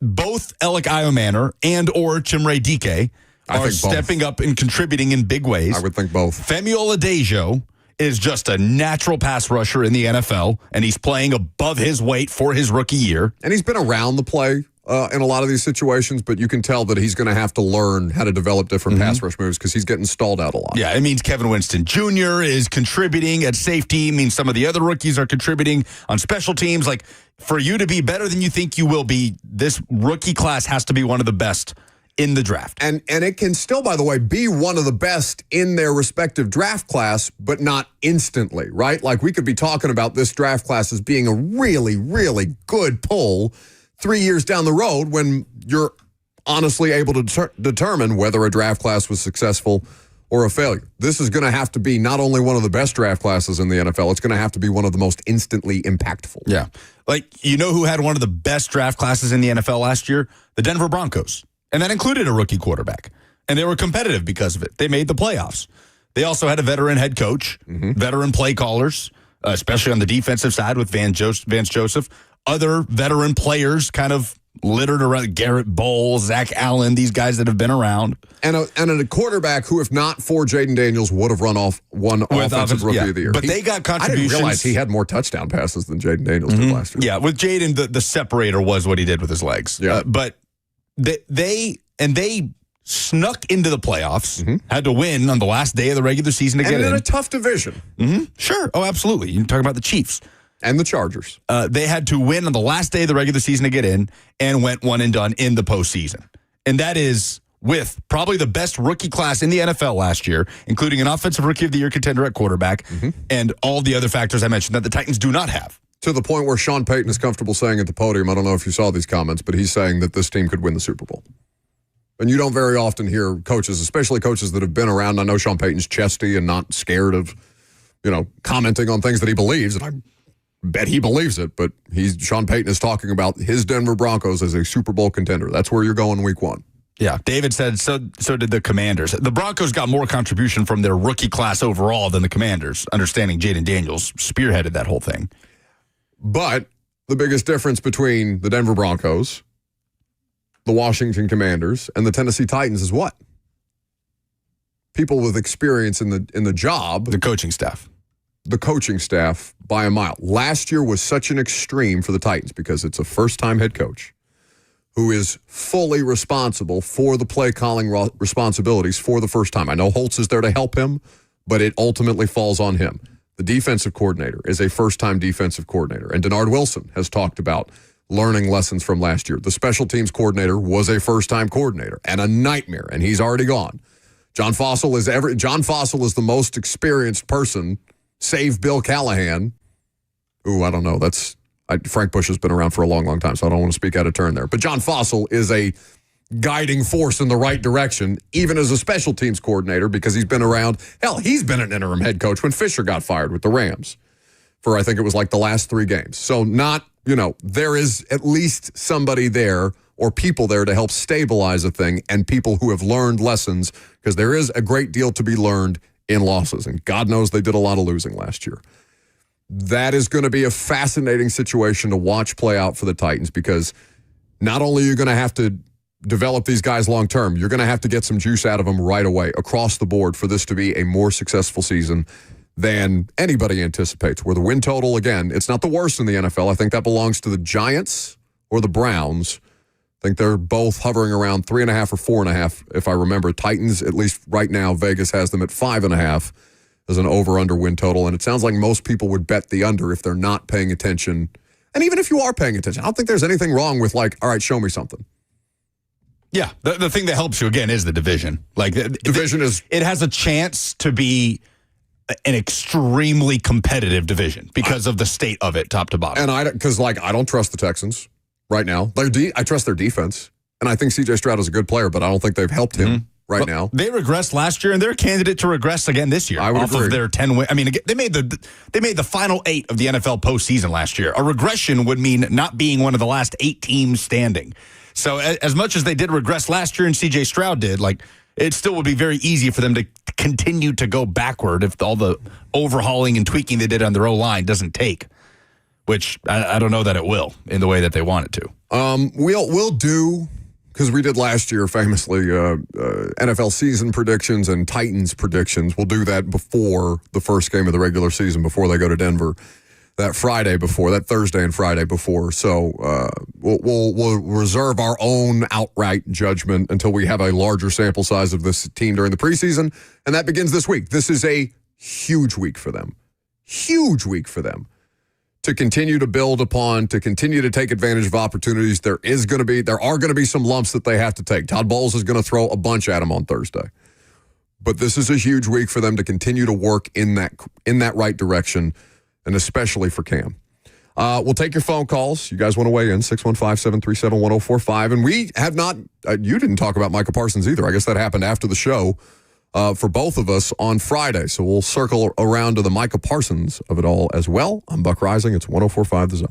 Speaker 2: Both Alec Iomanner and or Chimere Dike are stepping up and contributing in big ways.
Speaker 1: I would think both.
Speaker 2: Femi Oladejo is just a natural pass rusher in the NFL, and he's playing above his weight for his rookie year.
Speaker 1: And he's been around the play in a lot of these situations, but you can tell that he's going to have to learn how to develop different pass rush moves because he's getting stalled out a lot.
Speaker 2: Yeah, it means Kevin Winston Jr. is contributing at safety. It means some of the other rookies are contributing on special teams. Like, for you to be better than you think you will be, this rookie class has to be one of the best in the draft.
Speaker 1: And it can still, by the way, be one of the best in their respective draft class, but not instantly, right? Like, we could be talking about this draft class as being a really, really good pull 3 years down the road when you're honestly able to determine whether a draft class was successful or a failure. This is going to have to be not only one of the best draft classes in the NFL, it's going to have to be one of the most instantly impactful.
Speaker 2: Yeah. Like, who had one of the best draft classes in the NFL last year? The Denver Broncos. And that included a rookie quarterback. and they were competitive because of it. They made the playoffs. They also had a veteran head coach, veteran play callers, especially on the defensive side with Vance Joseph. Other veteran players kind of littered around, Garrett Bowles, Zach Allen, these guys that have been around.
Speaker 1: And a quarterback who, if not for Jaden Daniels, would have won Offensive Rookie of the Year.
Speaker 2: But they got contributions.
Speaker 1: I didn't realize he had more touchdown passes than Jaden Daniels did last year.
Speaker 2: Yeah, with Jaden, the separator was what he did with his legs.
Speaker 1: Yeah.
Speaker 2: But they snuck into the playoffs, had to win on the last day of the regular season to get in.
Speaker 1: And in a tough division.
Speaker 2: Sure. Oh, absolutely. You're talking about the Chiefs.
Speaker 1: And the Chargers.
Speaker 2: They had to win on the last day of the regular season to get in and went one and done in the postseason. And that is with probably the best rookie class in the NFL last year, including an Offensive Rookie of the Year contender at quarterback and all the other factors I mentioned that the Titans do not have.
Speaker 1: To the point where Sean Payton is comfortable saying at the podium, I don't know if you saw these comments, but he's saying that this team could win the Super Bowl. And you don't very often hear coaches, especially coaches that have been around. I know Sean Payton's chesty and not scared of, commenting on things that he believes, and I bet he believes it, but Sean Payton is talking about his Denver Broncos as a Super Bowl contender. That's where you're going week one.
Speaker 2: Yeah, David said so did the Commanders. The Broncos got more contribution from their rookie class overall than the Commanders, understanding Jaden Daniels spearheaded that whole thing.
Speaker 1: But the biggest difference between the Denver Broncos, the Washington Commanders, and the Tennessee Titans is what? People with experience in the job.
Speaker 2: The coaching staff.
Speaker 1: The coaching staff by a mile. Last year was such an extreme for the Titans because it's a first-time head coach who is fully responsible for the play calling responsibilities for the first time. I know Holtz is there to help him, but it ultimately falls on him. The defensive coordinator is a first-time defensive coordinator, and Denard Wilson has talked about learning lessons from last year. The special teams coordinator was a first-time coordinator and a nightmare, and he's already gone. John Fossil is the most experienced person, save Bill Callahan. Ooh, I don't know. Frank Bush has been around for a long, long time, so I don't want to speak out of turn there. But John Fossil is a guiding force in the right direction, even as a special teams coordinator, because he's been around. Hell, he's been an interim head coach when Fisher got fired with the Rams for, I think it was like the last 3 games. So there is at least somebody there or people there to help stabilize a thing and people who have learned lessons, because there is a great deal to be learned in losses. And God knows they did a lot of losing last year. That is going to be a fascinating situation to watch play out for the Titans, because not only are you going to have to develop these guys long term, you're going to have to get some juice out of them right away across the board for this to be a more successful season than anybody anticipates. Where the win total, again, it's not the worst in the NFL. I think that belongs to the Giants or the Browns. I think they're both hovering around 3.5 or 4.5, if I remember. Titans, at least right now, Vegas has them at 5.5 as an over-under win total. And it sounds like most people would bet the under if they're not paying attention. And even if you are paying attention, I don't think there's anything wrong with all right, show me something.
Speaker 2: Yeah, the thing that helps you, again, is the division. It has a chance to be an extremely competitive division because of the state of it, top to bottom.
Speaker 1: And I don't trust the Texans right now. I trust their defense, and I think C.J. Stroud is a good player, but I don't think they've helped him now. They
Speaker 2: regressed last year, and they're a candidate to regress again this year.
Speaker 1: I would agree.
Speaker 2: Of their 10 win. I mean, they made the final 8 of the NFL postseason last year. A regression would mean not being one of the last 8 teams standing. So as much as they did regress last year, and C.J. Stroud did, it still would be very easy for them to continue to go backward if all the overhauling and tweaking they did on their O-line doesn't take, which I don't know that it will in the way that they want it to.
Speaker 1: We'll do, because we did last year famously, NFL season predictions and Titans predictions. We'll do that before the first game of the regular season, before they go to Denver. That Thursday and Friday before. So we'll reserve our own outright judgment until we have a larger sample size of this team during the preseason, and that begins this week. This is a huge week for them. Huge week for them to continue to build upon, to continue to take advantage of opportunities. There are going to be some lumps that they have to take. Todd Bowles is going to throw a bunch at them on Thursday. But this is a huge week for them to continue to work in that right direction, and especially for Cam. We'll take your phone calls. You guys want to weigh in, 615-737-1045. And we have not, you didn't talk about Micah Parsons either. I guess that happened after the show for both of us on Friday. So we'll circle around to the Micah Parsons of it all as well. I'm Buck Rising. It's 104.5 The Zone.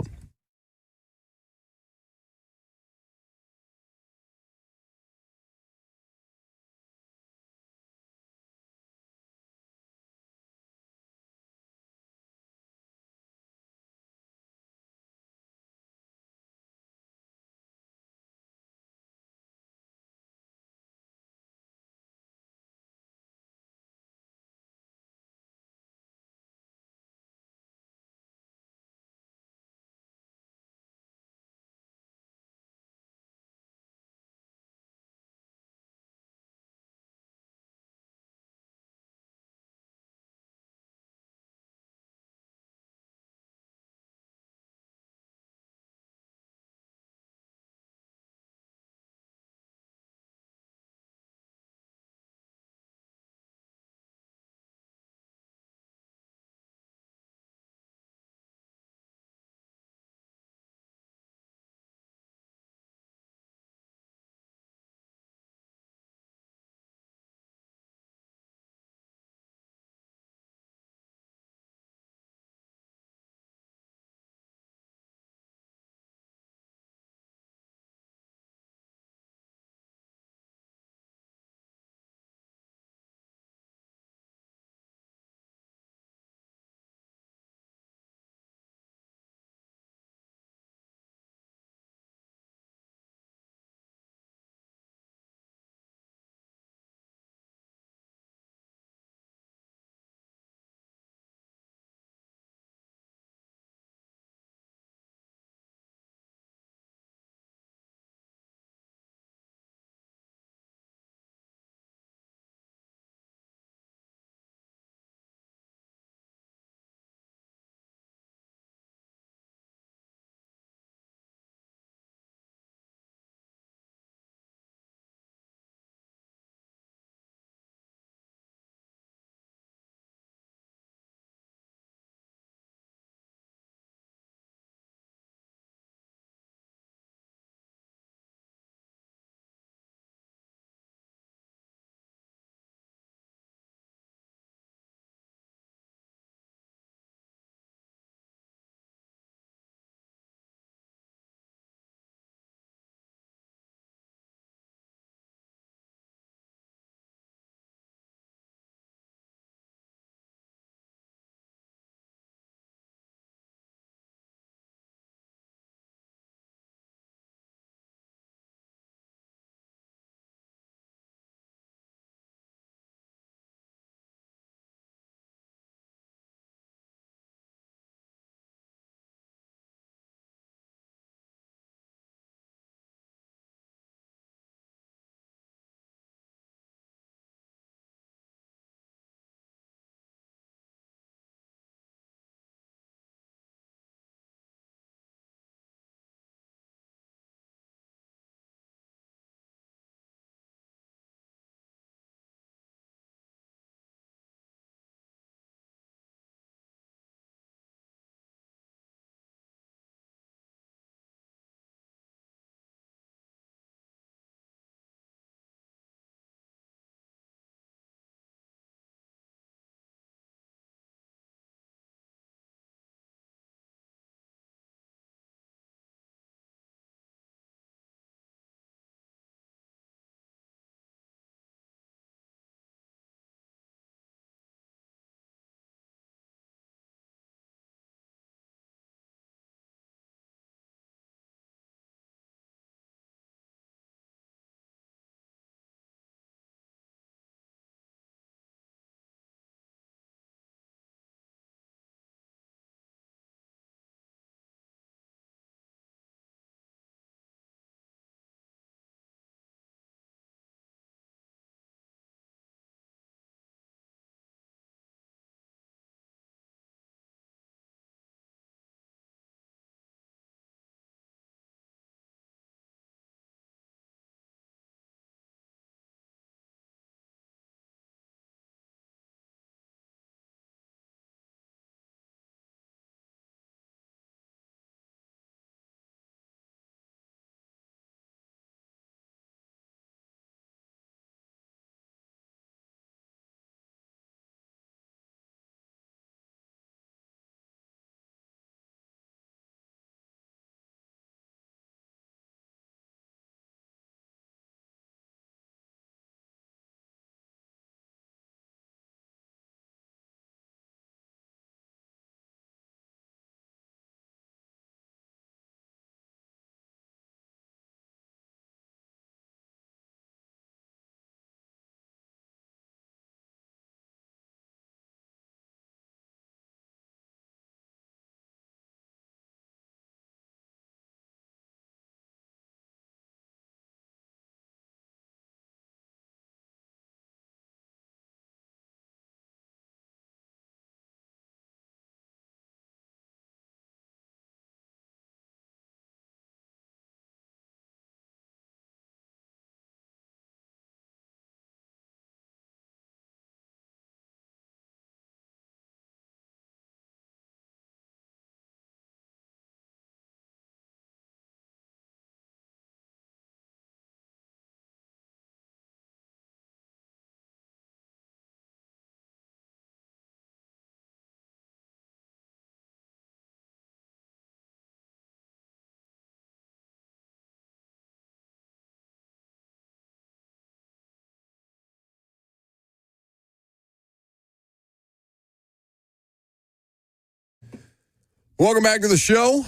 Speaker 1: Welcome back to the show.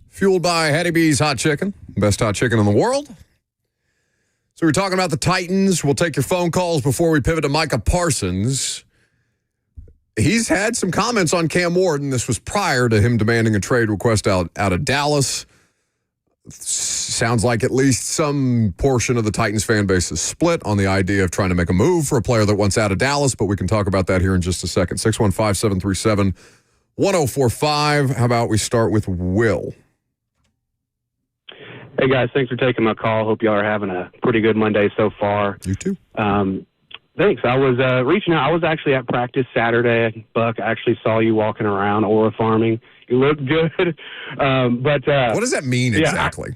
Speaker 1: Fueled by Hattie B's Hot Chicken, best hot chicken in the world. So we're talking about the Titans. We'll take your phone calls before we pivot to Micah Parsons. He's had some comments on Cam Ward, and this was prior to him demanding a trade request out of Dallas. Sounds like at least some portion of the Titans fan base is split on the idea of trying to make a move for a player that wants out of Dallas, but we can talk about that here in just a second. 615-737-1045. How about we start with Will?
Speaker 10: Hey, guys. Thanks for taking my call. Hope y'all are having a pretty good Monday so far.
Speaker 1: You too.
Speaker 10: Thanks. I was reaching out. I was actually at practice Saturday. Buck, I actually saw you walking around Aura farming. You looked good. But
Speaker 1: what does that mean exactly?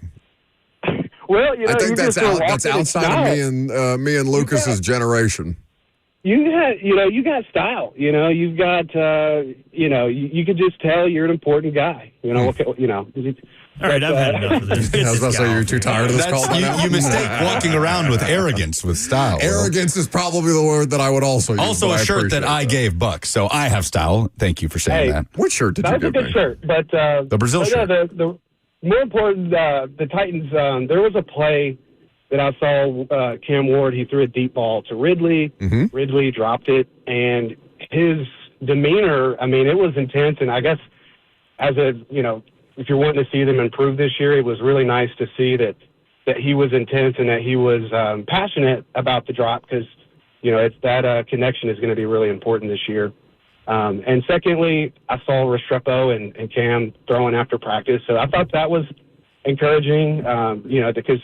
Speaker 10: Well,
Speaker 1: I think that's outside of me and Lucas's generation.
Speaker 10: You got style. You've got you could just tell you're an important guy.
Speaker 3: All right, I've had enough of this.
Speaker 1: I was about to say you're too tired of this call.
Speaker 2: You mistake walking around with arrogance with style.
Speaker 1: Arrogance is probably the word that I would also use.
Speaker 2: Also, a shirt that I gave Buck, so I have style. Thank you for saying that.
Speaker 1: What shirt did you give me?
Speaker 10: That's a good shirt, but
Speaker 2: the Brazil shirt.
Speaker 10: The more important, the Titans. There was a play that I saw Cam Ward. He threw a deep ball to Ridley.
Speaker 1: Mm-hmm.
Speaker 10: Ridley dropped it, and his demeanor. I mean, it was intense. And I guess if you're wanting to see them improve this year, it was really nice to see that he was intense and that he was passionate about the drop because, it's that connection is going to be really important this year. And secondly, I saw Restrepo and Cam throwing after practice. So I thought that was encouraging, because,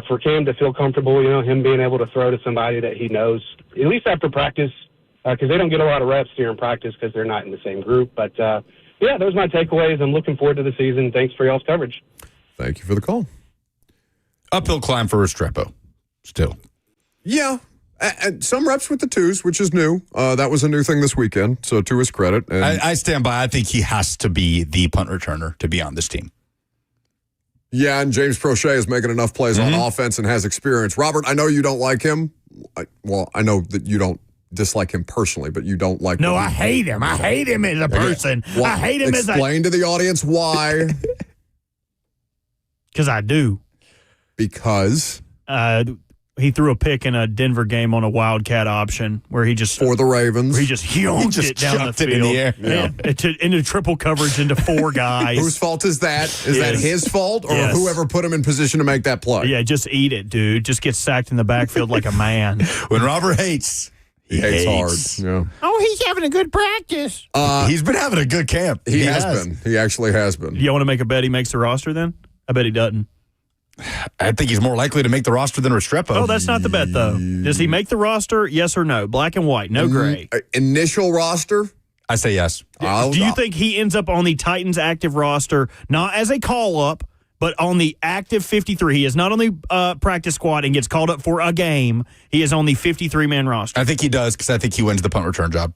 Speaker 10: for Cam to feel comfortable, him being able to throw to somebody that he knows, at least after practice, because they don't get a lot of reps during practice because they're not in the same group. But, yeah, those are my takeaways. I'm looking forward to the season. Thanks for y'all's coverage.
Speaker 1: Thank you for the call.
Speaker 2: Uphill climb for Restrepo, still.
Speaker 1: Yeah, and some reps with the twos, which is new. That was a new thing this weekend, so to his credit. And
Speaker 2: I stand by. I think he has to be the punt returner to be on this team.
Speaker 1: Yeah, and James Prochet is making enough plays on offense and has experience. Robert, I know you don't like him. I know that you don't dislike him personally, but you don't like him.
Speaker 3: No, I hate him. I hate him as a person. I hate him as a...
Speaker 1: Explain to the audience why.
Speaker 3: Because I do.
Speaker 1: Because?
Speaker 3: He threw a pick in a Denver game on a Wildcat option where he just...
Speaker 1: For the Ravens.
Speaker 3: He just yoinked it down the field.
Speaker 2: In the air.
Speaker 3: Yeah. Into triple coverage into four guys.
Speaker 1: Whose fault is that? Is that his fault or whoever put him in position to make that play?
Speaker 3: Yeah, just eat it, dude. Just get sacked in the backfield like a man.
Speaker 2: When Robert hates...
Speaker 1: He hates hard. Yeah.
Speaker 3: Oh, he's having a good practice.
Speaker 2: He's been having a good camp.
Speaker 1: He has been. He actually has been.
Speaker 3: You want to make a bet he makes the roster then? I bet he doesn't.
Speaker 2: I think he's more likely to make the roster than Restrepo.
Speaker 3: Oh, that's not the bet, though. Does he make the roster? Yes or no? Black and white, no gray.
Speaker 1: Initial roster?
Speaker 2: I say yes.
Speaker 3: Do you think he ends up on the Titans active roster, not as a call-up, but on the active 53? He is not on the practice squad and gets called up for a game. He is on the 53-man roster.
Speaker 2: I think he does because I think he wins the punt return job.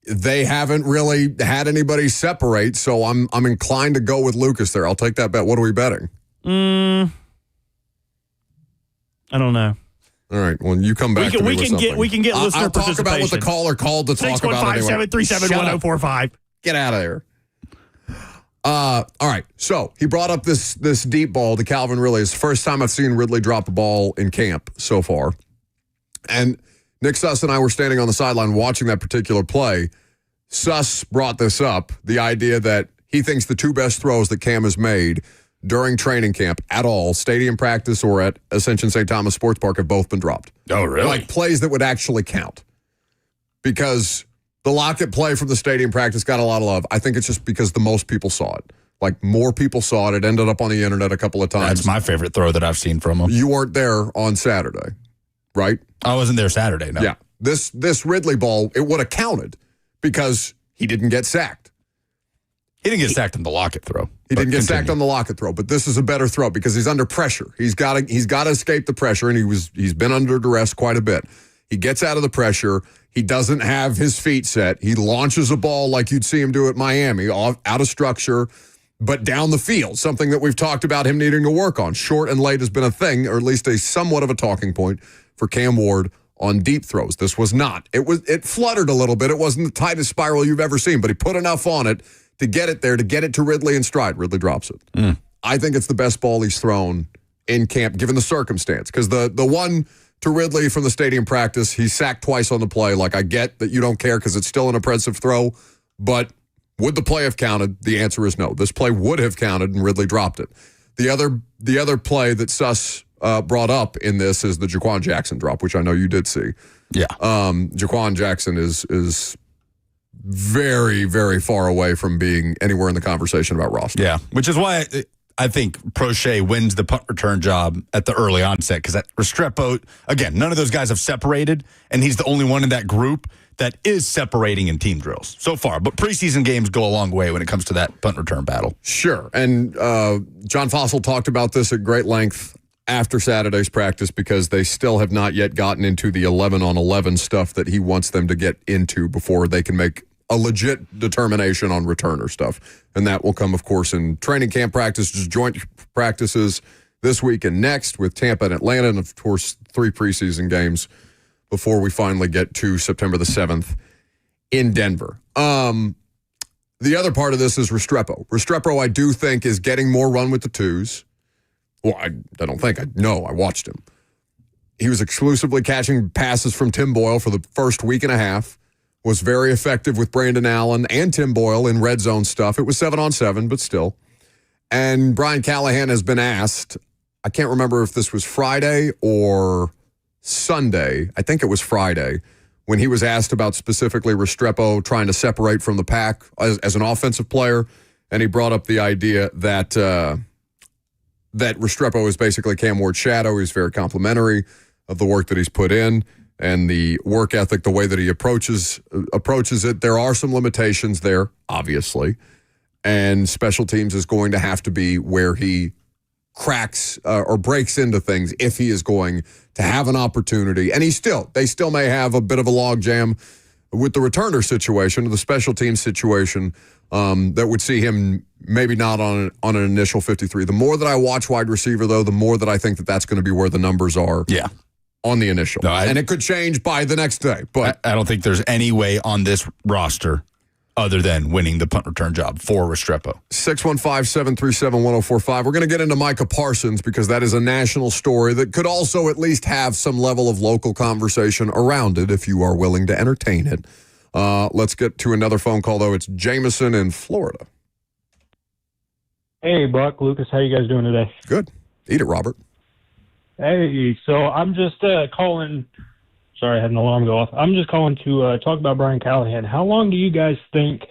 Speaker 1: They haven't really had anybody separate, so I'm inclined to go with Lucas there. I'll take that bet. What are we betting?
Speaker 3: I don't know.
Speaker 1: All right. Well, you come back.
Speaker 3: We can get listener
Speaker 1: I'll talk
Speaker 3: participation.
Speaker 1: about what the caller called to talk about.
Speaker 3: 615-737-1045.
Speaker 1: Get out of there. All right. So he brought up this deep ball to Calvin Ridley. It's the first time I've seen Ridley drop a ball in camp so far. And Nick Suss and I were standing on the sideline watching that particular play. Suss brought this up, the idea that he thinks the two best throws that Cam has made during training camp at all, stadium practice or at Ascension St. Thomas Sports Park, have both been dropped.
Speaker 2: Oh, really?
Speaker 1: Like plays that would actually count. Because the Lockett play from the stadium practice got a lot of love. I think it's just because the most people saw it. Like, more people saw it. It ended up on the internet a couple of times.
Speaker 2: That's my favorite throw that I've seen from him.
Speaker 1: You weren't there on Saturday, right?
Speaker 2: I wasn't there Saturday, no.
Speaker 1: Yeah. This Ridley ball, it would have counted because he didn't get sacked.
Speaker 2: He didn't get sacked on the Lockett throw.
Speaker 1: He didn't get sacked on the Lockett throw, but this is a better throw because he's under pressure. He's got to escape the pressure, and he's been under duress quite a bit. He gets out of the pressure. He doesn't have his feet set. He launches a ball like you'd see him do at Miami, out of structure, but down the field, something that we've talked about him needing to work on. Short and late has been a thing, or at least a somewhat of a talking point for Cam Ward on deep throws. This was not. It fluttered a little bit. It wasn't the tightest spiral you've ever seen, but he put enough on it to get it there, to get it to Ridley in stride. Ridley drops it. I think it's the best ball he's thrown in camp, given the circumstance. Because the one to Ridley from the stadium practice, he sacked twice on the play. Like, I get that you don't care because it's still an impressive throw, but would the play have counted? The answer is no. This play would have counted, and Ridley dropped it. The other play that Suss brought up in this is the Jaquan Jackson drop, which I know you did see.
Speaker 2: Yeah.
Speaker 1: Jaquan Jackson is very, very far away from being anywhere in the conversation about roster.
Speaker 2: Yeah, which is why I think Prochet wins the punt return job at the early onset, because that Restrepo, again, none of those guys have separated, and he's the only one in that group that is separating in team drills so far. But preseason games go a long way when it comes to that punt return battle.
Speaker 1: Sure. And John Fossil talked about this at great length after Saturday's practice, because they still have not yet gotten into the 11-on-11 stuff that he wants them to get into before they can make a legit determination on returner stuff. And that will come, of course, in training camp practices, joint practices this week and next with Tampa and Atlanta, and, of course, 3 preseason games before we finally get to September the 7th in Denver. The other part of this is Restrepo. Restrepo, I do think, is getting more run with the twos. Well, I don't think. I know. I watched him. He was exclusively catching passes from Tim Boyle for the first week and a half. Was very effective with Brandon Allen and Tim Boyle in red zone stuff. It was 7-on-7, but still. And Brian Callahan has been asked, I can't remember if this was Friday or Sunday. I think it was Friday, when he was asked about specifically Restrepo trying to separate from the pack as an offensive player. And he brought up the idea that that Restrepo is basically Cam Ward's shadow. He's very complimentary of the work that he's put in and the work ethic, the way that he approaches it. There are some limitations there, obviously, and special teams is going to have to be where he cracks or breaks into things if he is going to have an opportunity. And they still may have a bit of a logjam with the returner situation, the special team situation, that would see him maybe not on an initial 53. The more that I watch wide receiver, though, the more that I think that that's going to be where the numbers are.
Speaker 2: Yeah.
Speaker 1: On the initial. No, and it could change by the next day. But
Speaker 2: I don't think there's any way on this roster other than winning the punt return job for Restrepo.
Speaker 1: 615-737-1045. We're going to get into Micah Parsons, because that is a national story that could also at least have some level of local conversation around it if you are willing to entertain it. Let's get to another phone call, though. It's Jameson in Florida.
Speaker 11: Hey, Buck, Lucas, how you guys doing today?
Speaker 1: Good. Eat it, Robert.
Speaker 11: Hey, so I'm just calling. Sorry, I had an alarm go off. I'm just calling to talk about Brian Callahan. How long do you guys think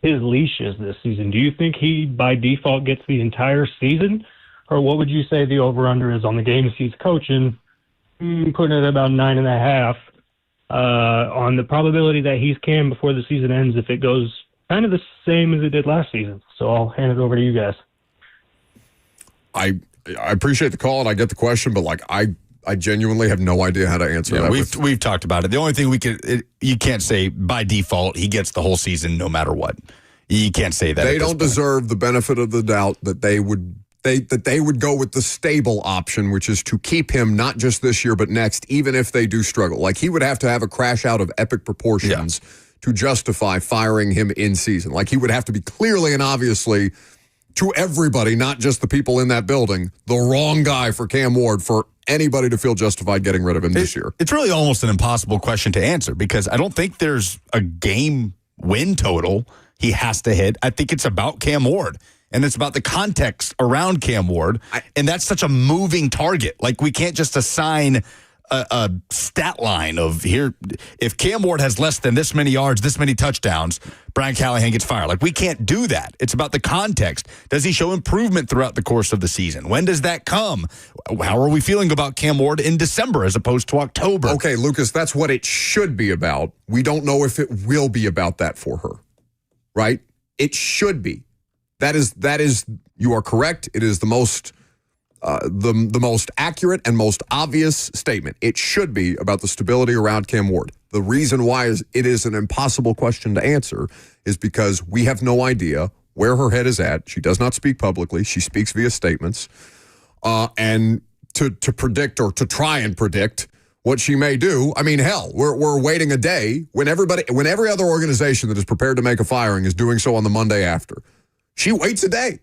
Speaker 11: his leash is this season? Do you think he, by default, gets the entire season? Or what would you say the over-under is on the games he's coaching? Putting it at about 9.5. On the probability that he's Cam before the season ends, if it goes kind of the same as it did last season. So I'll hand it over to you guys.
Speaker 1: I appreciate the call and I get the question, but I genuinely have no idea how to answer that.
Speaker 2: We've talked about it. The only thing you can't say by default he gets the whole season no matter what. You can't say that.
Speaker 1: They don't deserve the benefit of the doubt that they would go with the stable option, which is to keep him not just this year but next, even if they do struggle. Like, he would have to have a crash out of epic proportions to justify firing him in season. Like, he would have to be clearly and obviously, to everybody, not just the people in that building, the wrong guy for Cam Ward for anybody to feel justified getting rid of him this year.
Speaker 2: It's really almost an impossible question to answer, because I don't think there's a game win total he has to hit. I think it's about Cam Ward, and it's about the context around Cam Ward, and that's such a moving target. Like, we can't just assign a stat line of here. If Cam Ward has less than this many yards, this many touchdowns, Brian Callahan gets fired. Like, we can't do that. It's about the context. Does he show improvement throughout the course of the season? When does that come? How are we feeling about Cam Ward in December as opposed to October?
Speaker 1: Okay, Lucas, that's what it should be about. We don't know if it will be about that for her, right? It should be. That is. You are correct. It is the most accurate and most obvious statement. It should be about the stability around Cam Ward. The reason why it is an impossible question to answer is because we have no idea where her head is at. She does not speak publicly. She speaks via statements. And to predict or to try and predict what she may do. I mean, hell, we're waiting a day when every other organization that is prepared to make a firing is doing so on the Monday after. She waits a day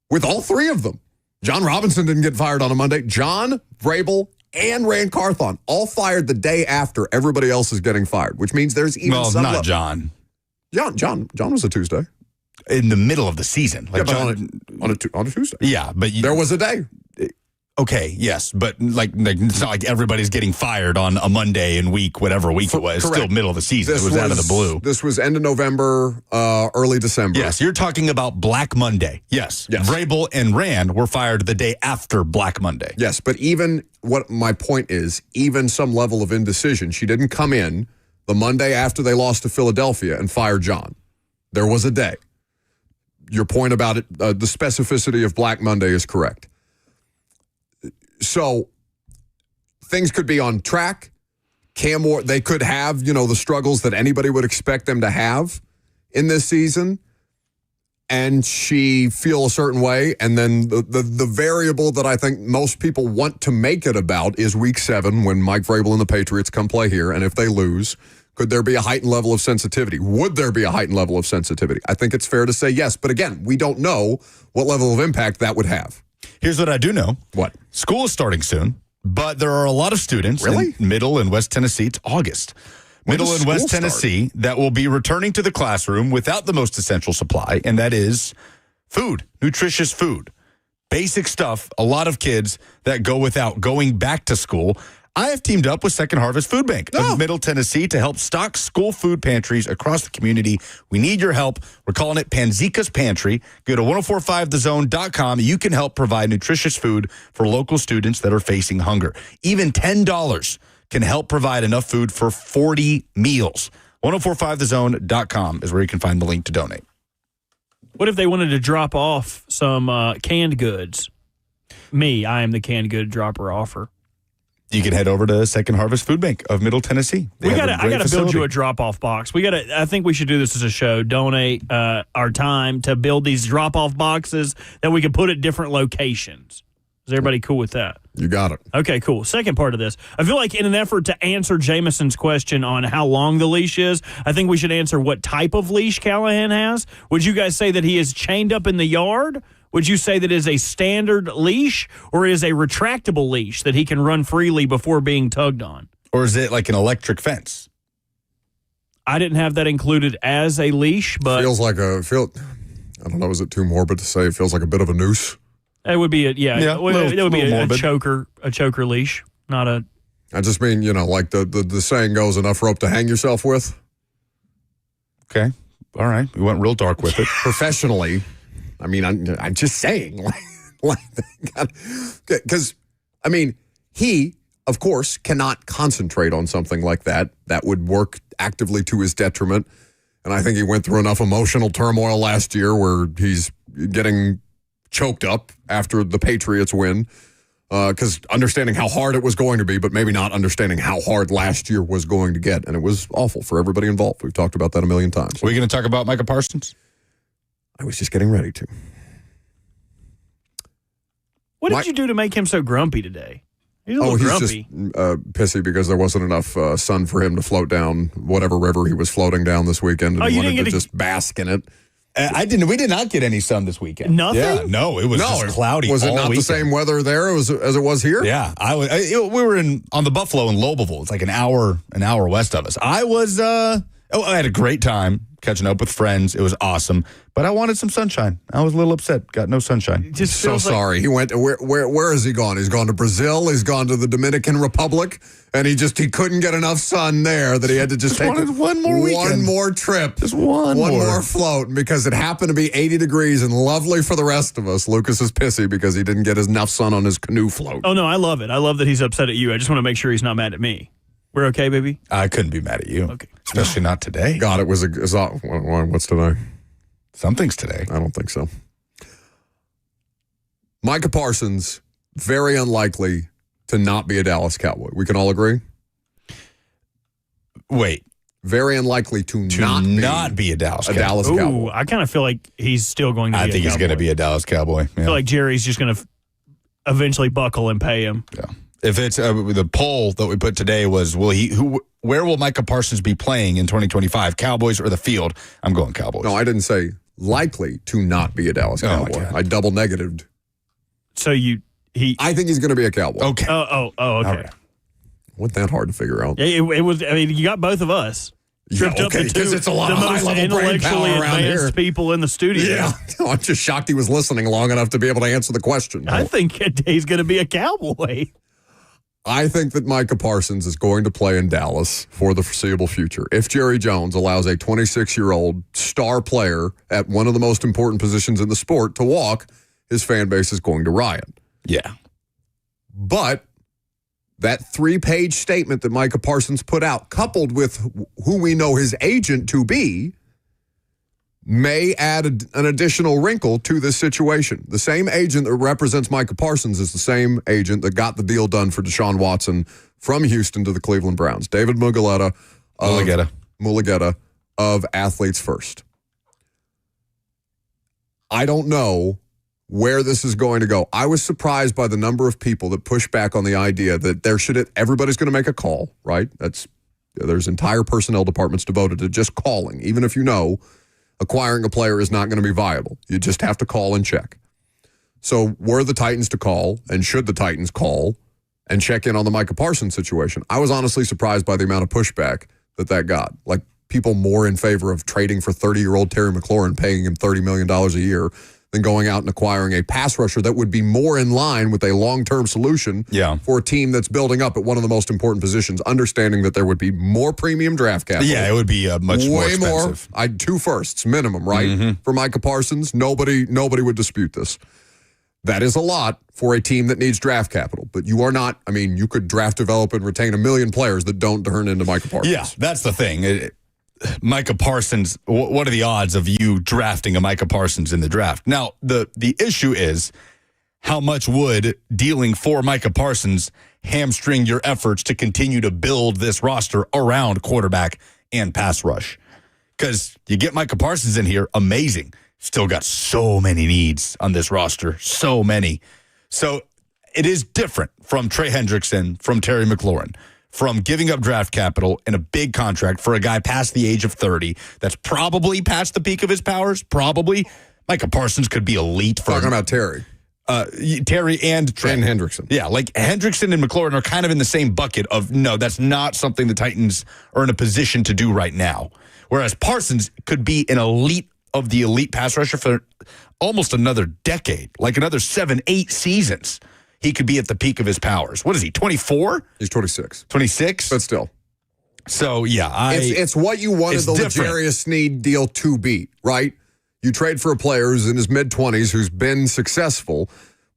Speaker 1: with all three of them. John Robinson didn't get fired on a Monday. John, Vrabel, and Rand Carthon all fired the day after everybody else is getting fired, which means there's even some
Speaker 2: not John.
Speaker 1: John was a Tuesday.
Speaker 2: In the middle of the season.
Speaker 1: Like John on a Tuesday.
Speaker 2: Yeah, but
Speaker 1: there was a day.
Speaker 2: Okay, yes, but like it's not like everybody's getting fired on a Monday in whatever week it was.
Speaker 1: Correct.
Speaker 2: Still middle of the season. It was out of the blue.
Speaker 1: This was end of November, early December.
Speaker 2: Yes, you're talking about Black Monday. Yes. Vrabel and Rand were fired the day after Black Monday.
Speaker 1: Yes, but even what my point is, even some level of indecision. She didn't come in the Monday after they lost to Philadelphia and fire John. There was a day. Your point about it, the specificity of Black Monday is correct. So things could be on track. They could have, the struggles that anybody would expect them to have in this season. And she feel a certain way. And then the variable that I think most people want to make it about is week 7 when Mike Vrabel and the Patriots come play here. And if they lose, could there be a heightened level of sensitivity? Would there be a heightened level of sensitivity? I think it's fair to say yes. But again, we don't know what level of impact that would have.
Speaker 2: Here's what I do know.
Speaker 1: What?
Speaker 2: School is starting soon, but there are a lot of students in Middle and West Tennessee. It's August. Middle and West Tennessee that will be returning to the classroom without the most essential supply, and that is food, nutritious food. Basic stuff, a lot of kids that go without going back to school. I have teamed up with Second Harvest Food Bank of Middle Tennessee to help stock school food pantries across the community. We need your help. We're calling it Panzica's Pantry. Go to 1045thezone.com. You can help provide nutritious food for local students that are facing hunger. Even $10 can help provide enough food for 40 meals. 1045thezone.com is where you can find the link to donate.
Speaker 3: What if they wanted to drop off some canned goods? I am the canned good dropper offer.
Speaker 2: You can head over to Second Harvest Food Bank of Middle Tennessee.
Speaker 3: I got to build you a drop-off box. I think we should do this as a show. Donate our time to build these drop-off boxes that we can put at different locations. Is everybody cool with that?
Speaker 1: You got it.
Speaker 3: Okay, cool. Second part of this. I feel like in an effort to answer Jameson's question on how long the leash is, I think we should answer what type of leash Callahan has. Would you guys say that he is chained up in the yard? Would you say that is a standard leash or is a retractable leash that he can run freely before being tugged on?
Speaker 2: Or is it like an electric fence?
Speaker 3: I didn't have that included as a leash, but...
Speaker 1: I don't know, is it too morbid to say it feels like a bit of a noose?
Speaker 3: It would be it would be a choker leash, not a...
Speaker 1: I just mean, like the saying goes, enough rope to hang yourself with.
Speaker 2: Okay. All right. We went real dark with it.
Speaker 1: Professionally... I mean, I'm just saying, because, he, of course, cannot concentrate on something like that. That would work actively to his detriment. And I think he went through enough emotional turmoil last year where he's getting choked up after the Patriots win. Because understanding how hard it was going to be, but maybe not understanding how hard last year was going to get. And it was awful for everybody involved. We've talked about that a million times.
Speaker 2: Are we going to talk about Micah Parsons?
Speaker 1: I was just getting ready to.
Speaker 3: What did you do to make him so grumpy today? He's a little grumpy.
Speaker 1: Just pissy because there wasn't enough sun for him to float down whatever river he was floating down this weekend. And he wanted to just bask in it.
Speaker 2: We did not get any sun this weekend.
Speaker 3: Nothing?
Speaker 2: Yeah, no, it was just cloudy.
Speaker 1: Was it
Speaker 2: all
Speaker 1: not
Speaker 2: weekend.
Speaker 1: the same weather there as it was here?
Speaker 2: Yeah, we were on the Buffalo in Lobelville. It's like an hour west of us. I had a great time catching up with friends. It was awesome, but I wanted some sunshine. I was a little upset. Got no sunshine.
Speaker 3: Just
Speaker 1: so sorry. He went. Where has he gone? He's gone to Brazil. He's gone to the Dominican Republic, and he couldn't get enough sun there that he had to just take
Speaker 2: one more weekend.
Speaker 1: One more trip,
Speaker 2: just one
Speaker 1: more float, because it happened to be 80 degrees and lovely for the rest of us. Lucas is pissy because he didn't get enough sun on his canoe float.
Speaker 3: Oh no, I love it. I love that he's upset at you. I just want to make sure he's not mad at me. We're okay, baby?
Speaker 2: I couldn't be mad at you.
Speaker 3: Okay.
Speaker 2: Especially not today.
Speaker 1: God, what's today?
Speaker 2: Something's today.
Speaker 1: I don't think so. Micah Parsons, very unlikely to not be a Dallas Cowboy. We can all agree?
Speaker 2: Wait.
Speaker 1: Very unlikely to not be
Speaker 2: a Dallas
Speaker 1: Cowboy.
Speaker 3: Ooh, I kind of feel like he's still going to be
Speaker 2: I think he's going to be a Dallas Cowboy. Yeah.
Speaker 3: I feel like Jerry's just going to eventually buckle and pay him.
Speaker 2: Yeah. If it's the poll that we put today was, where will Micah Parsons be playing in 2025, Cowboys or the field? I'm going Cowboys.
Speaker 1: No, I didn't say likely to not be a Dallas Cowboy. I double negatived.
Speaker 3: So
Speaker 1: I think he's going to be a Cowboy.
Speaker 2: Okay.
Speaker 3: Oh, okay.
Speaker 2: Right.
Speaker 1: Wasn't that hard to figure out?
Speaker 3: It was. I mean, you got both of us. Tripped up the two,
Speaker 1: because it's a lot
Speaker 3: the
Speaker 1: of
Speaker 3: most
Speaker 1: high-level brain
Speaker 3: intellectually
Speaker 1: power around
Speaker 3: advanced
Speaker 1: here.
Speaker 3: people in the studio.
Speaker 1: Yeah, I'm just shocked he was listening long enough to be able to answer the question.
Speaker 3: I think he's going to be a Cowboy.
Speaker 1: I think that Micah Parsons is going to play in Dallas for the foreseeable future. If Jerry Jones allows a 26-year-old star player at one of the most important positions in the sport to walk, his fan base is going to riot.
Speaker 2: Yeah.
Speaker 1: But that 3-page statement that Micah Parsons put out, coupled with who we know his agent to be, may add an additional wrinkle to this situation. The same agent that represents Micah Parsons is the same agent that got the deal done for Deshaun Watson from Houston to the Cleveland Browns. David Mulugheta of Athletes First. I don't know where this is going to go. I was surprised by the number of people that push back on the idea that everybody's going to make a call, right? There's entire personnel departments devoted to just calling, even if you know acquiring a player is not going to be viable. You just have to call and check. So were the Titans to call, and should the Titans call and check in on the Micah Parsons situation? I was honestly surprised by the amount of pushback that got. Like, people more in favor of trading for 30-year-old Terry McLaurin, paying him $30 million a year, than going out and acquiring a pass rusher that would be more in line with a long-term solution for a team that's building up at one of the most important positions, understanding that there would be more premium draft capital.
Speaker 2: Yeah, it would be much more expensive.
Speaker 1: 2 firsts minimum, right? For Micah Parsons, nobody would dispute this. That is a lot for a team that needs draft capital, but you are not, you could draft, develop, and retain 1 million players that don't turn into Micah Parsons.
Speaker 2: Yeah, that's the thing. Micah Parsons, what are the odds of you drafting a Micah Parsons in the draft? Now, the issue is, how much would dealing for Micah Parsons hamstring your efforts to continue to build this roster around quarterback and pass rush? Because you get Micah Parsons in here, amazing. Still got so many needs on this roster, so many. So it is different from Trey Hendrickson, from Terry McLaurin, from giving up draft capital and a big contract for a guy past the age of 30 that's probably past the peak of his powers, probably. Micah Parsons could be elite.
Speaker 1: Talking about Terry.
Speaker 2: Terry and Trey.
Speaker 1: And Hendrickson.
Speaker 2: Yeah, like Hendrickson and McLaurin are kind of in the same bucket of, no, that's not something the Titans are in a position to do right now. Whereas Parsons could be an elite of the elite pass rusher for almost another decade, like another 7-8 seasons. He could be at the peak of his powers. What is he, 24?
Speaker 1: He's 26.
Speaker 2: 26?
Speaker 1: But still.
Speaker 2: So, yeah.
Speaker 1: It's what you wanted the L'Jarius Sneed deal to be, right? You trade for a player who's in his mid-20s who's been successful,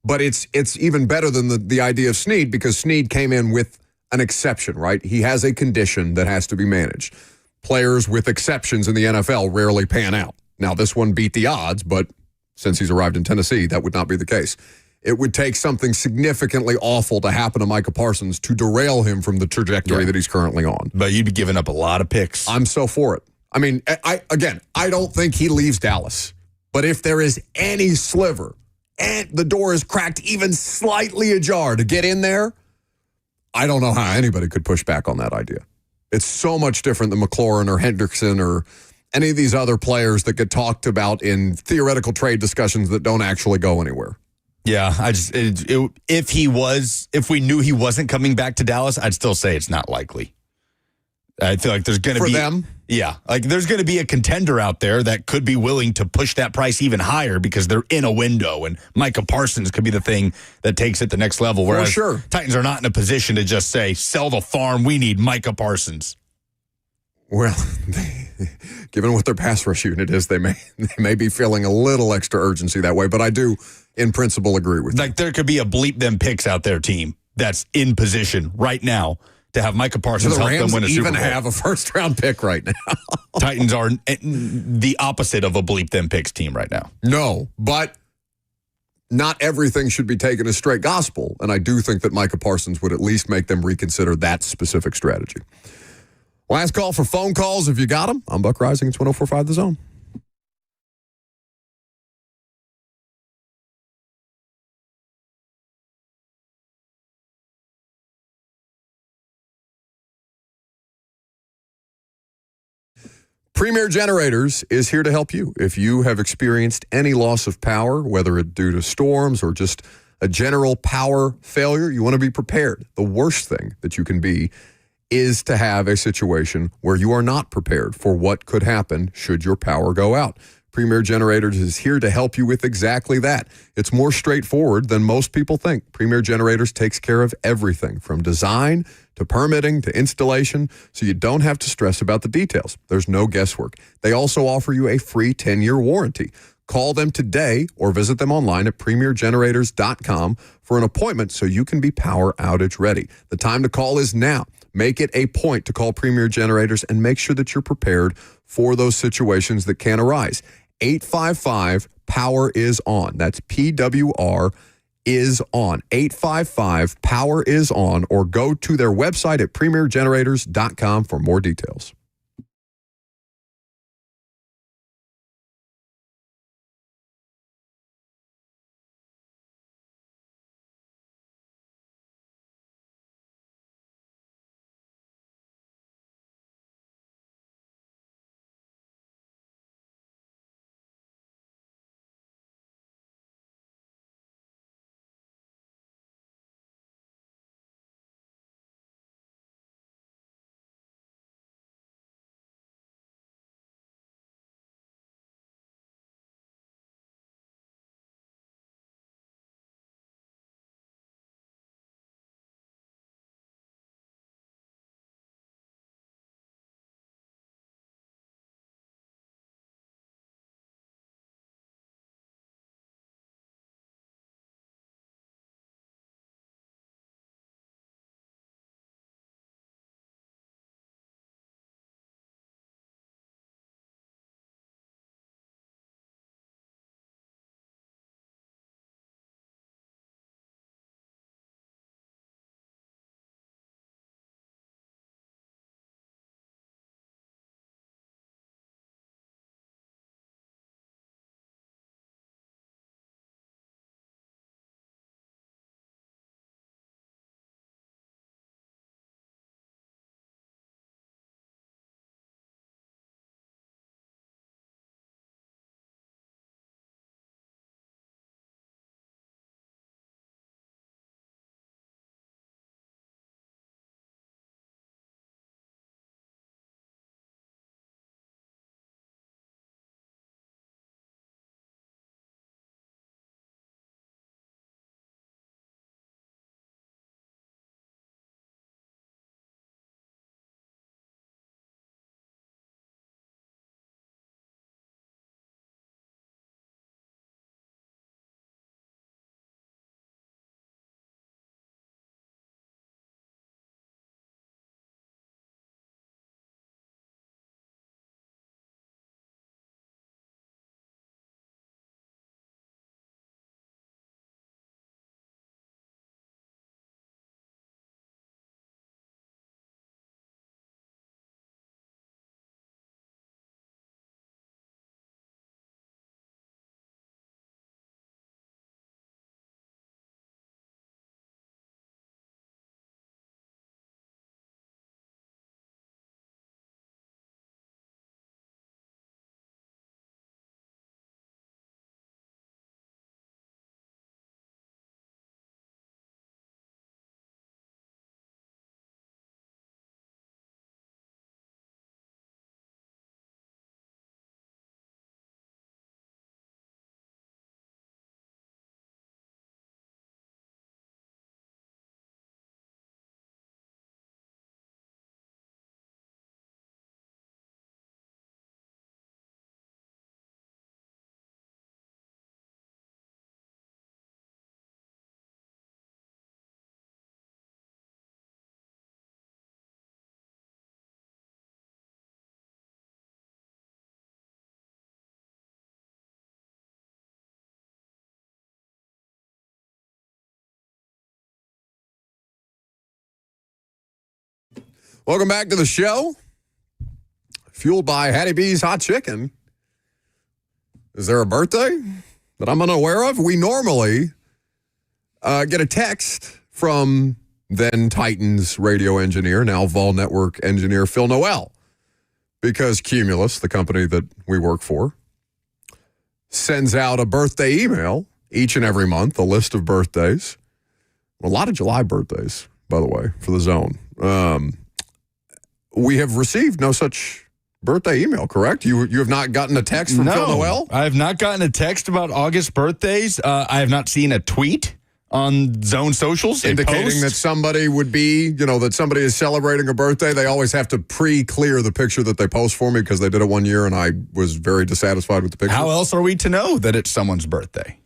Speaker 1: but it's even better than the idea of Sneed because Sneed came in with an exception, right? He has a condition that has to be managed. Players with exceptions in the NFL rarely pan out. Now, this one beat the odds, but since he's arrived in Tennessee, that would not be the case. It would take something significantly awful to happen to Micah Parsons to derail him from the trajectory that he's currently on.
Speaker 2: But you'd be giving up a lot of picks.
Speaker 1: I'm so for it. I don't think he leaves Dallas. But if there is any sliver and the door is cracked even slightly ajar to get in there, I don't know how anybody could push back on that idea. It's so much different than McLaurin or Hendrickson or any of these other players that get talked about in theoretical trade discussions that don't actually go anywhere.
Speaker 2: Yeah, if we knew he wasn't coming back to Dallas, I'd still say it's not likely. I feel like there's going to be...
Speaker 1: For them?
Speaker 2: Yeah, like there's going to be a contender out there that could be willing to push that price even higher because they're in a window, and Micah Parsons could be the thing that takes it the next level. Whereas
Speaker 1: sure.
Speaker 2: Titans are not in a position to just say, sell the farm, we need Micah Parsons.
Speaker 1: Well, given what their pass rush unit is, they may be feeling a little extra urgency that way, but I do... in principle, agree with you.
Speaker 2: Like, there could be a bleep them picks out there team that's in position right now to have Micah Parsons help them win a Super Bowl.
Speaker 1: The Rams even have a first-round pick right now.
Speaker 2: Titans are the opposite of a bleep them picks team right now.
Speaker 1: No, but not everything should be taken as straight gospel, and I do think that Micah Parsons would at least make them reconsider that specific strategy. Last call for phone calls if you got them. I'm Buck Rising. It's 104.5 The Zone. Premier Generators is here to help you. If you have experienced any loss of power, whether it due to storms or just a general power failure, you want to be prepared. The worst thing that you can be is to have a situation where you are not prepared for what could happen should your power go out. Premier Generators is here to help you with exactly that. It's more straightforward than most people think. Premier Generators takes care of everything from design to permitting to installation, so you don't have to stress about the details. There's no guesswork. They also offer you a free 10-year warranty. Call them today or visit them online at premiergenerators.com for an appointment so you can be power outage ready. The time to call is now. Make it a point to call Premier Generators and make sure that you're prepared for those situations that can arise. 855 Power is on. That's PWR is on. 855 Power is on, or go to their website at premiergenerators.com for more details. Welcome back to the show. Fueled by Hattie B's Hot Chicken. Is there a birthday that I'm unaware of? We normally get a text from then Titans radio engineer, now Vol Network engineer Phil Noel. because Cumulus, the company that we work for, sends out a birthday email each and every month, a list of birthdays. A lot of July birthdays, by the way, for the zone. We have received no such birthday email, correct? You have not gotten a text from Phil Noel?
Speaker 2: I have not gotten a text about August birthdays. I have not seen a tweet on Zone socials
Speaker 1: indicating that somebody would be, that somebody is celebrating a birthday. They always have to pre-clear the picture that they post for me because they did it one year and I was very dissatisfied with the picture.
Speaker 2: How else are we to know that it's someone's birthday?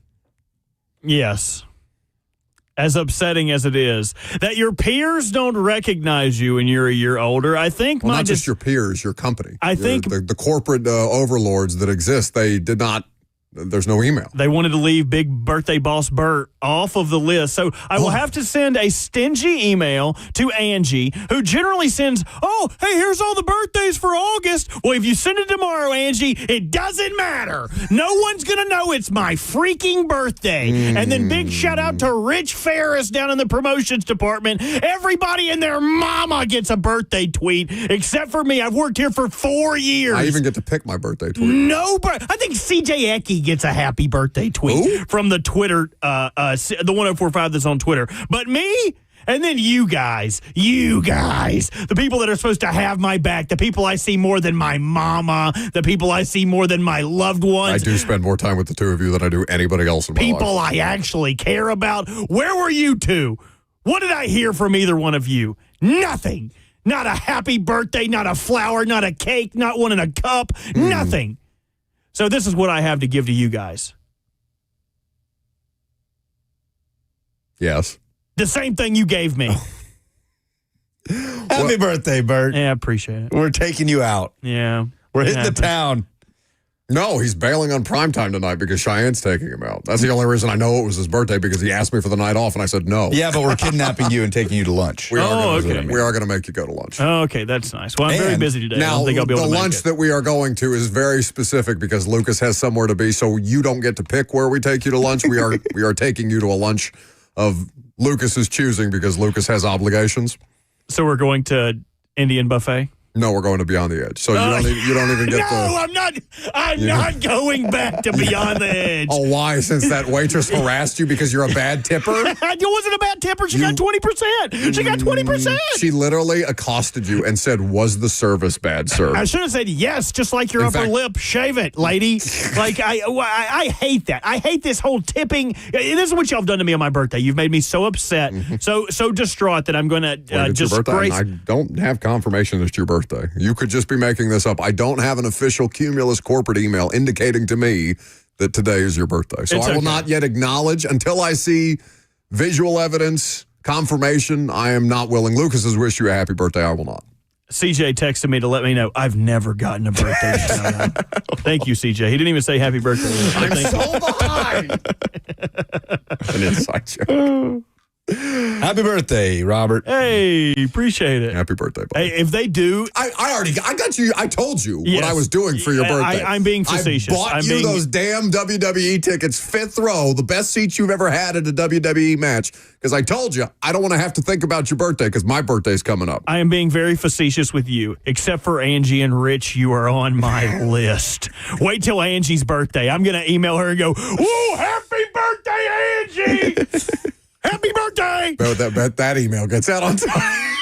Speaker 3: Yes. As upsetting as it is, that your peers don't recognize you when you're a year older. I think
Speaker 1: not just your peers, your company.
Speaker 3: I think
Speaker 1: the corporate overlords that exist, they did not. There's no email.
Speaker 3: They wanted to leave Big Birthday Boss Bert off of the list. So I will have to send a stingy email to Angie, who generally sends, oh, hey, here's all the birthdays for August. Well, if you send it tomorrow, Angie, it doesn't matter. No one's going to know it's my freaking birthday. And then big shout out to Rich Ferris down in the promotions department. Everybody and their mama gets a birthday tweet, except for me. I've worked here for 4 years.
Speaker 1: I even get to pick my birthday tweet.
Speaker 3: No, I think CJ Ecke gets a happy birthday tweet from the Twitter, the 1045 that's on Twitter. But me, and then you guys, the people that are supposed to have my back, the people I see more than my mama, the people I see more than my loved ones.
Speaker 1: I do spend more time with the two of you than I do anybody else in my life.
Speaker 3: People I actually care about. Where were you two? What did I hear from either one of you? Nothing. Not a happy birthday, not a flower, not a cake, not one in a cup, nothing. So this is what I have to give to you guys.
Speaker 1: Yes.
Speaker 3: The same thing you gave me.
Speaker 2: Happy birthday, Bert.
Speaker 3: Yeah, I appreciate it.
Speaker 2: We're taking you out.
Speaker 3: Yeah.
Speaker 2: We're hitting the town.
Speaker 1: No, he's bailing on primetime tonight because Cheyenne's taking him out. That's the only reason I know it was his birthday, because he asked me for the night off and I said no.
Speaker 2: Yeah, but we're kidnapping you and taking you to lunch.
Speaker 1: We are going to make you go to lunch.
Speaker 3: Oh, okay, that's nice. Well, I'm very busy today.
Speaker 1: Now,
Speaker 3: I don't think I'll be able to
Speaker 1: the
Speaker 3: make
Speaker 1: lunch
Speaker 3: it.
Speaker 1: that we are going to is very specific because Lucas has somewhere to be, so you don't get to pick where we take you to lunch. We are taking you to a lunch of Lucas's choosing because Lucas has obligations.
Speaker 3: So we're going to Indian buffet?
Speaker 1: No, we're going to Beyond the Edge. So you don't even get
Speaker 3: I'm not going back to Beyond the Edge.
Speaker 1: Oh, why? Since that waitress harassed you because you're a bad tipper?
Speaker 3: I wasn't a bad tipper. She got 20%. She got 20%.
Speaker 1: She literally accosted you and said, was the service bad, sir?
Speaker 3: I should have said yes, just like your upper lip. Shave it, lady. Like, I hate that. I hate this whole tipping. This is what y'all have done to me on my birthday. You've made me so upset, so distraught that I'm going to disgrace.
Speaker 1: I don't have confirmation it's your birthday. You could just be making this up. I don't have an official Cumulus corporate email indicating to me that today is your birthday. So I will not yet acknowledge until I see visual evidence, confirmation. I am not willing. Lucas has wished you a happy birthday. I will not.
Speaker 3: CJ texted me to let me know I've never gotten a birthday shout out. Thank you, CJ. He didn't even say happy birthday.
Speaker 1: I'm so behind. An inside joke.
Speaker 2: Happy birthday, Robert.
Speaker 3: Hey, appreciate it.
Speaker 1: Happy birthday, buddy.
Speaker 3: Hey, if they do,
Speaker 1: I got you. I told you what I was doing for your birthday.
Speaker 3: I'm being facetious.
Speaker 1: I bought you those damn WWE tickets, 5th row, the best seats you've ever had at a WWE match, because I told you I don't want to have to think about your birthday because my birthday's coming up.
Speaker 3: I am being very facetious with you, except for Angie and Rich. You are on my list. Wait till Angie's birthday. I'm going to email her and go, "Woo, happy birthday, Angie!" Happy birthday!
Speaker 1: But that email gets out on time.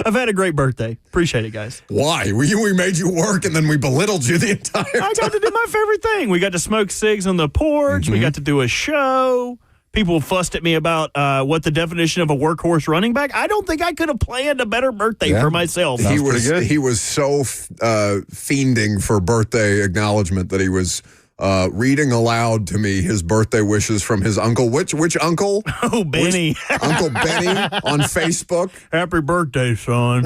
Speaker 3: I've had a great birthday. Appreciate it, guys.
Speaker 1: Why? We made you work and then we belittled you the entire time.
Speaker 3: I got to do my favorite thing. We got to smoke cigs on the porch. We got to do a show. People fussed at me about what the definition of a workhorse running back. I don't think I could have planned a better birthday for myself.
Speaker 1: He was so fiending for birthday acknowledgement that he was reading aloud to me his birthday wishes from his uncle. Which uncle?
Speaker 3: Oh, Benny.
Speaker 1: Uncle Benny on Facebook.
Speaker 3: Happy birthday, son.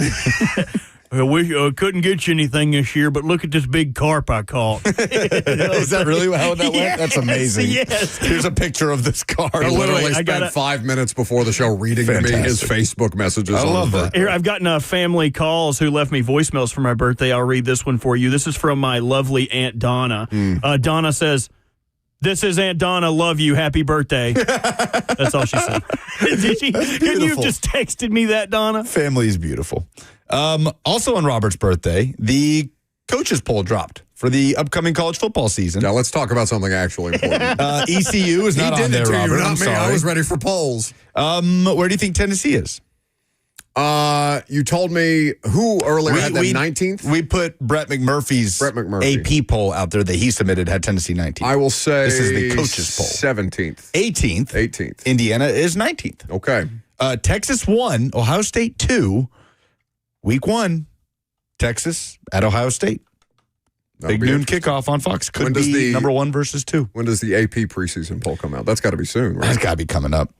Speaker 3: I couldn't get you anything this year, but look at this big carp I caught.
Speaker 2: Is that really how that went? That's amazing.
Speaker 3: Yes.
Speaker 2: Here's a picture of this carp.
Speaker 1: I literally spent 5 minutes before the show reading to me his Facebook messages.
Speaker 2: I love that.
Speaker 3: Here, I've gotten family calls who left me voicemails for my birthday. I'll read this one for you. This is from my lovely Aunt Donna. Donna says, This is Aunt Donna. Love you. Happy birthday. That's all she said. Did she? Couldn't you have just texted me that, Donna?
Speaker 2: Family is beautiful. Also on Robert's birthday, the coaches poll dropped for the upcoming college football season.
Speaker 1: Now let's talk about something actually important.
Speaker 2: ECU is not on there, Robert. I'm sorry.
Speaker 1: I was ready for polls.
Speaker 2: Where do you think Tennessee is?
Speaker 1: You told me who earlier had that 19th?
Speaker 2: We put Brett McMurphy's AP poll out there that he submitted had Tennessee 19th.
Speaker 1: I will say
Speaker 2: this is the coaches poll.
Speaker 1: 17th.
Speaker 2: 18th. Indiana is 19th.
Speaker 1: Okay.
Speaker 2: Texas 1, Ohio State 2. Week 1, Texas at Ohio State. Big noon kickoff on Fox. Could be number 1 versus 2.
Speaker 1: When does the AP preseason poll come out? That's got to be soon, right?
Speaker 2: That's got to be coming up.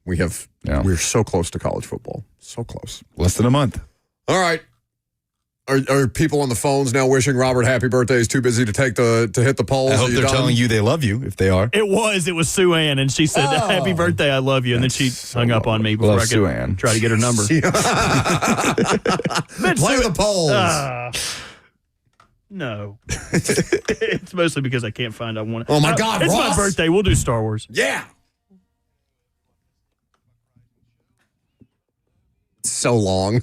Speaker 1: We're so close to college football. So close.
Speaker 2: Less than a month.
Speaker 1: All right. Are people on the phones now wishing Robert happy birthday? Is too busy to hit the polls?
Speaker 2: I hope they're telling you they love you, if they are.
Speaker 3: It was Sue Ann, and she said, happy birthday, I love you. And then she hung up on me before I could try to get her number.
Speaker 1: Play the polls.
Speaker 3: No. It's mostly because I can't find one.
Speaker 1: Oh, my God,
Speaker 3: It's
Speaker 1: Ross.
Speaker 3: my birthday. We'll do Star Wars.
Speaker 1: Yeah. So long.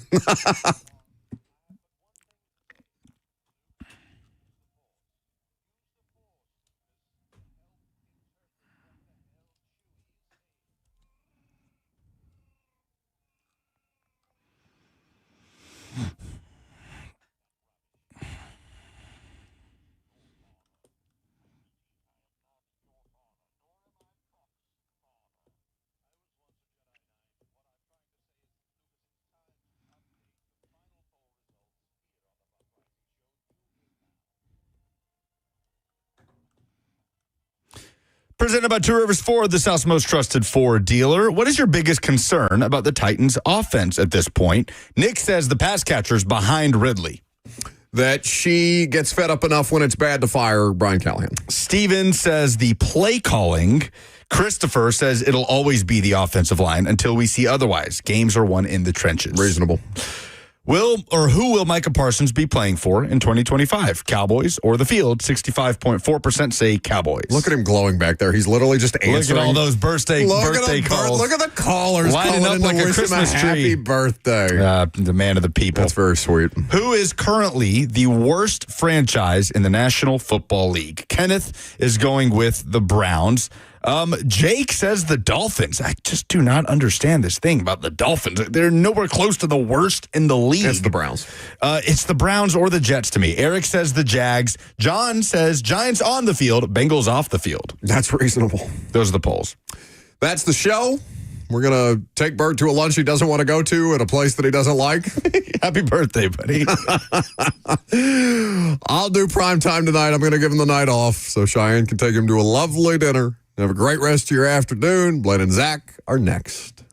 Speaker 2: Presented by Two Rivers Ford, the South's most trusted Ford dealer. What is your biggest concern about the Titans' offense at this point? Nick says the pass catcher's behind Ridley.
Speaker 1: That she gets fed up enough when it's bad to fire Brian Callahan.
Speaker 2: Steven says the play calling. Christopher says it'll always be the offensive line until we see otherwise. Games are won in the trenches.
Speaker 1: Reasonable.
Speaker 2: Who will Micah Parsons be playing for in 2025? Cowboys or the field? 65.4% say Cowboys.
Speaker 1: Look at him glowing back there. He's literally just answering.
Speaker 2: Look at all those birthday calls.
Speaker 1: Look at the callers
Speaker 2: lining up like a Christmas tree.
Speaker 1: Happy birthday.
Speaker 2: The man of the people.
Speaker 1: That's very sweet.
Speaker 2: Who is currently the worst franchise in the National Football League? Kenneth is going with the Browns. Jake says the Dolphins. I just do not understand this thing about the Dolphins. They're nowhere close to the worst in the league.
Speaker 1: It's the Browns.
Speaker 2: It's the Browns or the Jets to me. Eric says the Jags. John says Giants on the field, Bengals off the field.
Speaker 1: That's reasonable.
Speaker 2: Those are the polls.
Speaker 1: That's the show. We're going to take Bert to a lunch he doesn't want to go to at a place that he doesn't like.
Speaker 2: Happy birthday, buddy.
Speaker 1: I'll do prime time tonight. I'm going to give him the night off so Cheyenne can take him to a lovely dinner. Have a great rest of your afternoon. Blaine and Zach are next.